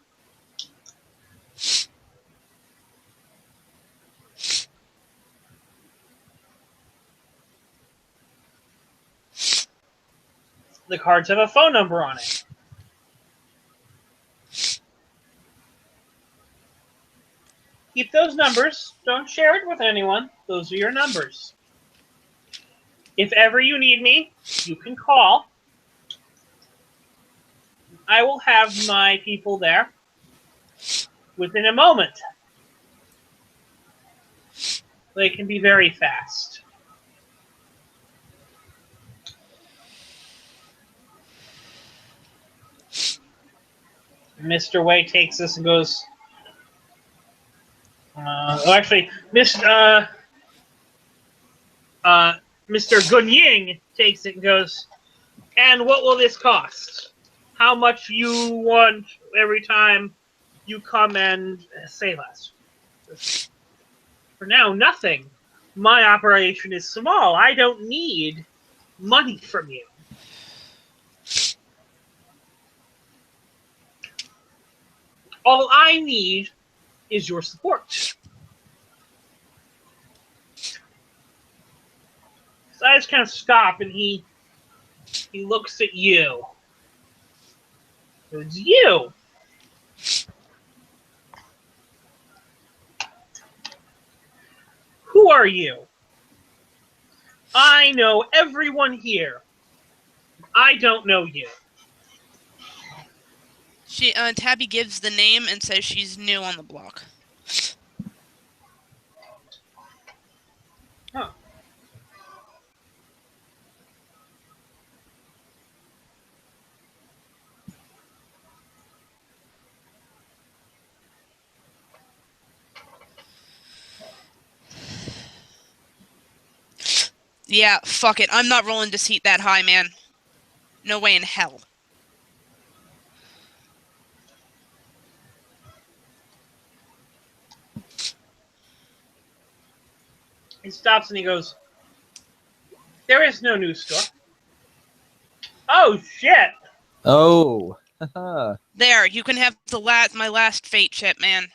The cards have a phone number on it. Keep those numbers. Don't share it with anyone. Those are your numbers. If ever you need me, you can call. I will have my people there within a moment. They can be very fast. Mr. Wei takes this and goes, Mr. Gunying takes it and goes, and what will this cost? How much you want every time you come and save us? For now, nothing. My operation is small. I don't need money from you. All I need is your support. So I just kind of stop, and he looks at you. It's you. Who are you? I know everyone here. I don't know you. Tabby gives the name and says she's new on the block. Huh. Yeah, fuck it. I'm not rolling deceit that high, man. No way in hell. He stops and he goes, there is no news store. Oh, shit. Oh. There, you can have my last fate chip, man.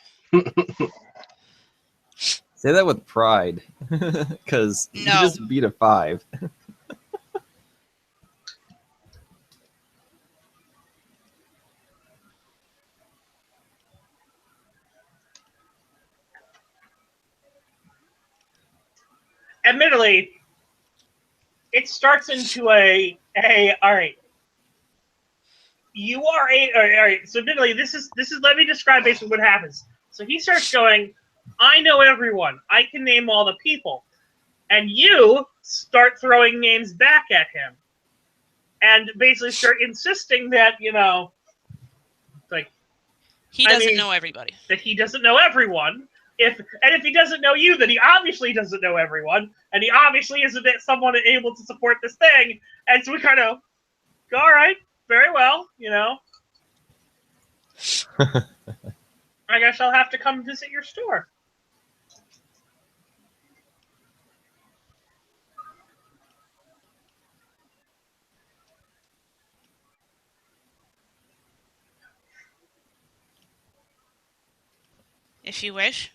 Say that with pride. Because you No. just beat a 5. admittedly, it starts into all right. You are all right. So admittedly, this is. Let me describe basically what happens. So he starts going. I know everyone. I can name all the people, and you start throwing names back at him, and basically start insisting that like He doesn't know everybody. that he doesn't know everyone. If he doesn't know you, then he obviously doesn't know everyone, and he obviously isn't someone able to support this thing. And so we kind of go, all right, very well, I guess I'll have to come visit your store. If you wish.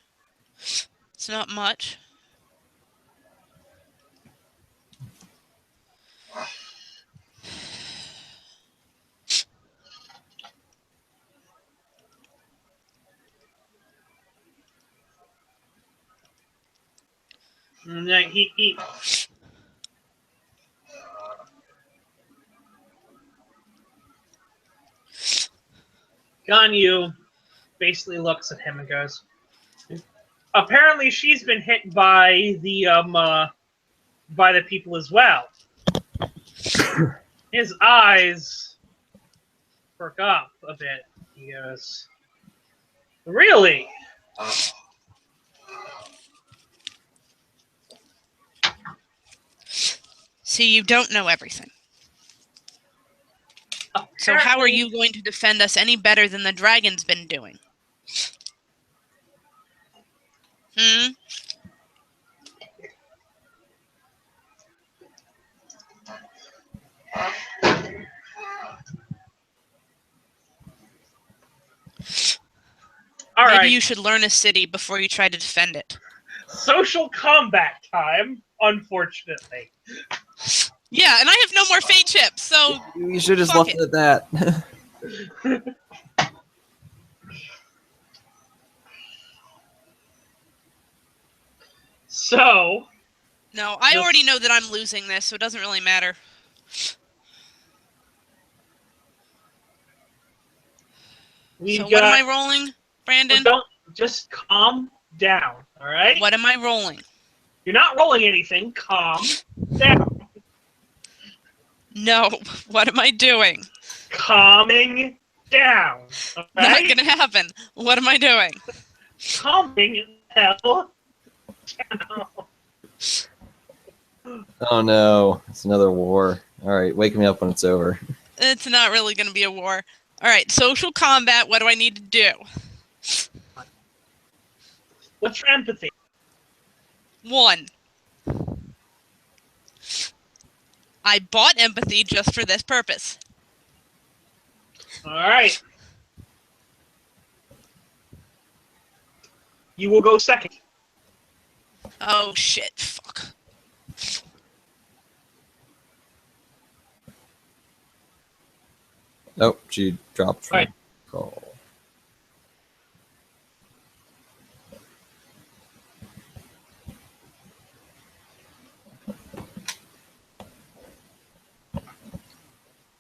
It's not much. And then he Ganyu basically looks at him and goes, apparently she's been hit by the people as well. His eyes perk up a bit. He goes, really? See, you don't know everything. So how are you going to defend us any better than the dragon's been doing? All Maybe right. you should learn a city before you try to defend it. Social combat time, unfortunately. Yeah, and I have no more fate chips, so You should have just fuck left it. it at that. So. No, I already know that I'm losing this, so it doesn't really matter. So what am I rolling, Brandon? Don't just calm down, all right? What am I rolling? You're not rolling anything. Calm down. No, what am I doing? Calming down. Okay? Not gonna happen. What am I doing? Calming hell down. Oh no, it's another war. All right, wake me up when it's over. It's not really gonna be a war. All right, social combat. What do I need to do? What's your empathy? 1. I bought empathy just for this purpose. All right. You will go second. Oh shit! Fuck. Oh, she dropped from Right. call.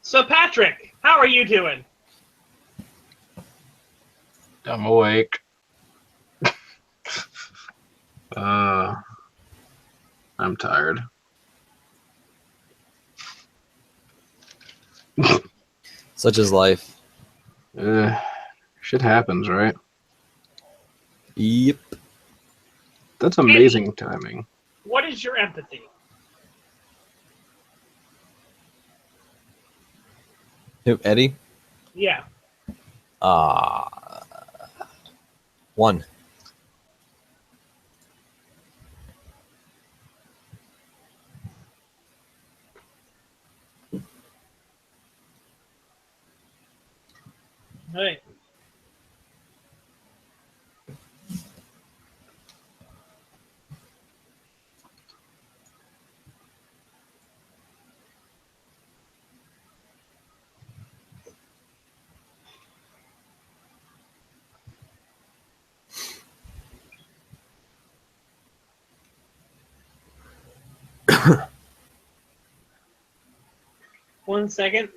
So, Patrick, how are you doing? I'm awake. I'm tired. Such is life. Shit happens, right? Yep. That's amazing timing. What is your empathy? Who, Eddie? Yeah. 1. All right. 1 second.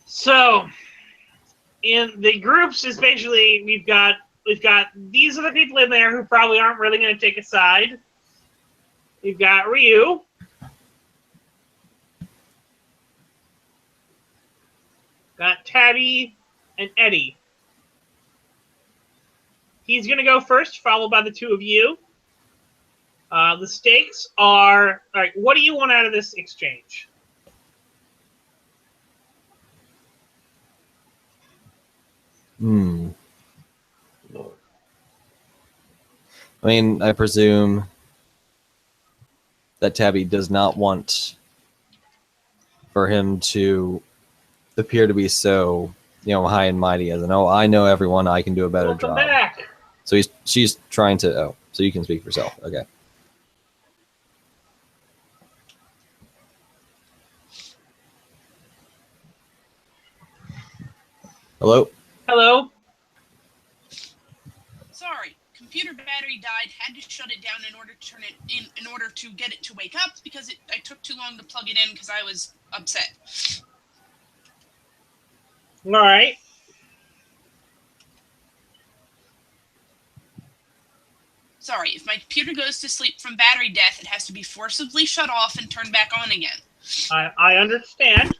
So, in the groups is basically we've got these are the people in there who probably aren't really going to take a side. We've got Ryu. Got Tabby and Eddie. He's going to go first, followed by the two of you. The stakes are... All right, what do you want out of this exchange? I mean, I presume that Tabby does not want for him to appear to be so, high and mighty as oh, I know everyone, I can do a better Welcome job. back. So she's trying to, so you can speak for yourself. Okay. Hello? Hello? Sorry, computer battery died. Had to shut it down in order to turn it in order to get it to wake up because I took too long to plug it in because I was upset. All right. Sorry, if my computer goes to sleep from battery death, it has to be forcibly shut off and turned back on again. I understand.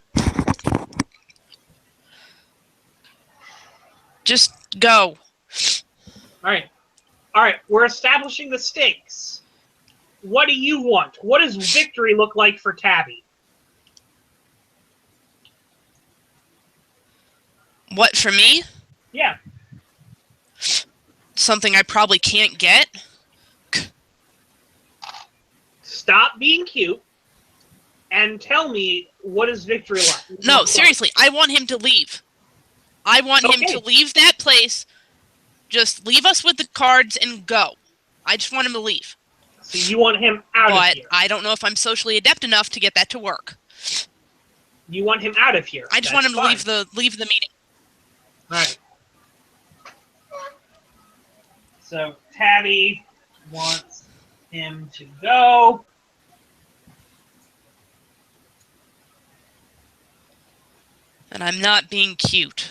Just go. All right. We're establishing the stakes. What do you want? What does victory look like for Tabby? What, for me? Yeah. Something I probably can't get? Stop being cute and tell me what is victory like. No, seriously, I want him to leave. I want him to leave that place. Just leave us with the cards and go. I just want him to leave. So you want him out of here. But I don't know if I'm socially adept enough to get that to work. You want him out of here. I just want him to leave the meeting. All right. So Tabby wants him to go. And I'm not being cute.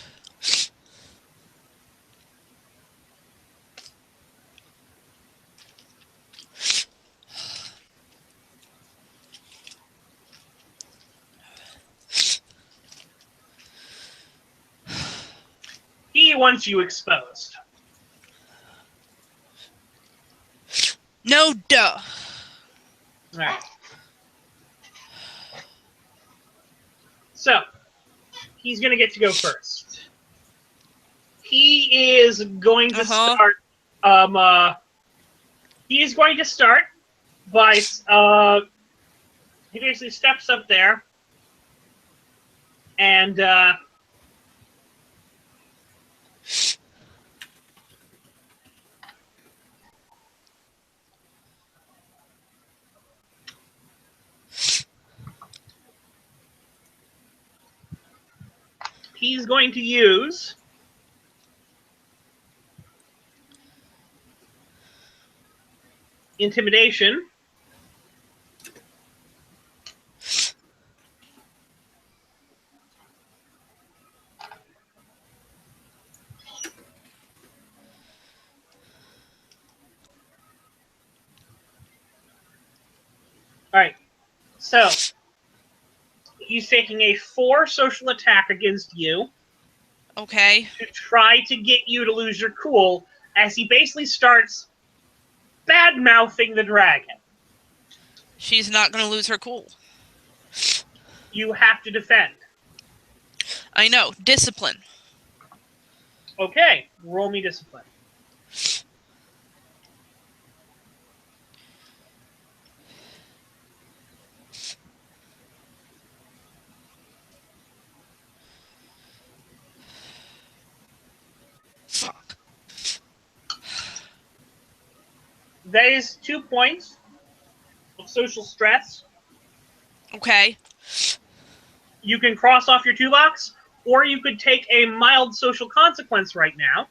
He wants you exposed. No, duh. All right. So, he's going to get to go first. He is going to start. He is going to start by. He basically steps up there, and he's going to use intimidation. All right. So he's taking a 4 social attack against you. Okay. To try to get you to lose your cool, as he basically starts bad-mouthing the dragon. She's not going to lose her cool. You have to defend. I know. Discipline. Okay, roll me discipline. Fuck. That is 2 points of social stress. Okay. You can cross off your toolbox, or you could take a mild social consequence right now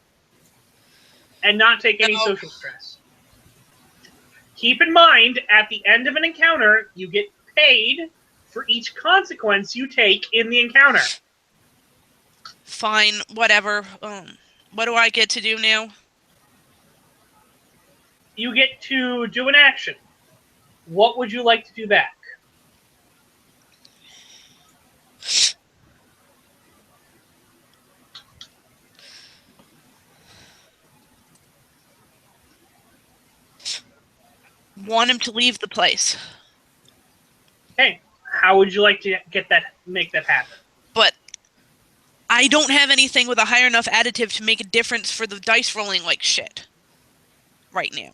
and not take any No. social stress. Keep in mind, at the end of an encounter, you get paid for each consequence you take in the encounter. Fine, whatever. What do I get to do now? You get to do an action. What would you like to do back? Want him to leave the place. Okay. How would you like to make that happen? But I don't have anything with a high enough additive to make a difference for the dice rolling like shit. Right now.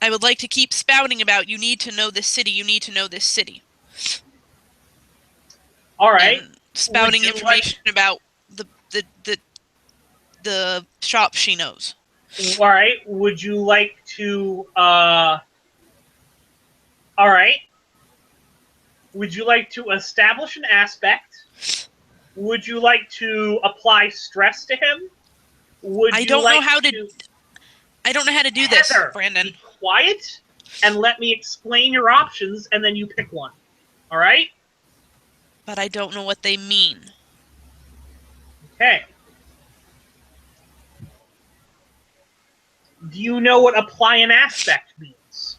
I would like to keep spouting about you need to know this city, you need to know this city. All right. And spouting information about the shop she knows. All right. Would you like to? All right. Would you like to establish an aspect? Would you like to apply stress to him? I don't know how to do this, Heather, Brandon. be quiet and let me explain your options, and then you pick one. All right? But I don't know what they mean. Okay. Do you know what apply an aspect means?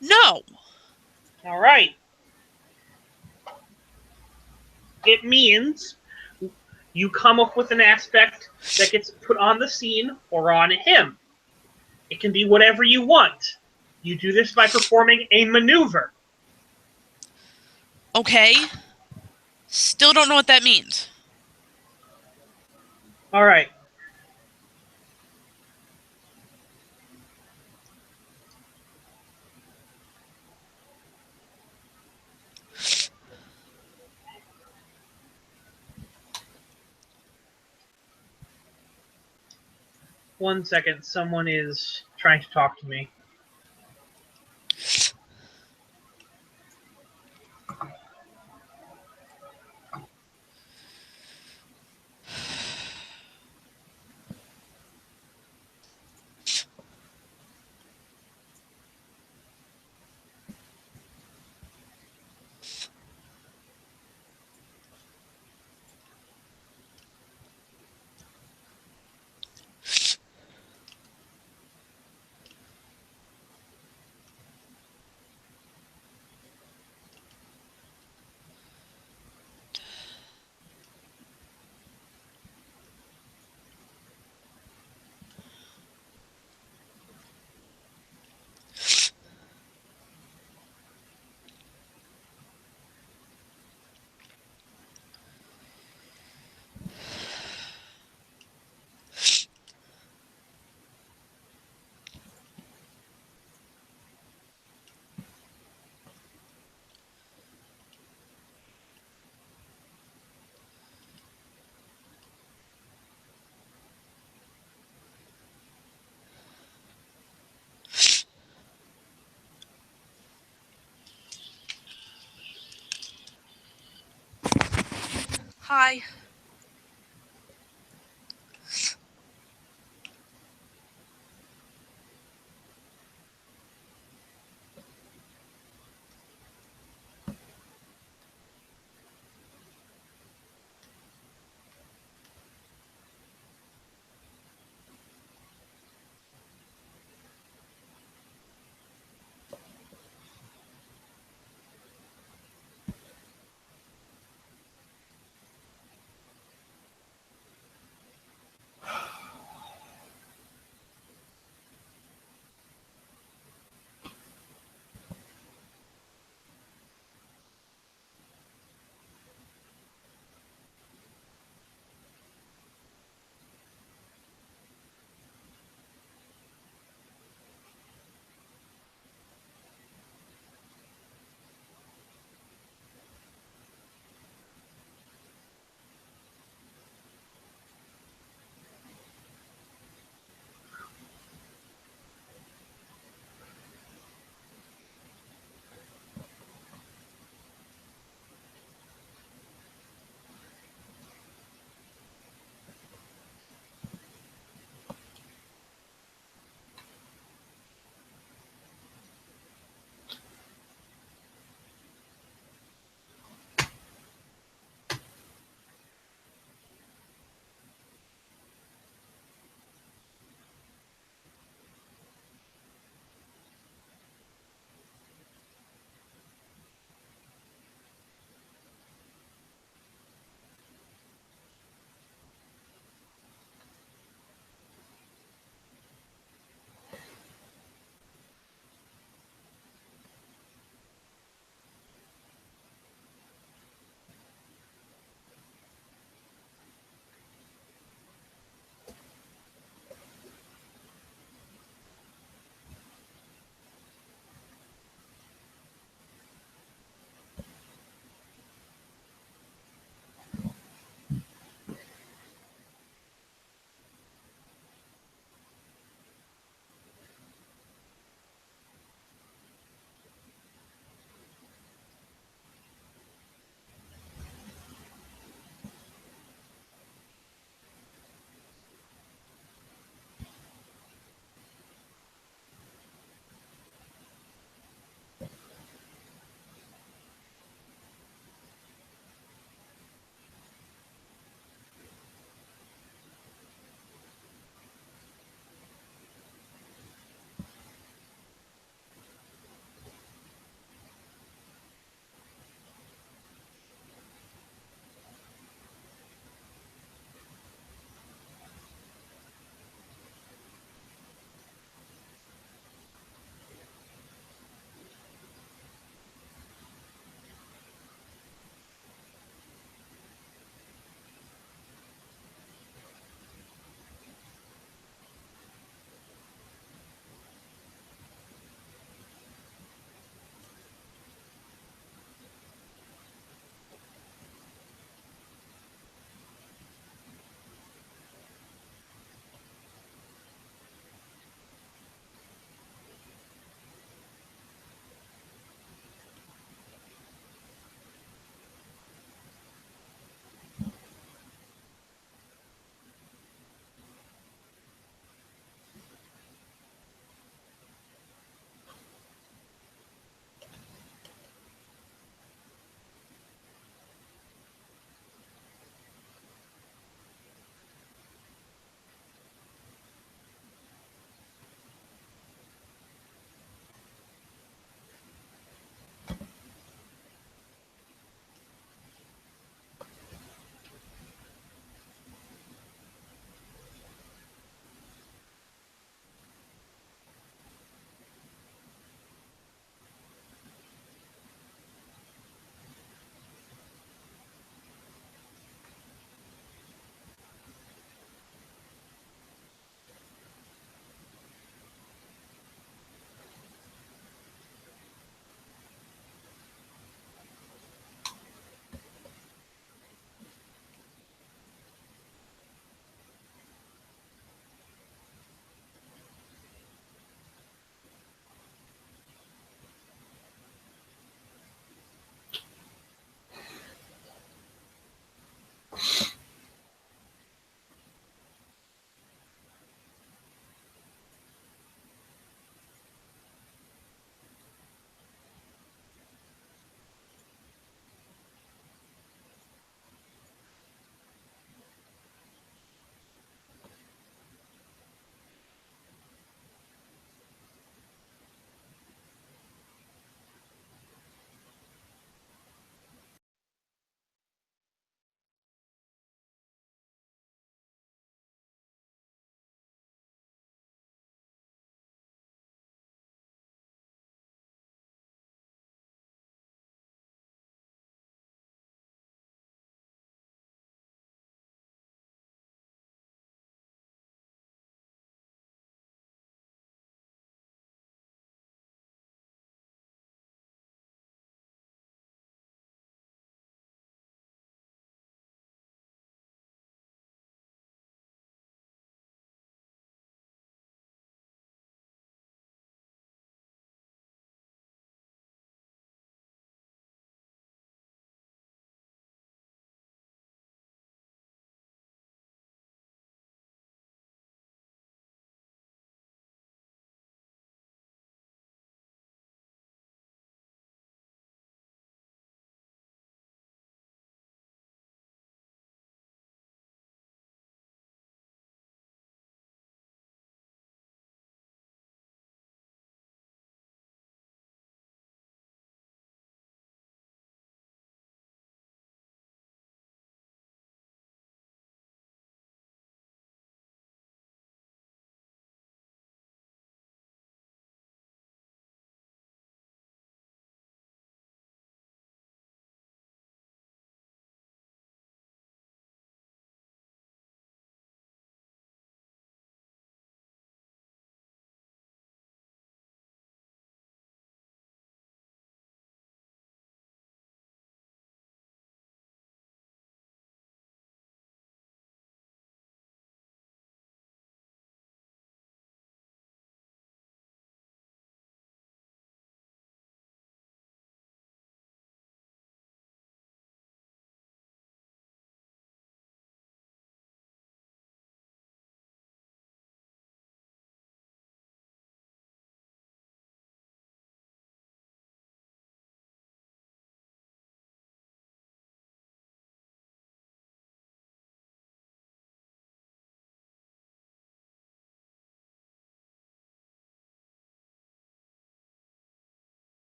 No. All right. It means you come up with an aspect that gets put on the scene or on him. It can be whatever you want. You do this by performing a maneuver. Okay. Still don't know what that means. All right. One second. Someone is trying to talk to me. Hi.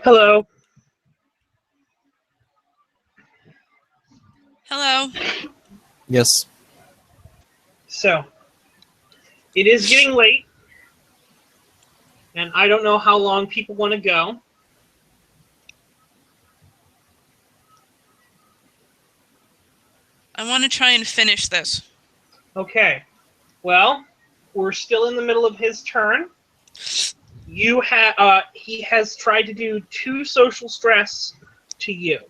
Hello. Hello. Yes. So, it is getting late, and I don't know how long people want to go. I want to try and finish this. Okay. Well, we're still in the middle of his turn. He has tried to do 2 social stress to you.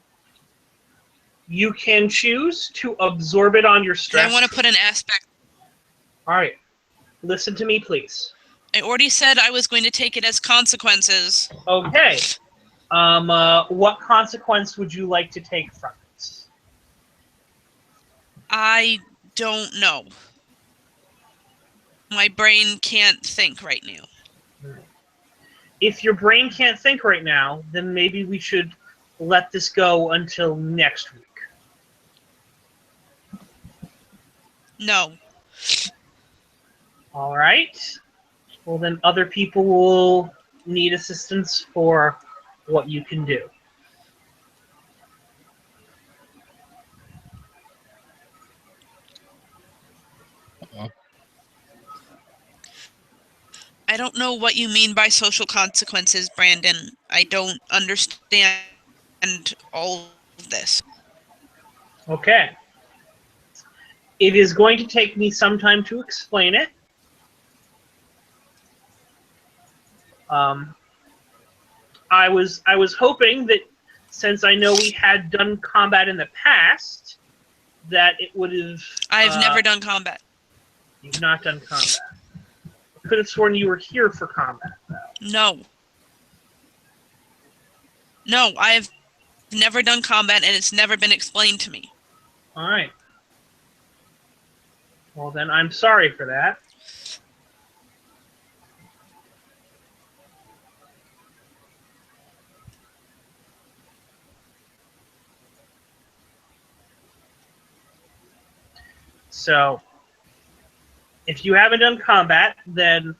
You can choose to absorb it on your And stress. I want to put an aspect. All right. Listen to me, please. I already said I was going to take it as consequences. Okay. What consequence would you like to take from it? I don't know. My brain can't think right now. If your brain can't think right now, then maybe we should let this go until next week. No. All right. Well, then other people will need assistance for what you can do. I don't know what you mean by social consequences, Brandon. I don't understand all of this. Okay. It is going to take me some time to explain it. I was hoping that since I know we had done combat in the past, that it would have. I've never done combat. You've not done combat. I could have sworn you were here for combat, though. No. No, I have never done combat, and it's never been explained to me. All right. Well, then I'm sorry for that. So, if you haven't done combat, then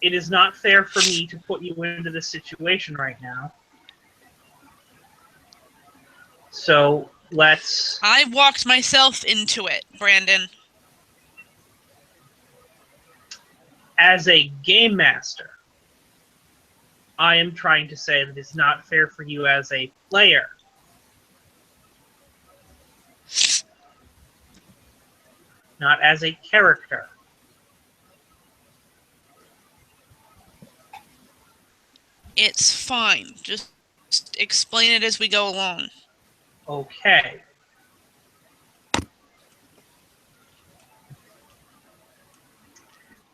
it is not fair for me to put you into this situation right now. So, let's... I walked myself into it, Brandon. As a game master, I am trying to say that it's not fair for you as a player. Not as a character. It's fine. Just explain it as we go along. Okay.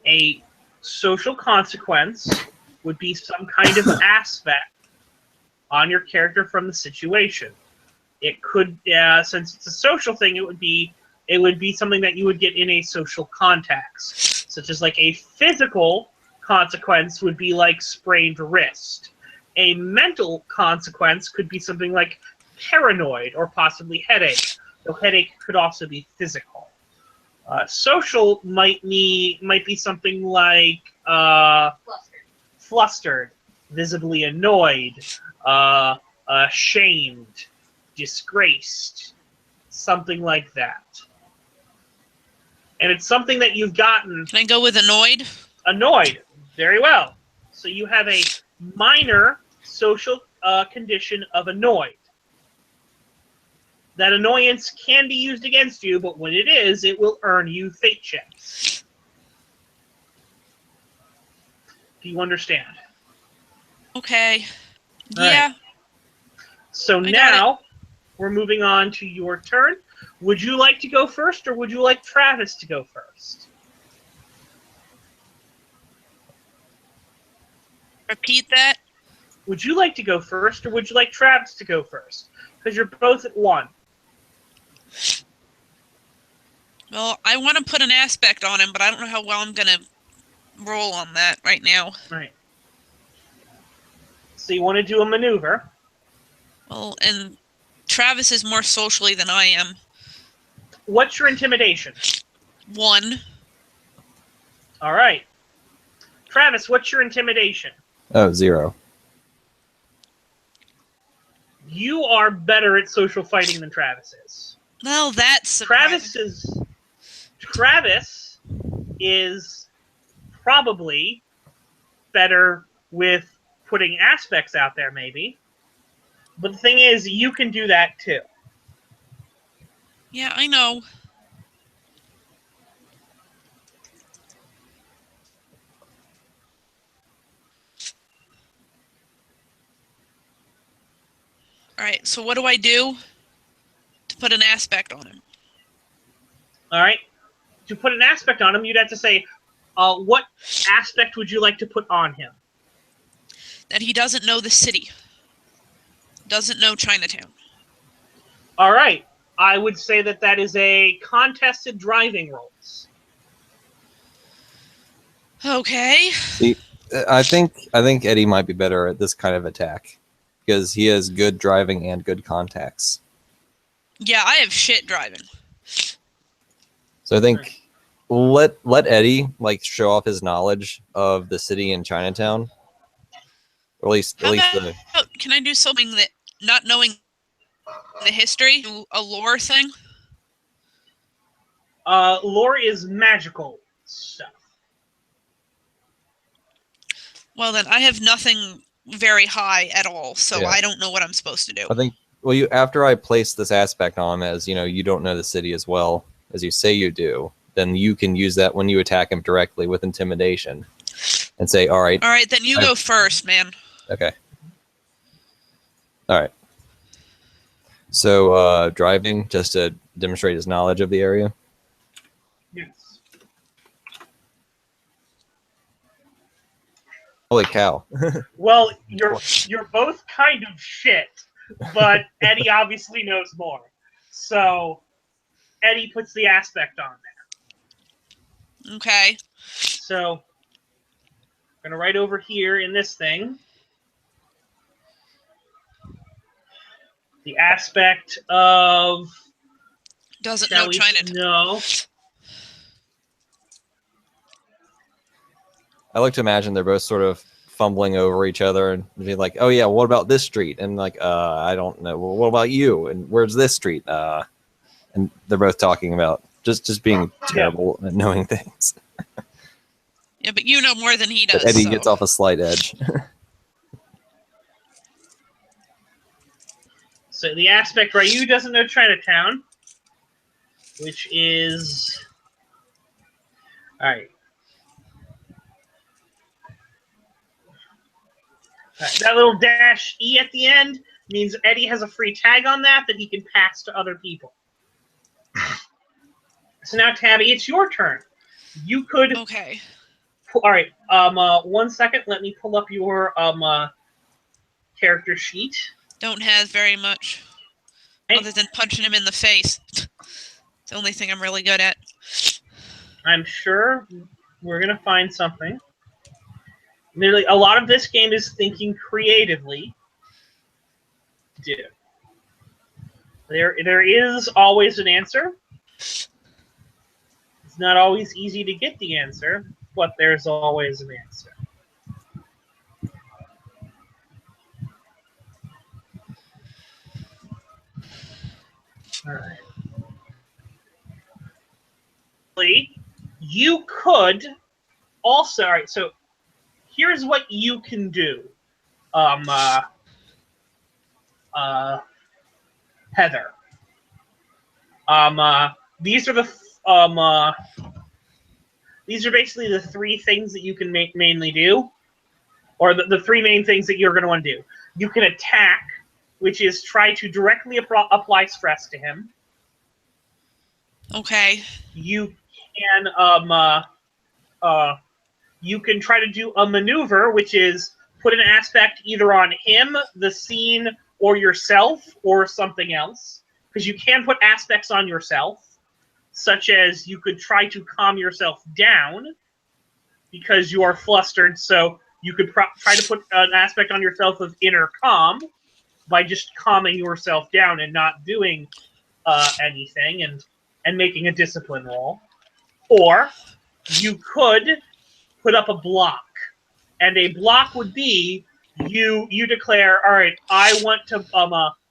A social consequence would be some kind of aspect on your character from the situation. It could, since it's a social thing, it would be something that you would get in a social context, such as like a physical consequence would be like sprained wrist. A mental consequence could be something like paranoid or possibly headache. Though headache could also be physical. Social might be something like flustered, visibly annoyed, ashamed, disgraced, something like that. And it's something that you've gotten. Can I go with annoyed? Annoyed. Very well. So you have a minor social condition of annoyed. That annoyance can be used against you, but when it is, it will earn you fate checks. Do you understand? Okay. All Yeah. right. So now we're moving on to your turn. Would you like to go first, or would you like Travis to go first? Repeat that. Would you like to go first, or would you like Travis to go first? Because you're both at 1. Well, I want to put an aspect on him, but I don't know how well I'm going to roll on that right now. Right. So you want to do a maneuver. Well, and Travis is more socially than I am. What's your intimidation? 1. All right. Travis, what's your intimidation? Oh, 0. You are better at social fighting than Travis is. Well, that's surprising. Travis is probably better with putting aspects out there, maybe. But the thing is, you can do that too. Yeah, I know. Alright, so what do I do to put an aspect on him? Alright? To put an aspect on him, you'd have to say, what aspect would you like to put on him? That he doesn't know the city. Doesn't know Chinatown. Alright. I would say that is a contested driving rolls. Okay. See, I think Eddie might be better at this kind of attack because he has good driving and good contacts. Yeah, I have shit driving. So I think let Eddie like show off his knowledge of the city in Chinatown. Or at least can I do something that not knowing the history, a lore thing? Lore is magical stuff. Well, then I have nothing very high at all, so Yeah. I don't know what I'm supposed to do. I think you after I place this aspect on him as you don't know the city as well as you say you do, then you can use that when you attack him directly with intimidation and say, all right, then you go first, man. Okay. All right. So driving just to demonstrate his knowledge of the area. Yes. Holy cow. Well, you're both kind of shit, but Eddie obviously knows more. So Eddie puts the aspect on there. Okay. So I'm gonna write over here in this thing the aspect of doesn't know Chinatown. No. I like to imagine they're both sort of fumbling over each other and be like, oh yeah, what about this street? And like, I don't know. Well, what about you? And where's this street? And they're both talking about just being terrible at knowing things. Yeah, but you know more than he does. But Eddie gets off a slight edge. So the aspect Ryu doesn't know Chinatown, which is all right. That little dash E at the end means Eddie has a free tag on that he can pass to other people. So now, Tabby, it's your turn. You could. Okay. All right. 1 second. Let me pull up your character sheet. Don't have very much, other than punching him in the face. It's the only thing I'm really good at. I'm sure we're gonna find something. Nearly a lot of this game is thinking creatively. There is always an answer. It's not always easy to get the answer, but there's always an answer. All right. You could also. All right. So here's what you can do, Heather. These are basically the three things that you can mainly do, or the three main things that you're going to want to do. You can attack, which is try to directly apply stress to him. Okay. You can try to do a maneuver, which is put an aspect either on him, the scene, or yourself, or something else. Because you can put aspects on yourself, such as you could try to calm yourself down because you are flustered. So you could try to put an aspect on yourself of inner calm by just calming yourself down and not doing anything and making a discipline roll. Or you could put up a block. And a block would be you declare, all right, I want to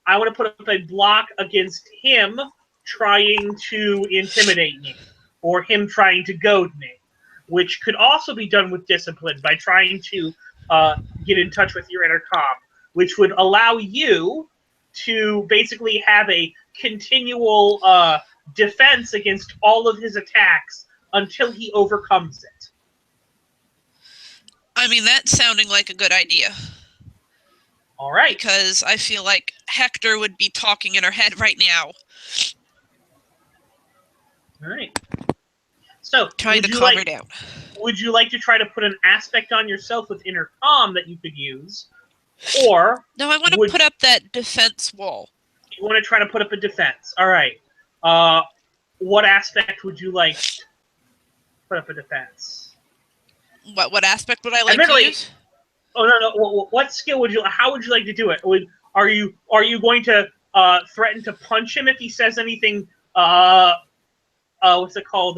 I want to put up a block against him trying to intimidate me, or him trying to goad me, which could also be done with discipline by trying to get in touch with your inner calm, which would allow you to basically have a continual defense against all of his attacks until he overcomes it. I mean, that's sounding like a good idea. All right. Because I feel like Hector would be talking in her head right now. All right. So, trying to calm her down. Would you like to try to put an aspect on yourself with inner calm that you could use? Or... No, I want to put up that defense wall. You want to try to put up a defense. All right. What aspect would you like to put up a defense? What aspect would I like to use? Oh, no. What skill would you... How would you like to do it? Are you going to threaten to punch him if he says anything... what's it called?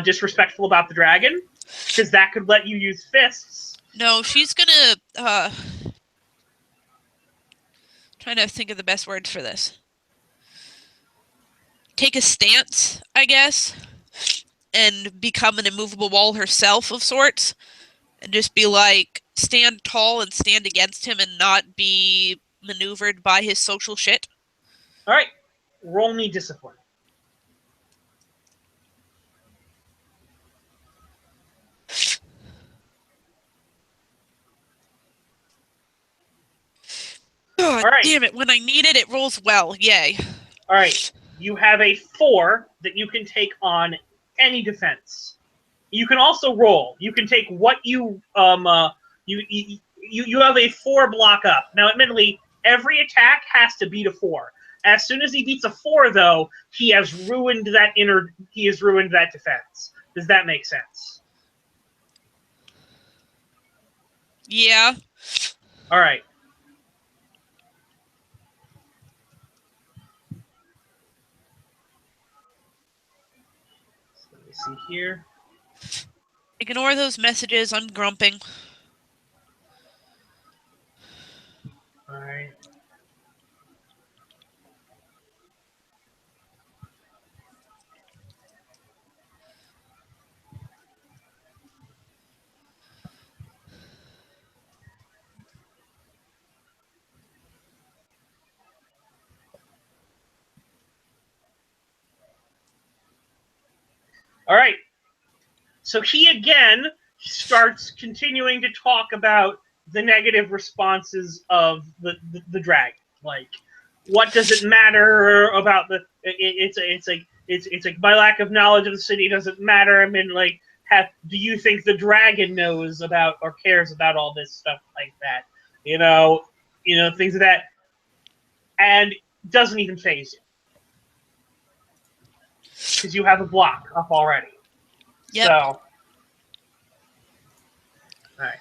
Disrespectful about the dragon? Because that could let you use fists. No, she's gonna... trying to think of the best words for this. Take a stance, I guess, and become an immovable wall herself of sorts, and just be like, stand tall and stand against him and not be maneuvered by his social shit. All right. Roll me discipline. God damn it. When I need it, it rolls well. Yay. All right. You have a 4 that you can take on any defense. You can also roll. You can take what you you have a 4 block up. Now, admittedly, every attack has to beat a 4. As soon as he beats a 4, though, he has ruined that defense. Does that make sense? Yeah. All right. So let me see here. Ignore those messages. I'm grumping. All right. All right. So he again starts continuing to talk about the negative responses of the dragon. Like, what does it matter about the? It's like my lack of knowledge of the city doesn't matter. I mean, like, do you think the dragon knows about or cares about all this stuff like that? You know, things of that, and doesn't even faze you because you have a block up already. Yep. So, all right.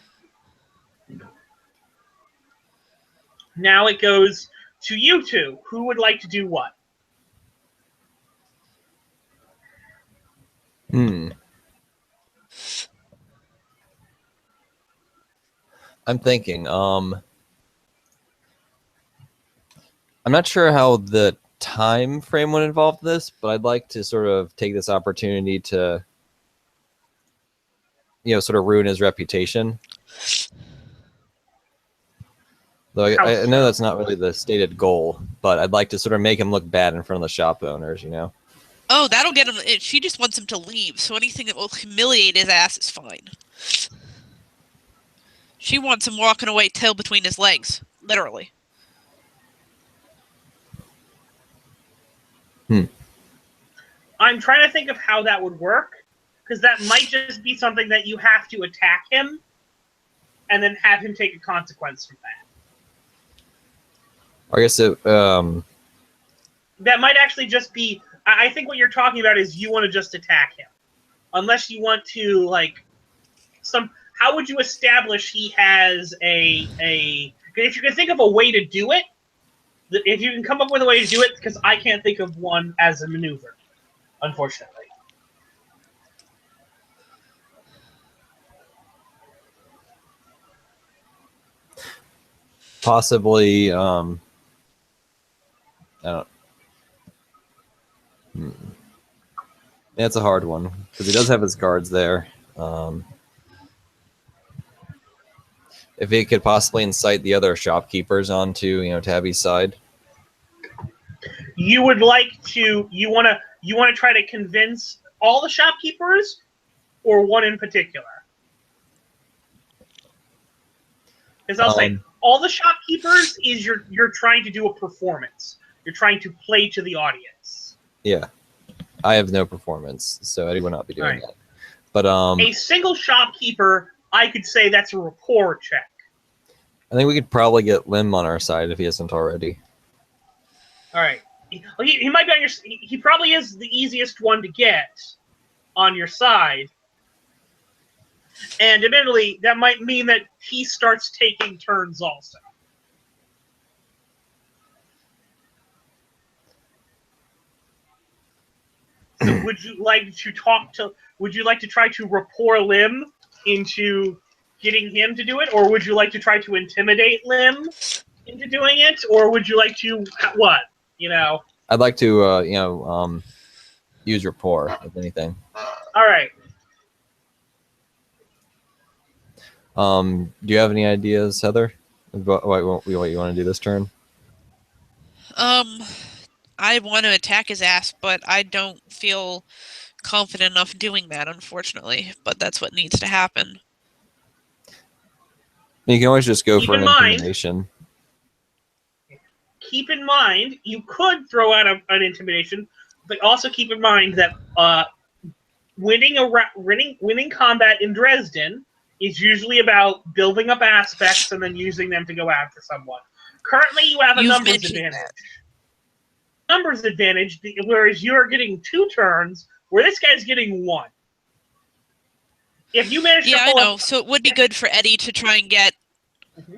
Now it goes to you two. Who would like to do what? I'm thinking. I'm not sure how the time frame would involve this, but I'd like to sort of take this opportunity to, sort of ruin his reputation. Though I know that's not really the stated goal, but I'd like to sort of make him look bad in front of the shop owners, Oh, that'll get him. She just wants him to leave, so anything that will humiliate his ass is fine. She wants him walking away, tail between his legs, literally. I'm trying to think of how that would work, because that might just be something that you have to attack him, and then have him take a consequence from that. I guess it. That might actually just be. I think what you're talking about is you want to just attack him, unless you want to like some. How would you establish he has a? If you can think of a way to do it, if you can come up with a way to do it, because I can't think of one as a maneuver, unfortunately. Possibly, I don't. That's a hard one because he does have his guards there. If he could possibly incite the other shopkeepers onto, Tabby's side. You would like to? You want to try to convince all the shopkeepers, or one in particular? Because I'll say all the shopkeepers is you're trying to do a performance. You're trying to play to the audience. Yeah, I have no performance, so Eddie would not be doing that. But a single shopkeeper, I could say that's a rapport check. I think we could probably get Lim on our side if he isn't already. All right, he might be on your. He probably is the easiest one to get on your side. And admittedly, that might mean that he starts taking turns also. So would you like to try to rapport Lim into getting him to do it, or would you like to try to intimidate Lim into doing it, or would you like to what? I'd like to use rapport, if anything. All right. Do you have any ideas, Heather? What you want to do this turn? I want to attack his ass, but I don't feel confident enough doing that, unfortunately. But that's what needs to happen. You can always just go for an intimidation. Keep in mind, you could throw out an intimidation, but also keep in mind that winning combat in Dresden is usually about building up aspects and then using them to go after someone. Currently, you have a numbers advantage. Whereas you're getting 2 turns, where this guy's getting 1. If you manage to pull I know. So it would be good for Eddie to try and get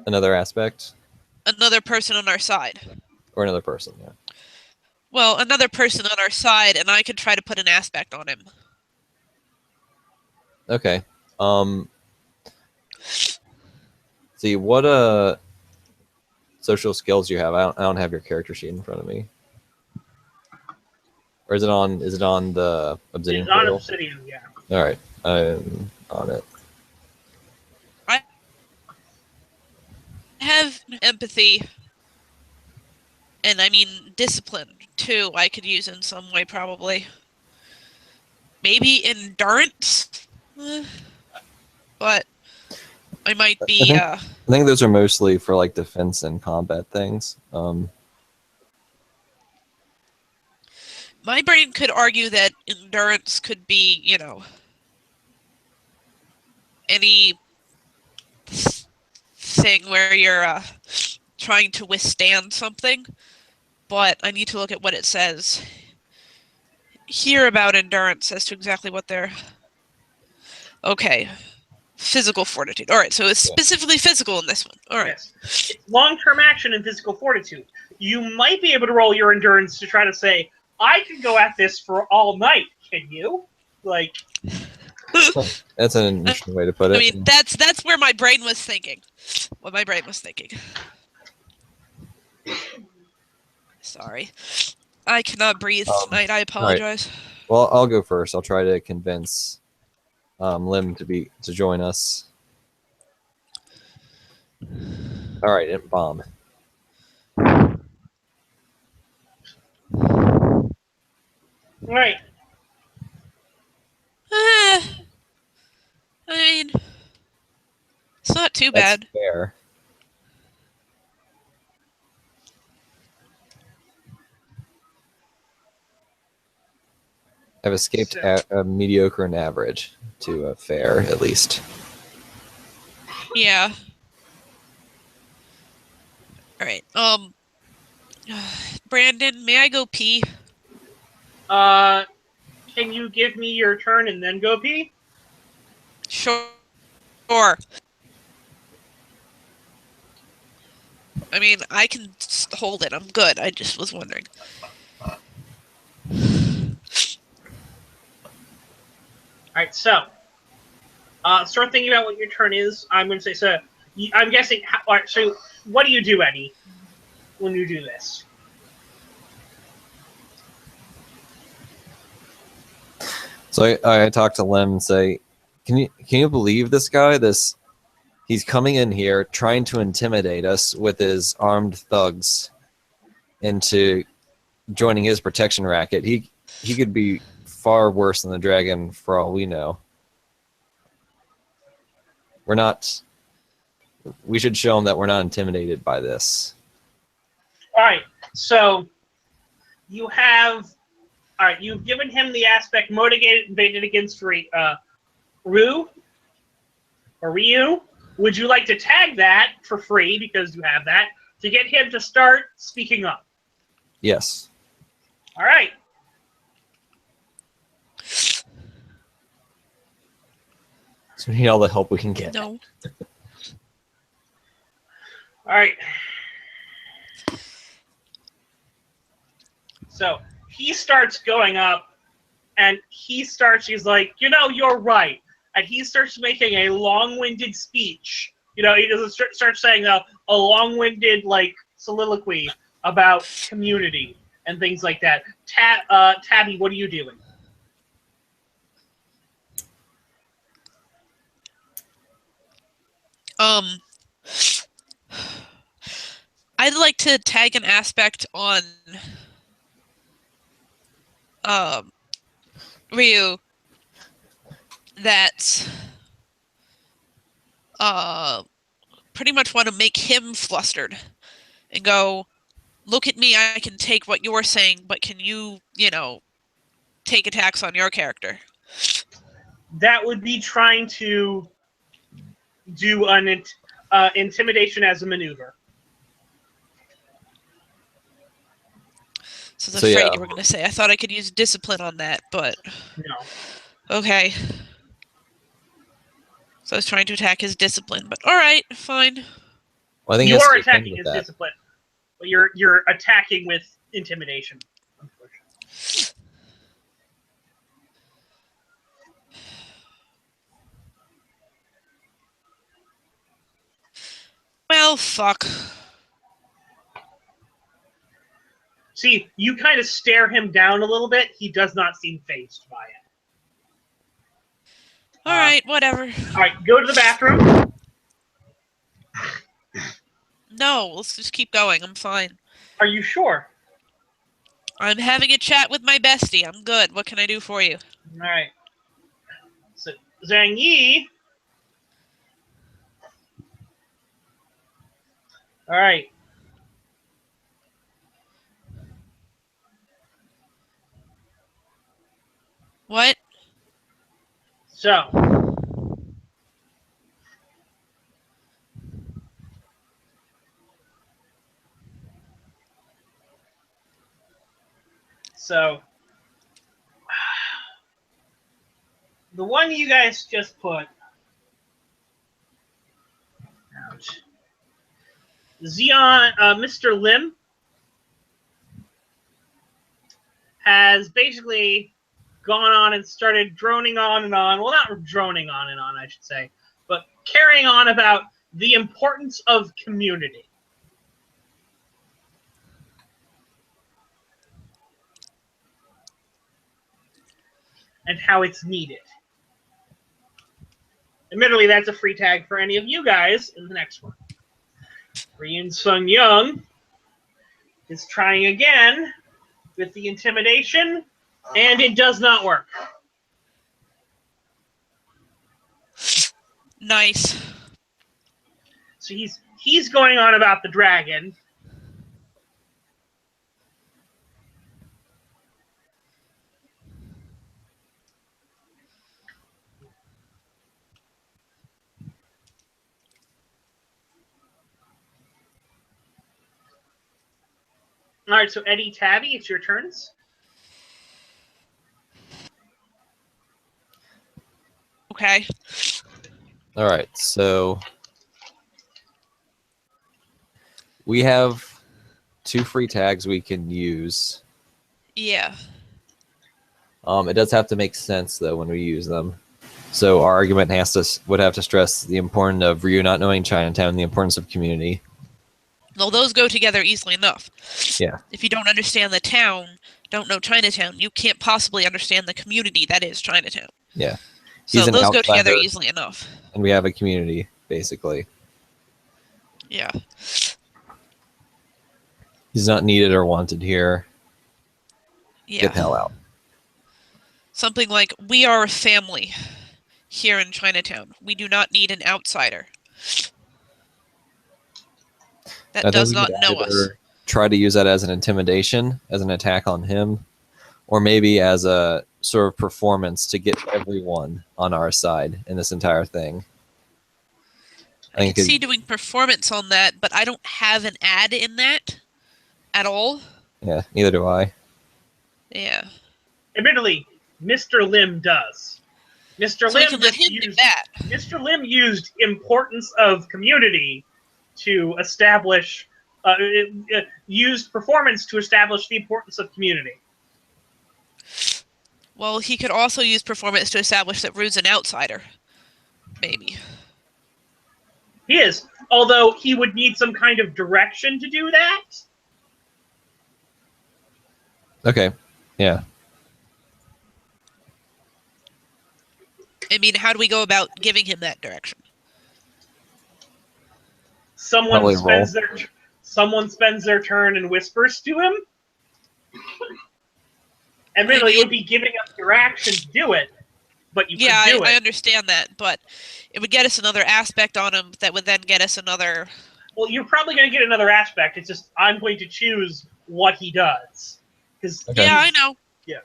another aspect, another person on our side, or another person. Yeah. Well, another person on our side, and I could try to put an aspect on him. Okay. See what social skills you have. I don't have your character sheet in front of me. Or is it on the Obsidian? It's on Obsidian, yeah. All right, I'm on it. I have empathy, and I mean discipline too. I could use in some way, probably. Maybe endurance, but I might be. I think those are mostly for like defense and combat things. My brain could argue that endurance could be, any thing where you're trying to withstand something, but I need to look at what it says here about endurance as to exactly what they're... Okay. Physical fortitude. All right, so it's specifically physical in this one. All right. Yes. It's long-term action and physical fortitude. You might be able to roll your endurance to try to say, I could go at this for all night. Can you? Like... That's an interesting way to put it. I mean, that's where my brain was thinking. What my brain was thinking. Sorry. I cannot breathe tonight. I apologize. Right. Well, I'll go first. I'll try to convince Lim to join us. All right, and bomb. All right. I mean, it's not too That's bad. fair. I've escaped a mediocre and average to a fair, at least. Yeah. All right. Brandon, may I go pee? Can you give me your turn and then go pee? Sure. I mean, I can hold it. I'm good. I just was wondering. Alright, so start thinking about what your turn is. I'm going to say, so I'm guessing, alright, so what do you do, Eddie, when you do this? So I talk to Lim and say, can you believe this guy? He's coming in here trying to intimidate us with his armed thugs into joining his protection racket. He could be far worse than the dragon for all we know. We should show him that we're not intimidated by this. All right, so you've given him the aspect motivated against Ryu. Would you like to tag that for free, because you have that, to get him to start speaking up? Yes. All right. So we need all the help we can get. No. All right. So he starts going up, and he's like, you're right. And he starts making a long-winded speech. He doesn't start saying a long-winded, soliloquy about community and things like that. Tabby, what are you doing? I'd like to tag an aspect on Ryu that pretty much want to make him flustered and go, look at me, I can take what you're saying, but can you, take attacks on your character? That would be trying to do an intimidation as a maneuver. So I was afraid you were going to say. I thought I could use discipline on that, but... No. Okay. So I was trying to attack his discipline, but alright, fine. Well, I think you are attacking his discipline, but you're attacking with intimidation, unfortunately. Well, fuck. See, you kind of stare him down a little bit. He does not seem fazed by it. Alright, whatever. Alright, go to the bathroom. No, let's just keep going. I'm fine. Are you sure? I'm having a chat with my bestie. I'm good. What can I do for you? Alright. So, Zhang Yi. Alright. What? So. The one you guys just put. Ouch. Xeon, Mr. Lim has basically gone on and started droning on and on. Well, not droning on and on, I should say, but carrying on about the importance of community. And how it's needed. Admittedly, that's a free tag for any of you guys in the next one. Ryun Sung Young is trying again with the intimidation, and it does not work. Nice. So he's going on about the dragon. All right, so Eddie, Tabby, it's your turns. Okay. All right, so we have 2 free tags we can use. Yeah. It does have to make sense though when we use them. So our argument would have to stress the importance of Ryu not knowing Chinatown and the importance of community. Well, those go together easily enough. Yeah. If you don't understand the town, don't know Chinatown, you can't possibly understand the community that is Chinatown. Yeah. So He's an those go together outsider. easily enough. And we have a community, basically. Yeah. He's not needed or wanted here. Yeah. Get the hell out. Something like, we are a family here in Chinatown. We do not need an outsider that I think does we not could know us. either try to use that as an intimidation, as an attack on him, or maybe as a sort of performance to get everyone on our side in this entire thing. I can see doing performance on that, but I don't have an ad in that at all. Yeah, neither do I. Yeah. Admittedly, Mr. Lim does. Mr. So we Lim can let just him do used that. Mr. Lim used importance of community to establish used performance to establish the importance of community. Well, he could also use performance to establish that Rue's an outsider. Maybe. He is, although he would need some kind of direction to do that. Okay, yeah. I mean, how do we go about giving him that direction? Someone Probably spends their turn and whispers to him. Admittedly, it would be giving us direction to do it, but you could do it. I understand that, but it would get us another aspect on him that would then get us another... Well, you're probably going to get another aspect. It's just I'm going to choose what he does. Okay. Yeah, I know. Yeah.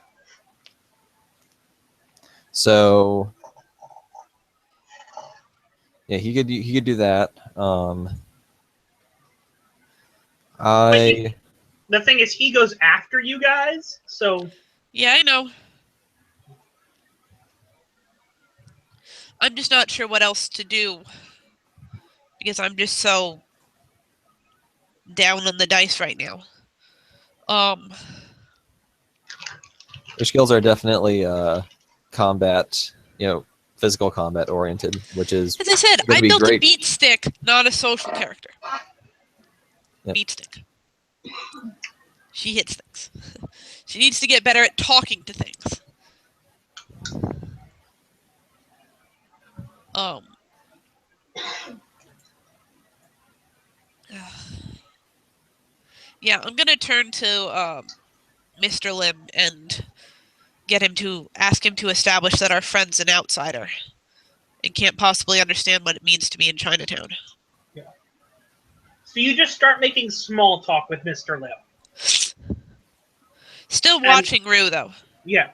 So, yeah, he could do that. The thing is, he goes after you guys, so... Yeah, I know. I'm just not sure what else to do. Because I'm just so down on the dice right now. Their skills are definitely combat, physical combat oriented, which is, as I said, I be built great. a beat stick, not a social character. Yep. Beat stick. She hits things. She needs to get better at talking to things. Yeah, I'm gonna turn to Mr. Lim and ask him to establish that our friend's an outsider and can't possibly understand what it means to be in Chinatown. Yeah. So you just start making small talk with Mr. Lim. Still watching Rue, though. Yeah.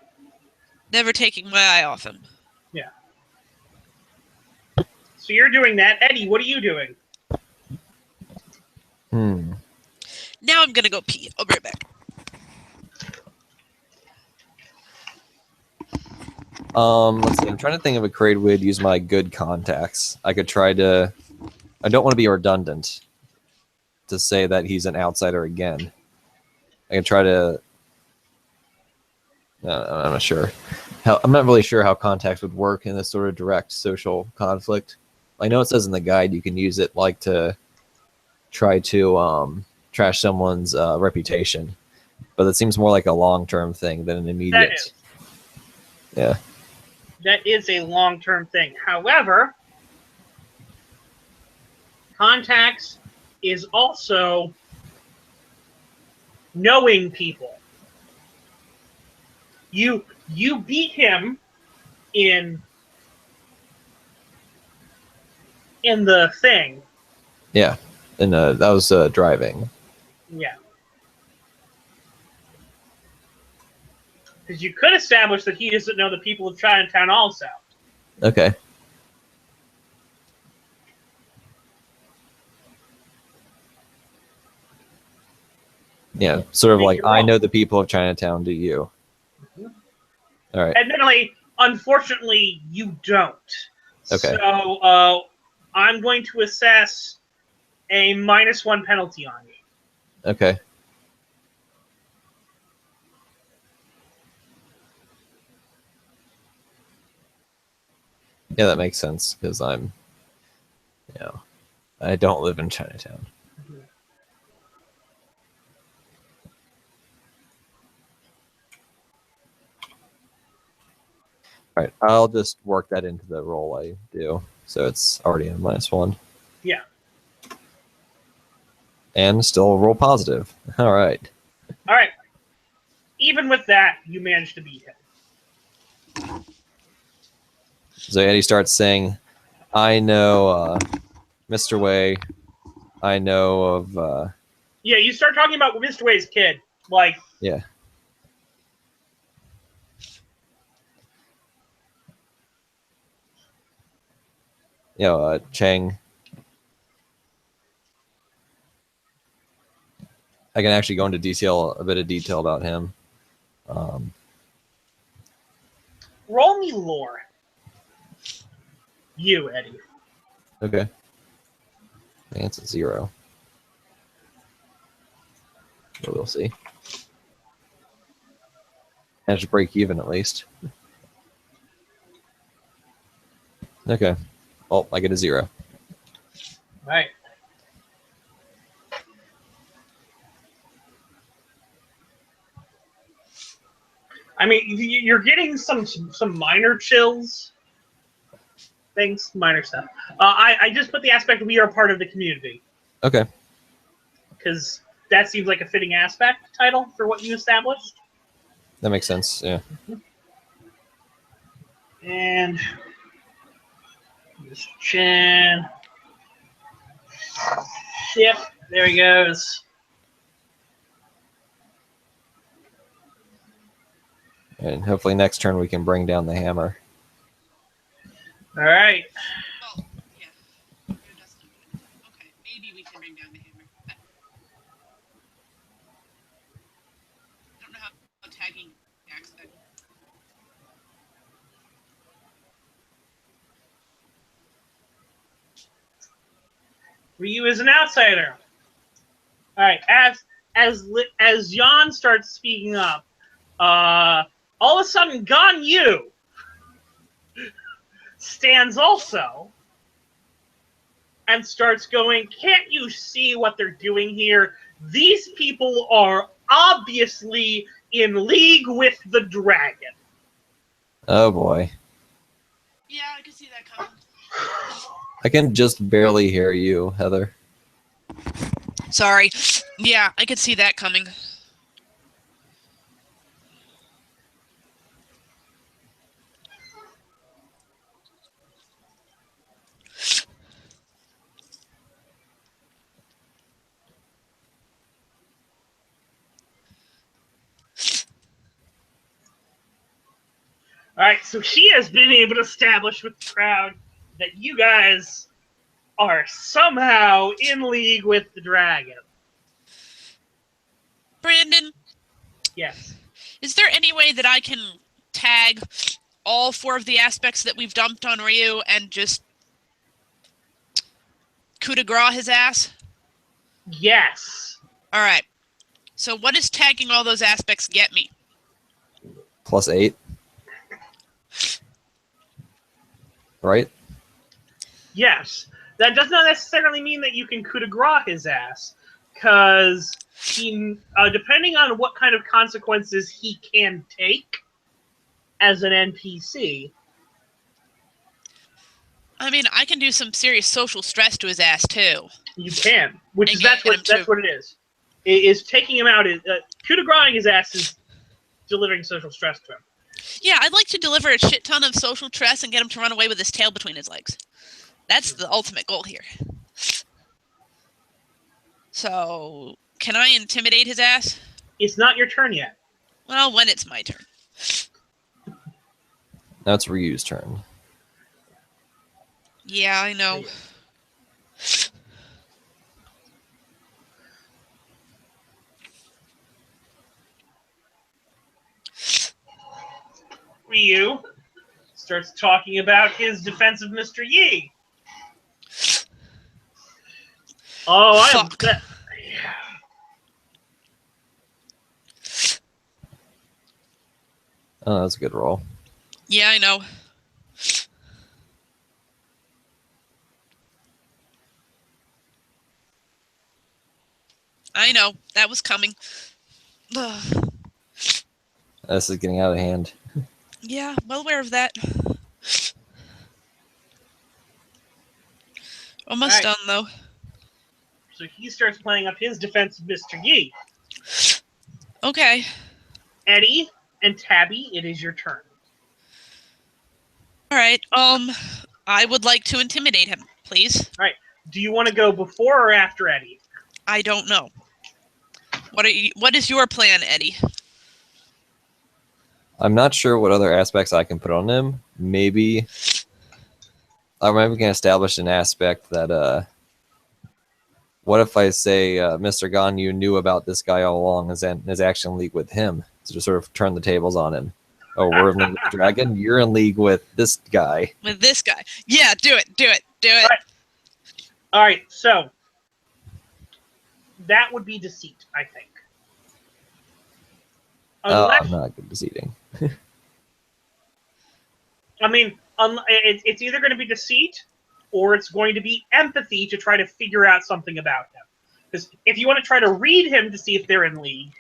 Never taking my eye off him. Yeah. So you're doing that. Eddie, what are you doing? Now I'm gonna go pee. I'll be right back. Let's see. I'm trying to think of a creative way to use my good contacts. I could try to... I don't want to be redundant to say that he's an outsider again. I can try to... I'm not sure. I'm not really sure how contacts would work in this sort of direct social conflict. I know it says in the guide you can use it like to try to trash someone's reputation, but it seems more like a long-term thing than an immediate. That is. Yeah. That is a long-term thing. However, contacts is also knowing people. You beat him in the thing. Yeah. And that was driving. Yeah. Because you could establish that he doesn't know the people of Chinatown also. Okay. Yeah, sort of like, I know the people of Chinatown, do you? All right. Admittedly, unfortunately, you don't. Okay. So I'm going to assess a -1 penalty on you. Okay. Yeah, that makes sense, because I don't live in Chinatown. All right, I'll just work that into the roll I do, so it's already a -1. Yeah. And still roll positive. All right. All right. Even with that, you managed to beat him. So Eddie starts saying, "I know, Mr. Way. I know of." Yeah, you start talking about Mr. Way's kid. Like, Yeah. Chang. I can actually go into a bit of detail about him. roll me lore. You, Eddie. Okay. I think it's a 0. But we'll see. Managed to break even at least. Okay. Oh, I get a 0. Right. I mean, you're getting some minor chills. Things, minor stuff. I just put the aspect we are part of the community. Okay. Because that seems like a fitting aspect title for what you established. That makes sense. Yeah. And this chin. Yep, there he goes. And hopefully next turn we can bring down the hammer. All right. Well, yeah. You're Dustin. Okay, maybe we can bring down the hammer. I don't know how tagging acts that. Ryu is an outsider. All right. As Jan starts speaking up, all of a sudden, Gon Yu stands also and starts going, "Can't you see what they're doing here? These people are obviously in league with the dragon." Oh boy. Yeah, I can see that coming. I can just barely hear you, Heather. Sorry. Yeah, I could see that coming. All right, so he has been able to establish with the crowd that you guys are somehow in league with the dragon. Brandon, Yes. is there any way that I can tag all 4 of the aspects that we've dumped on Ryu and just coup de grace his ass? Yes. All right. So what does tagging all those aspects get me? +8. Right? Yes. That does not necessarily mean that you can coup de grace his ass, because he, depending on what kind of consequences he can take as an NPC. I mean, I can do some serious social stress to his ass too. You can, which And is that's get him what it is. It is taking him out. Coup de grace his ass is delivering social stress to him. Yeah, I'd like to deliver a shit ton of social stress and get him to run away with his tail between his legs. That's the ultimate goal here. So, can I intimidate his ass? It's not your turn yet. Well, when it's my turn. Now it's Ryu's turn. Yeah, I know. Ryu starts talking about his defense of Mr. Yi. Oh, Fuck. Oh, that's a good roll. Yeah, I know. I know. That was coming. Ugh. This is getting out of hand. Yeah, well aware of that. Almost Alright. done, though. So he starts playing up his defense of Mr. Yi. Okay. Eddie and Tabby, it is your turn. All right. I would like to intimidate him, please. Alright. Do you want to go before or after Eddie? I don't know. What is your plan, Eddie? I'm not sure what other aspects I can put on him. Maybe we can establish an aspect that what if I say Mr. Ganyu knew about this guy all along and is actually in league with him to just sort of turn the tables on him. Oh, we're in league with the dragon. You're in league with this guy. With this guy. Yeah, do it. All right, so that would be deceit, I think. I'm not good deceiving. I mean, it's either going to be deceit or it's going to be empathy to try to figure out something about him. Because if you want to try to read him to see if they're in league,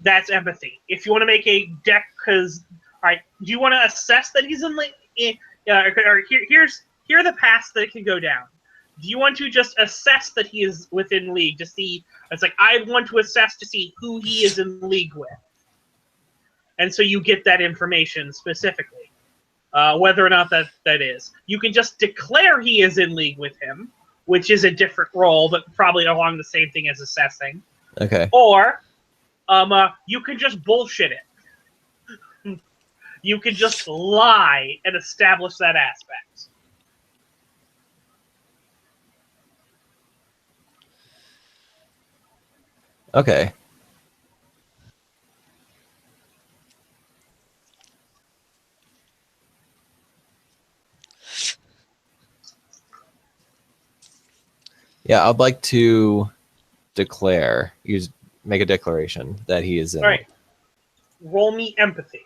that's empathy. If you want to make a deck, because all right, do you want to assess that he's in league? Or here are the paths that it can go down. Do you want to just assess that he is within league to see? It's like I want to assess to see who he is in league with, and so you get that information specifically. Whether or not that is. You can just declare he is in league with him, which is a different role, but probably along the same thing as assessing. Okay. Or you can just bullshit it. You can just lie and establish that aspect. Okay. Yeah, I'd like to make a declaration that he is in. All right. Roll me empathy.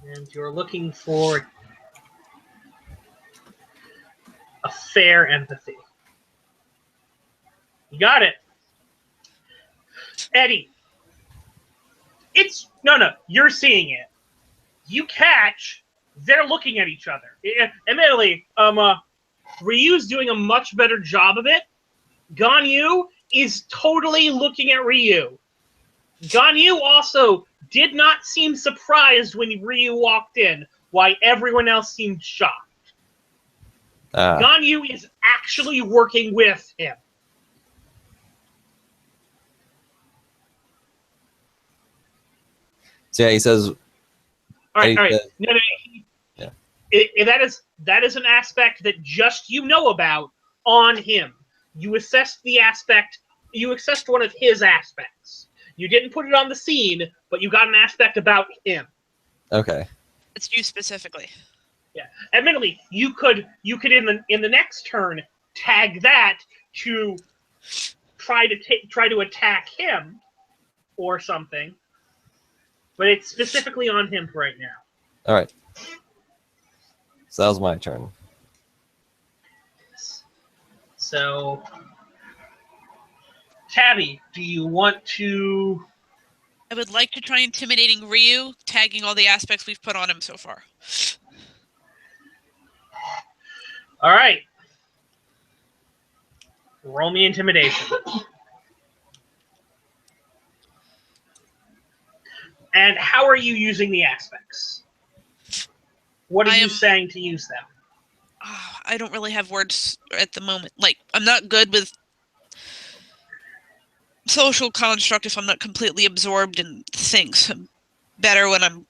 And you're looking for a fair empathy. You got it. Eddie. No, you're seeing it. You catch, they're looking at each other. Admittedly, Ryu's doing a much better job of it. Ganyu is totally looking at Ryu. Ganyu also did not seem surprised when Ryu walked in, while everyone else seemed shocked. Ganyu is actually working with him. So yeah, he says. All right. No. Yeah. That is an aspect that just you know about on him. You assessed the aspect. You assessed one of his aspects. You didn't put it on the scene, but you got an aspect about him. Okay. It's you specifically. Yeah. Admittedly, you could in the next turn tag that to try to attack him or something. But it's specifically on him for right now. All right. So that was my turn. So, Tabby, do you want to... I would like to try intimidating Ryu, tagging all the aspects we've put on him so far. All right. Roll me intimidation. And how are you using the aspects? What are you saying to use them? I don't really have words at the moment. Like, I'm not good with social construct if I'm not completely absorbed in things. I'm better when I'm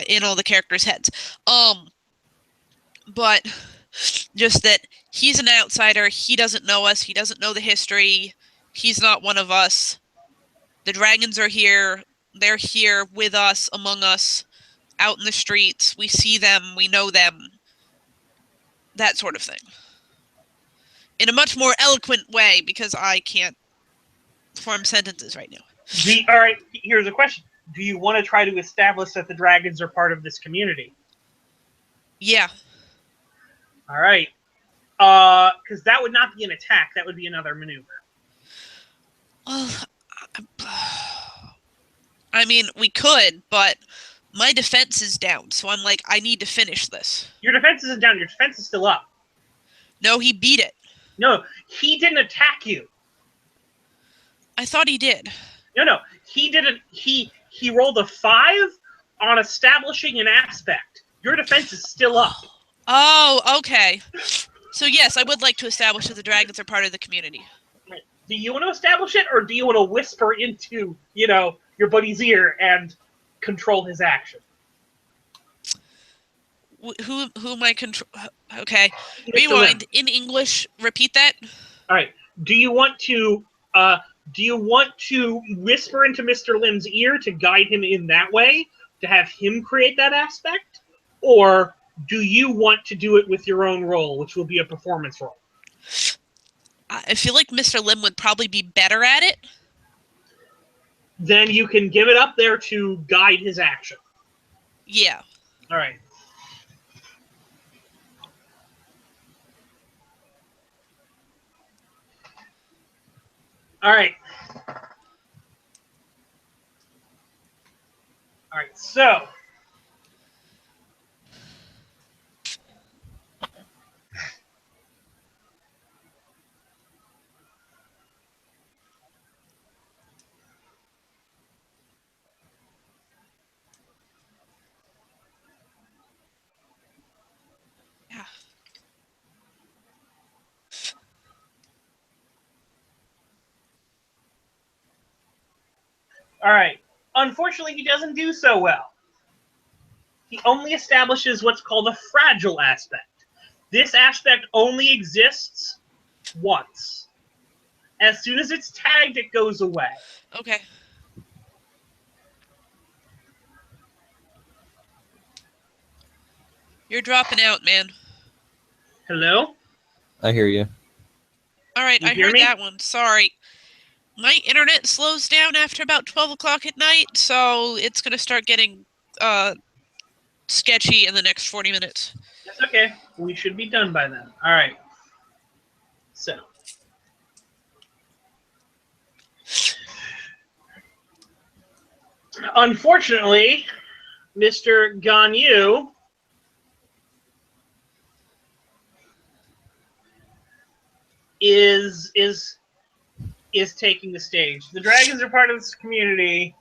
in all the characters' heads. But just that he's an outsider. He doesn't know us. He doesn't know the history. He's not one of us. The dragons are here. They're here with us, among us, out in the streets. We see them. We know them. That sort of thing. In a much more eloquent way, because I can't form sentences right now. All right, here's a question. Do you want to try to establish that the dragons are part of this community? Yeah. All right. Because that would not be an attack. That would be another maneuver. Well, I mean, we could, but my defense is down, so I'm like, I need to finish this. Your defense isn't down. Your defense is still up. No, he beat it. No, he didn't attack you. I thought he did. No, he didn't. He rolled a 5 on establishing an aspect. Your defense is still up. Oh, okay. So yes, I would like to establish that the dragons are part of the community. Do you want to establish it, or do you want to whisper into, your buddy's ear and control his action? Who am I control? Okay, rewind. In English, repeat that. All right. Do you want to whisper into Mr. Lim's ear to guide him in that way, to have him create that aspect? Or do you want to do it with your own role, which will be a performance roll? I feel like Mr. Lim would probably be better at it. Then you can give it up there to guide his action. Yeah. All right. All right. All right, so Yeah. all right. Unfortunately, he doesn't do so well. He only establishes what's called a fragile aspect. This aspect only exists once. As soon as it's tagged, it goes away. Okay. You're dropping out, man. Hello? I hear you. All right, You I hear heard me? that one. Sorry. My internet slows down after about 12 o'clock at night, so it's going to start getting sketchy in the next 40 minutes. That's okay. We should be done by then. All right. So. Unfortunately, Mr. Ganyu is taking the stage. The dragons are part of this community.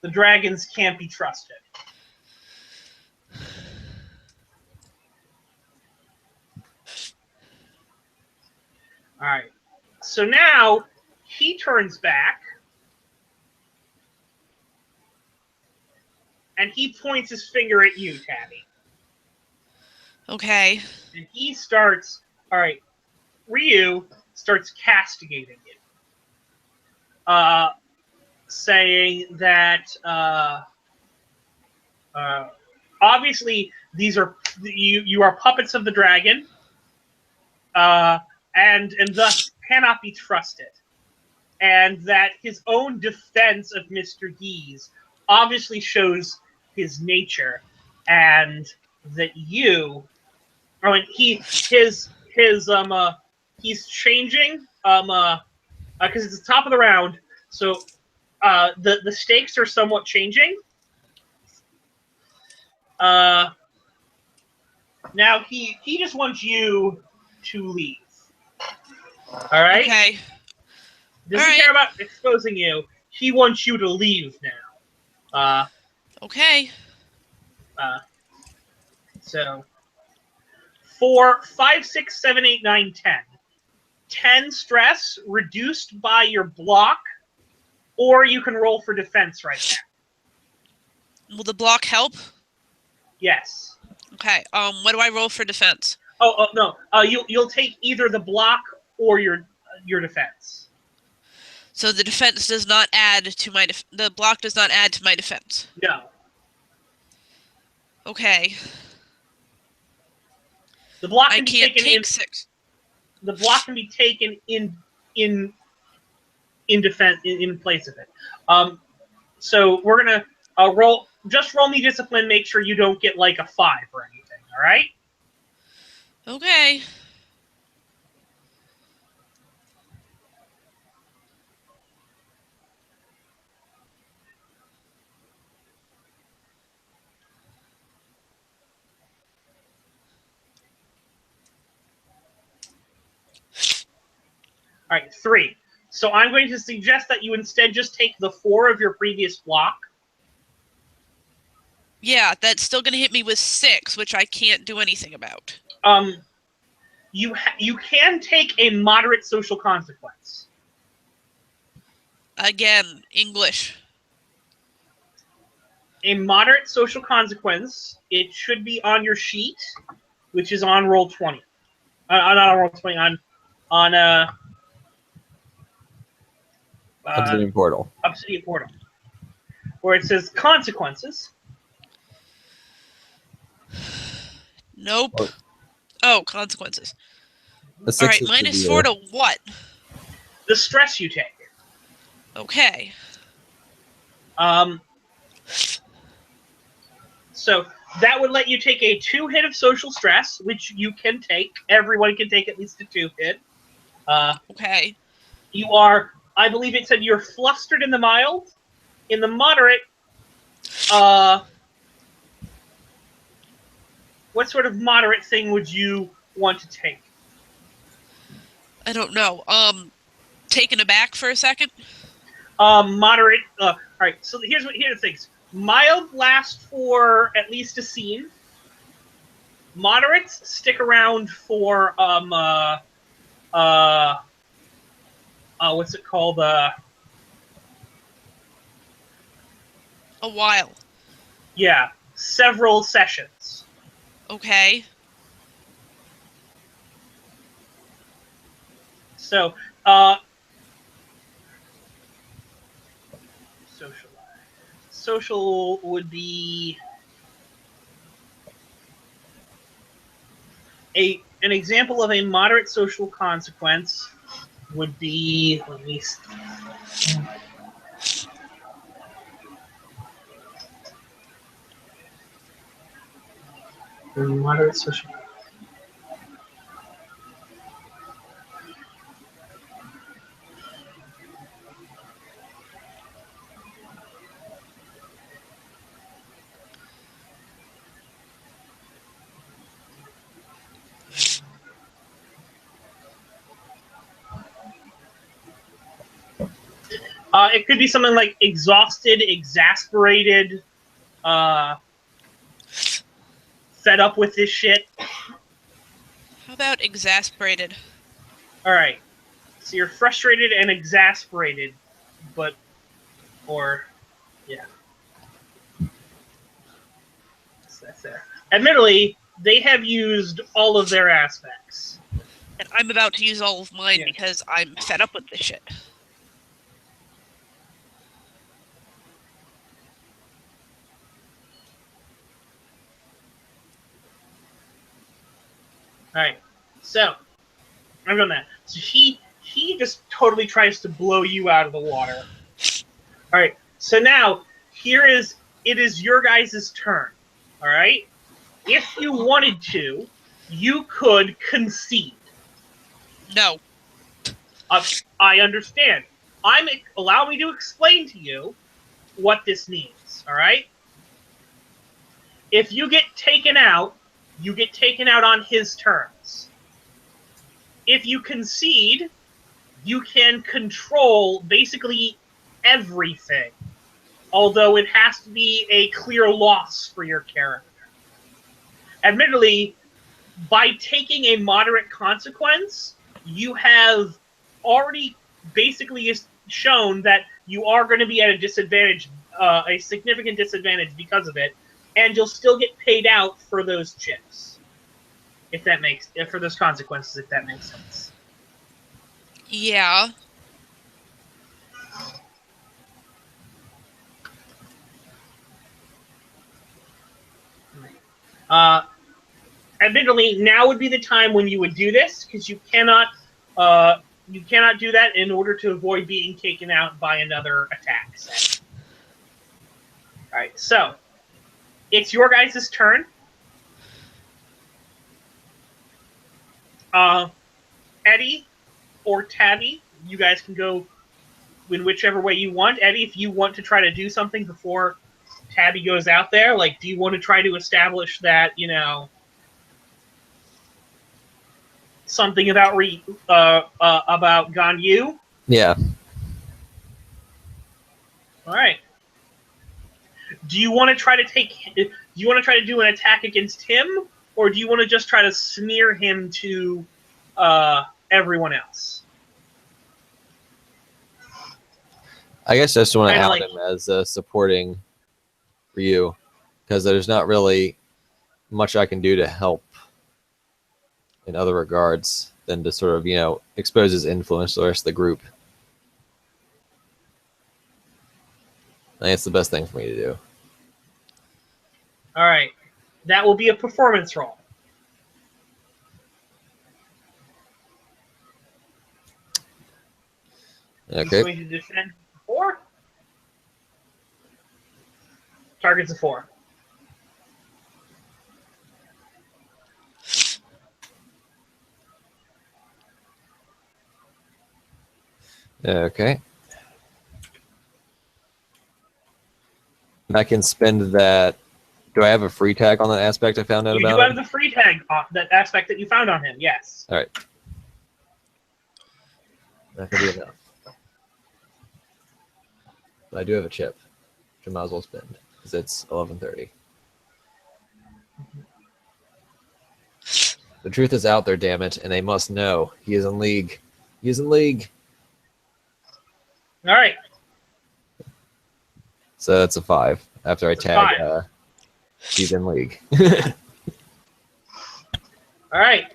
The dragons can't be trusted. All right. So now he turns back and he points his finger at you, Tabby. Okay. And he starts, all right, Ryu starts castigating you. Saying that obviously these are you are puppets of the dragon, and thus cannot be trusted, and that his own defense of Mr. Geese obviously shows his nature, and that you, I mean, he's changing because it's the top of the round, so. The stakes are somewhat changing. Now he just wants you to leave. All right. Okay. Doesn't care about exposing you. He wants you to leave now. Okay. So 4, 5, 6, 7, 8, 9, 10. 10 stress reduced by your block. Or you can roll for defense right now. Will the block help? Yes. Okay. What do I roll for defense? Oh no. You'll take either the block or your defense. So the defense does not add to my the block does not add to my defense. No. Okay. The block I can be can't taken take in 6. the block can be taken in defense in place of it. So we're gonna roll me discipline. Make sure you don't get like a 5 or anything. All right. Okay. All right, 3. So I'm going to suggest that you instead just take the 4 of your previous block. Yeah, that's still going to hit me with 6, which I can't do anything about. You can take a moderate social consequence. Again, English. A moderate social consequence. It should be on your sheet, which is on roll 20. Not on roll 20. On Obsidian Portal. Obsidian Portal, where it says consequences. Nope. Oh, consequences. The All right, -6 minus severe. 4 to what? The stress you take. Okay. So that would let you take a 2 hit of social stress, which you can take. Everyone can take at least a 2 hit. Okay. You are, I believe it said you're flustered in the mild. In the moderate, what sort of moderate thing would you want to take? I don't know. Taken aback for a second? Moderate. All right. So here are the things. Mild lasts for at least a scene. Moderates stick around for what's it called? A while. Yeah, several sessions. Okay. So, social would be an example of a moderate social consequence would be, let me see. Moderate social. It could be something like exhausted, exasperated, fed up with this shit. How about exasperated? All right. So you're frustrated and exasperated, yeah. So that's there. Admittedly, they have used all of their aspects. And I'm about to use all of mine Yeah. because I'm fed up with this shit. All right. So I've done that. So he just totally tries to blow you out of the water. All right. So now it is your guys' turn. All right. If you wanted to, you could concede. No. I understand. Allow me to explain to you what this means. All right. If you get taken out, you get taken out on his terms. If you concede, you can control basically everything, although it has to be a clear loss for your character. Admittedly, by taking a moderate consequence, you have already basically shown that you are going to be at a disadvantage, a significant disadvantage because of it, and you'll still get paid out for those chips, for those consequences, if that makes sense. Yeah. admittedly, now would be the time when you would do this, because you cannot do that in order to avoid being taken out by another attack set. All right, so it's your guys' turn. Eddie or Tabby, you guys can go in whichever way you want. Eddie, if you want to try to do something before Tabby goes out there, like, do you want to try to establish that, something about Ganyu? Yeah. All right. Do you want to try to do an attack against him, or do you want to just try to smear him to everyone else? I guess I just want to Kinda out like- him as supporting Ryu, because there's not really much I can do to help in other regards than to sort of, expose his influence to the rest of the group. I think it's the best thing for me to do. All right. That will be a performance roll. He's Okay. going to defend 4. Target's a 4. Okay. I can spend that. Do I have a free tag on that aspect I found out You do about? have the free tag, that aspect that you found on him, yes. All right. That could be enough. But I do have a chip, which I might as well spend, because it's 11:30. The truth is out there, damn it, and they must know. He is in league. He is in league. All right. So that's a 5. After I tag, 5. he's in league. All right.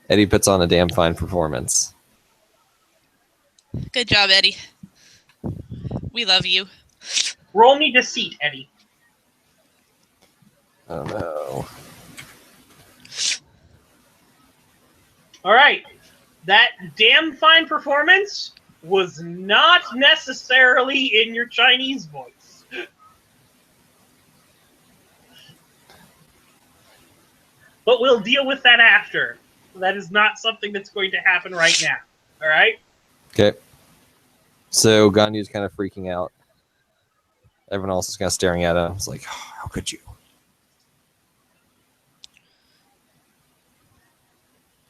Eddie puts on a damn fine performance. Good job, Eddie. We love you. Roll me deceit, Eddie. Oh no. All right. That damn fine performance was not necessarily in your Chinese voice. But we'll deal with that after. That is not something that's going to happen right now. All right? Okay. So Ganyu's kind of freaking out. Everyone else is kind of staring at him. It's like, oh, how could you?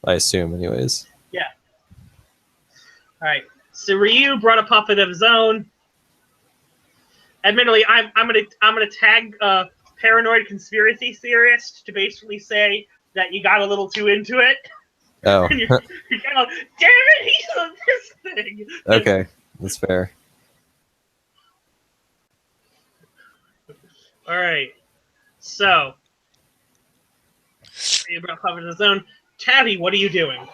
I assume, anyways. Yeah. All right. So Ryu brought a puppet of his own. Admittedly, I'm gonna tag paranoid conspiracy theorist to basically say that you got a little too into it. Oh, And you're kind of, damn it, he's on this thing. okay. That's fair. All right. So Ryu brought a puppet of his own. Tabby, what are you doing?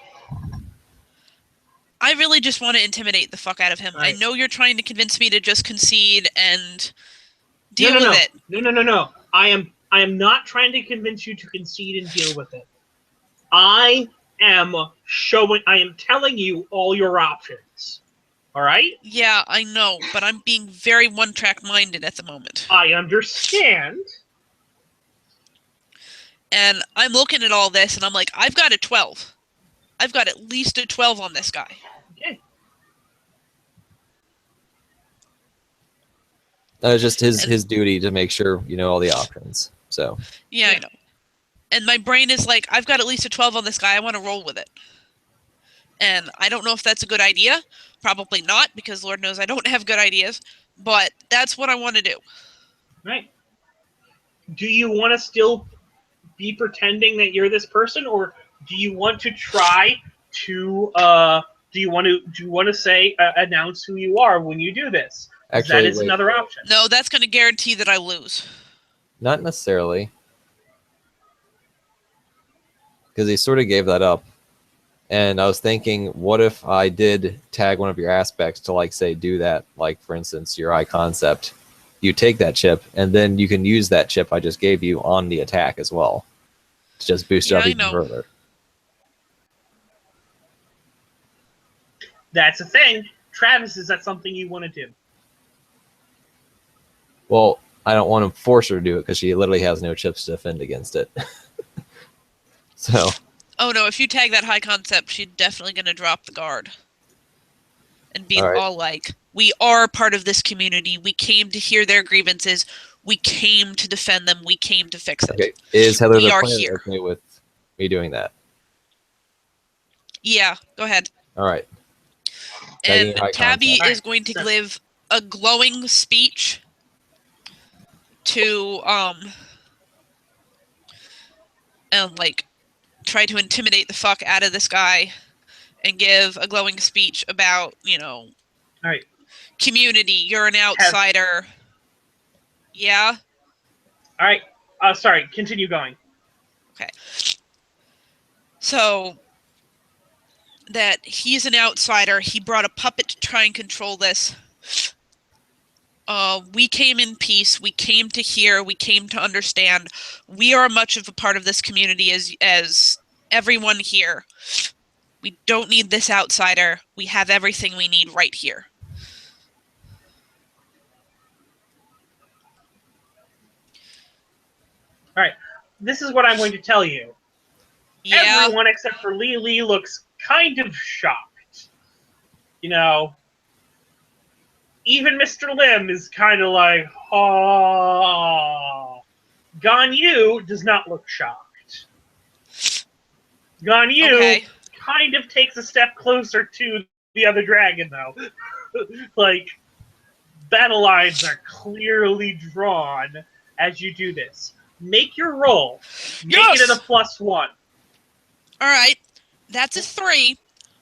I really just want to intimidate the fuck out of him. Right. I know you're trying to convince me to just concede and deal with it. No. I am not trying to convince you to concede and deal with it. I am telling you all your options. All right? Yeah, I know, but I'm being very one-track minded at the moment. I understand. And I'm looking at all this, and I'm like, I've got a 12. I've got at least a 12 on this guy. Okay. That was just his duty to make sure you know all the options. So Yeah, I know. And my brain is like, I've got at least a 12 on this guy. I want to roll with it. And I don't know if that's a good idea. Probably not, because Lord knows I don't have good ideas. But that's what I want to do. Right. Do you want to still be pretending that you're this person, or do you want to try to do you want to say announce who you are when you do this? actually, That is wait, another option. No, that's going to guarantee that I lose. not necessarily, because he sort of gave that up. And I was thinking, what if I did tag one of your aspects to, like, say, do that? Like, for instance, your eye concept. you take that chip, and then you can use that chip I just gave you on the attack as well. To just boost it up even further. That's a thing. Travis, is that something you want to do? Well, I don't want to force her to do it because she literally has no chips to defend against it. So. Oh no! If you tag that high concept, she's definitely gonna drop the guard and be all like, "We are part of this community. We came to hear their grievances. We came to defend them. We came to fix it." Okay. Is Heather we the are Planet here. okay with me doing that? Yeah, go ahead. All right. And Tabby concept. is going to give a glowing speech to and like try to intimidate the fuck out of this guy and give a glowing speech about, all right, community, you're an outsider. Yeah? All right. Sorry, continue going. Okay. So that he's an outsider. He brought a puppet to try and control this. We came in peace. We came to hear. We came to understand. We are much of a part of this community as everyone here. We don't need this outsider. We have everything we need right here. All right. This is what I'm going to tell you. Yeah. Everyone except for Lee looks kind of shocked. Even Mr. Lim is kind of like, oh. Ganyu does not look shocked. Ganyu kind of takes a step closer to the other dragon, though. Like, battle lines are clearly drawn as you do this. Make your roll. Make it at a +1. All right. That's a 3.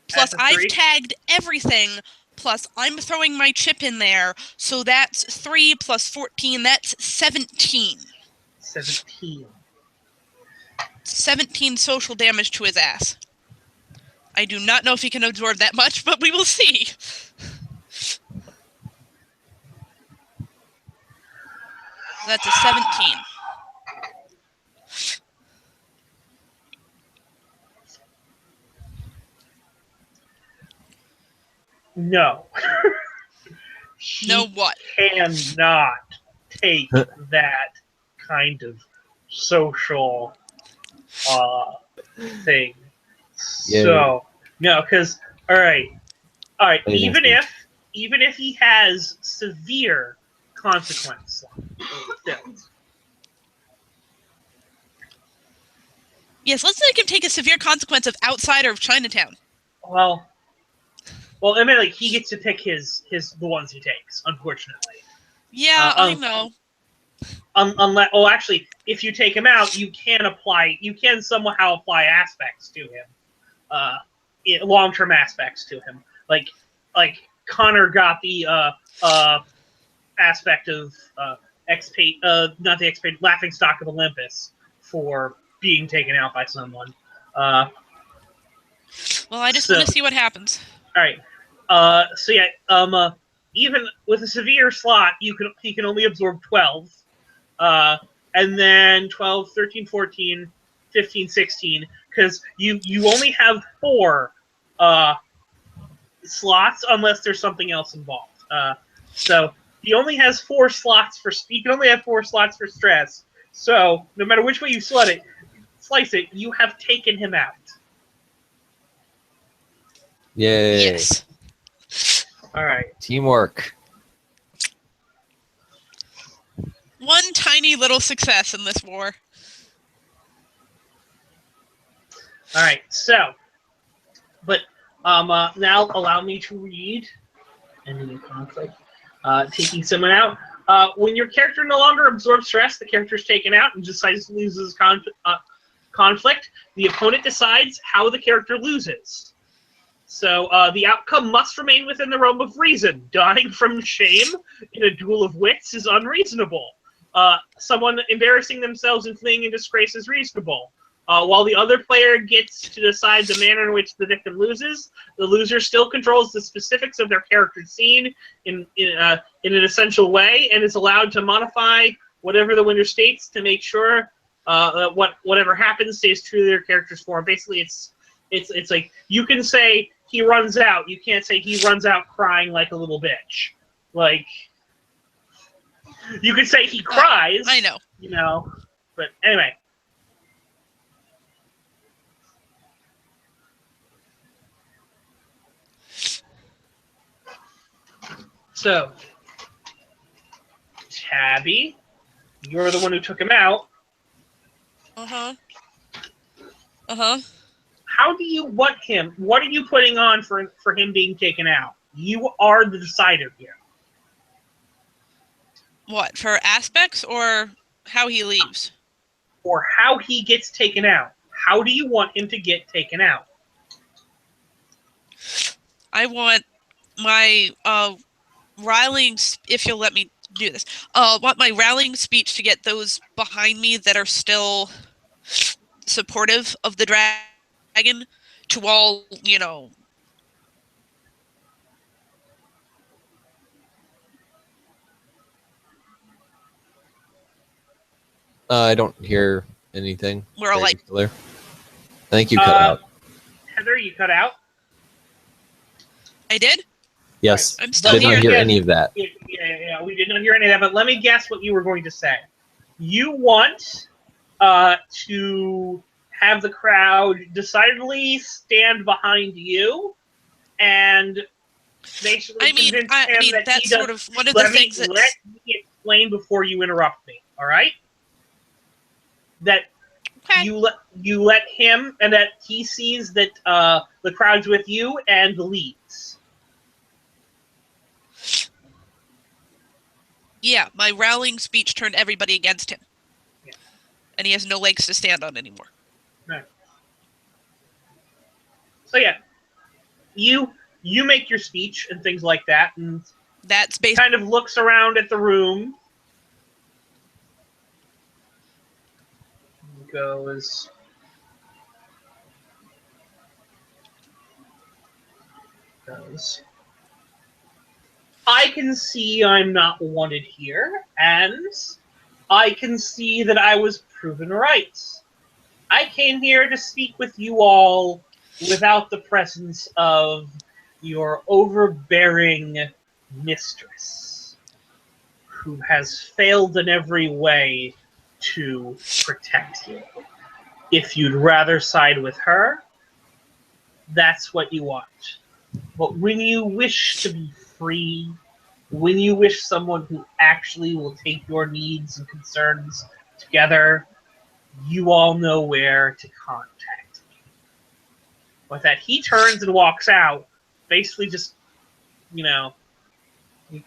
Plus, I've tagged everything. Plus, I'm throwing my chip in there. So that's 3 plus 14. That's 17. 17. 17 social damage to his ass. I do not know if he can absorb that much, but we will see. That's a 17. No. No what? Cannot take that kind of social thing. Yeah. So no, because all right. Even if he has severe consequence, yes, let's make him take a severe consequence of outsider of Chinatown. Well, I mean, like, he gets to pick the ones he takes, unfortunately. Yeah, I know. Actually, if you take him out, you can somehow apply aspects to him, long-term aspects to him. Like Connor got the aspect of not the XP, Laughing Stock of Olympus for being taken out by someone. Well, I just want to see what happens. All right. Even with a severe slot, he can only absorb 12. And then 12, 13, 14, 15, 16, because you only have 4 slots unless there's something else involved. So he only has 4 slots he can only have 4 slots for stress. So no matter which way you slice it, you have taken him out. Yay. Yes. All right. Teamwork. One tiny little success in this war. All right. So, but now allow me to read ending conflict. Taking someone out. When your character no longer absorbs stress, the character is taken out and decides to lose his conflict. The opponent decides how the character loses. So the outcome must remain within the realm of reason. Dying from shame in a duel of wits is unreasonable. Someone embarrassing themselves and fleeing in disgrace is reasonable. While the other player gets to decide the manner in which the victim loses, the loser still controls the specifics of their character's scene in an essential way, and is allowed to modify whatever the winner states to make sure that whatever happens stays true to their character's form. Basically, it's like you can say he runs out, you can't say he runs out crying like a little bitch. Like you could say he cries. I know. You know, but anyway. So, Tabby, you're the one who took him out. Uh-huh. Uh-huh. How do you want him? What are you putting on for him being taken out? You are the decider here. What, for aspects or how he leaves? Or how he gets taken out. How do you want him to get taken out? I want my rallying, if you'll let me do this, want my rallying speech to get those behind me that are still supportive of the dragon to all, you know. I don't hear anything. We're all like, clear. I think you cut out. Heather, you cut out? I did? Yes. I'm still Did not here. hear any of that. Yeah, we did not hear any of that, but let me guess what you were going to say. You want to have the crowd decidedly stand behind you and basically convince him that that's he sort of one of the things that... Let me explain before you interrupt me, all right? That Okay. you let him, and that he sees that the crowd's with you and leaves. Yeah, my rallying speech turned everybody against him. Yeah. And he has no legs to stand on anymore. Right. So yeah, you make your speech and things like that, and That's basically... kind of looks around at the room. Goes. I can see I'm not wanted here, and I can see that I was proven right. I came here to speak with you all without the presence of your overbearing mistress, who has failed in every way to protect you. If you'd rather side with her, that's what you want. But when you wish to be free, when you wish someone who actually will take your needs and concerns together, you all know where to contact me. With that, he turns and walks out, basically just,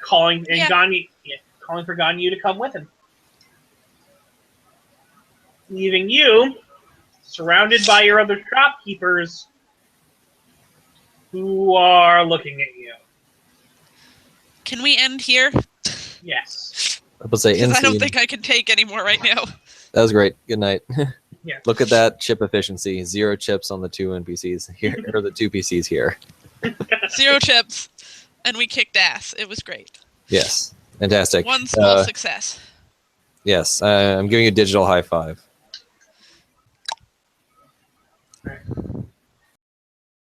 calling and calling for Ganyu to come with him. Leaving you surrounded by your other shopkeepers who are looking at you. Can we end here? Yes. I would say Because I don't think I can take any more right now. That was great. Good night. Yeah. Look at that chip efficiency. 0 chips on the 2 NPCs here, or the 2 PCs here. 0 chips, and we kicked ass. It was great. Yes. Fantastic. One small success. Yes. I'm giving you a digital high five.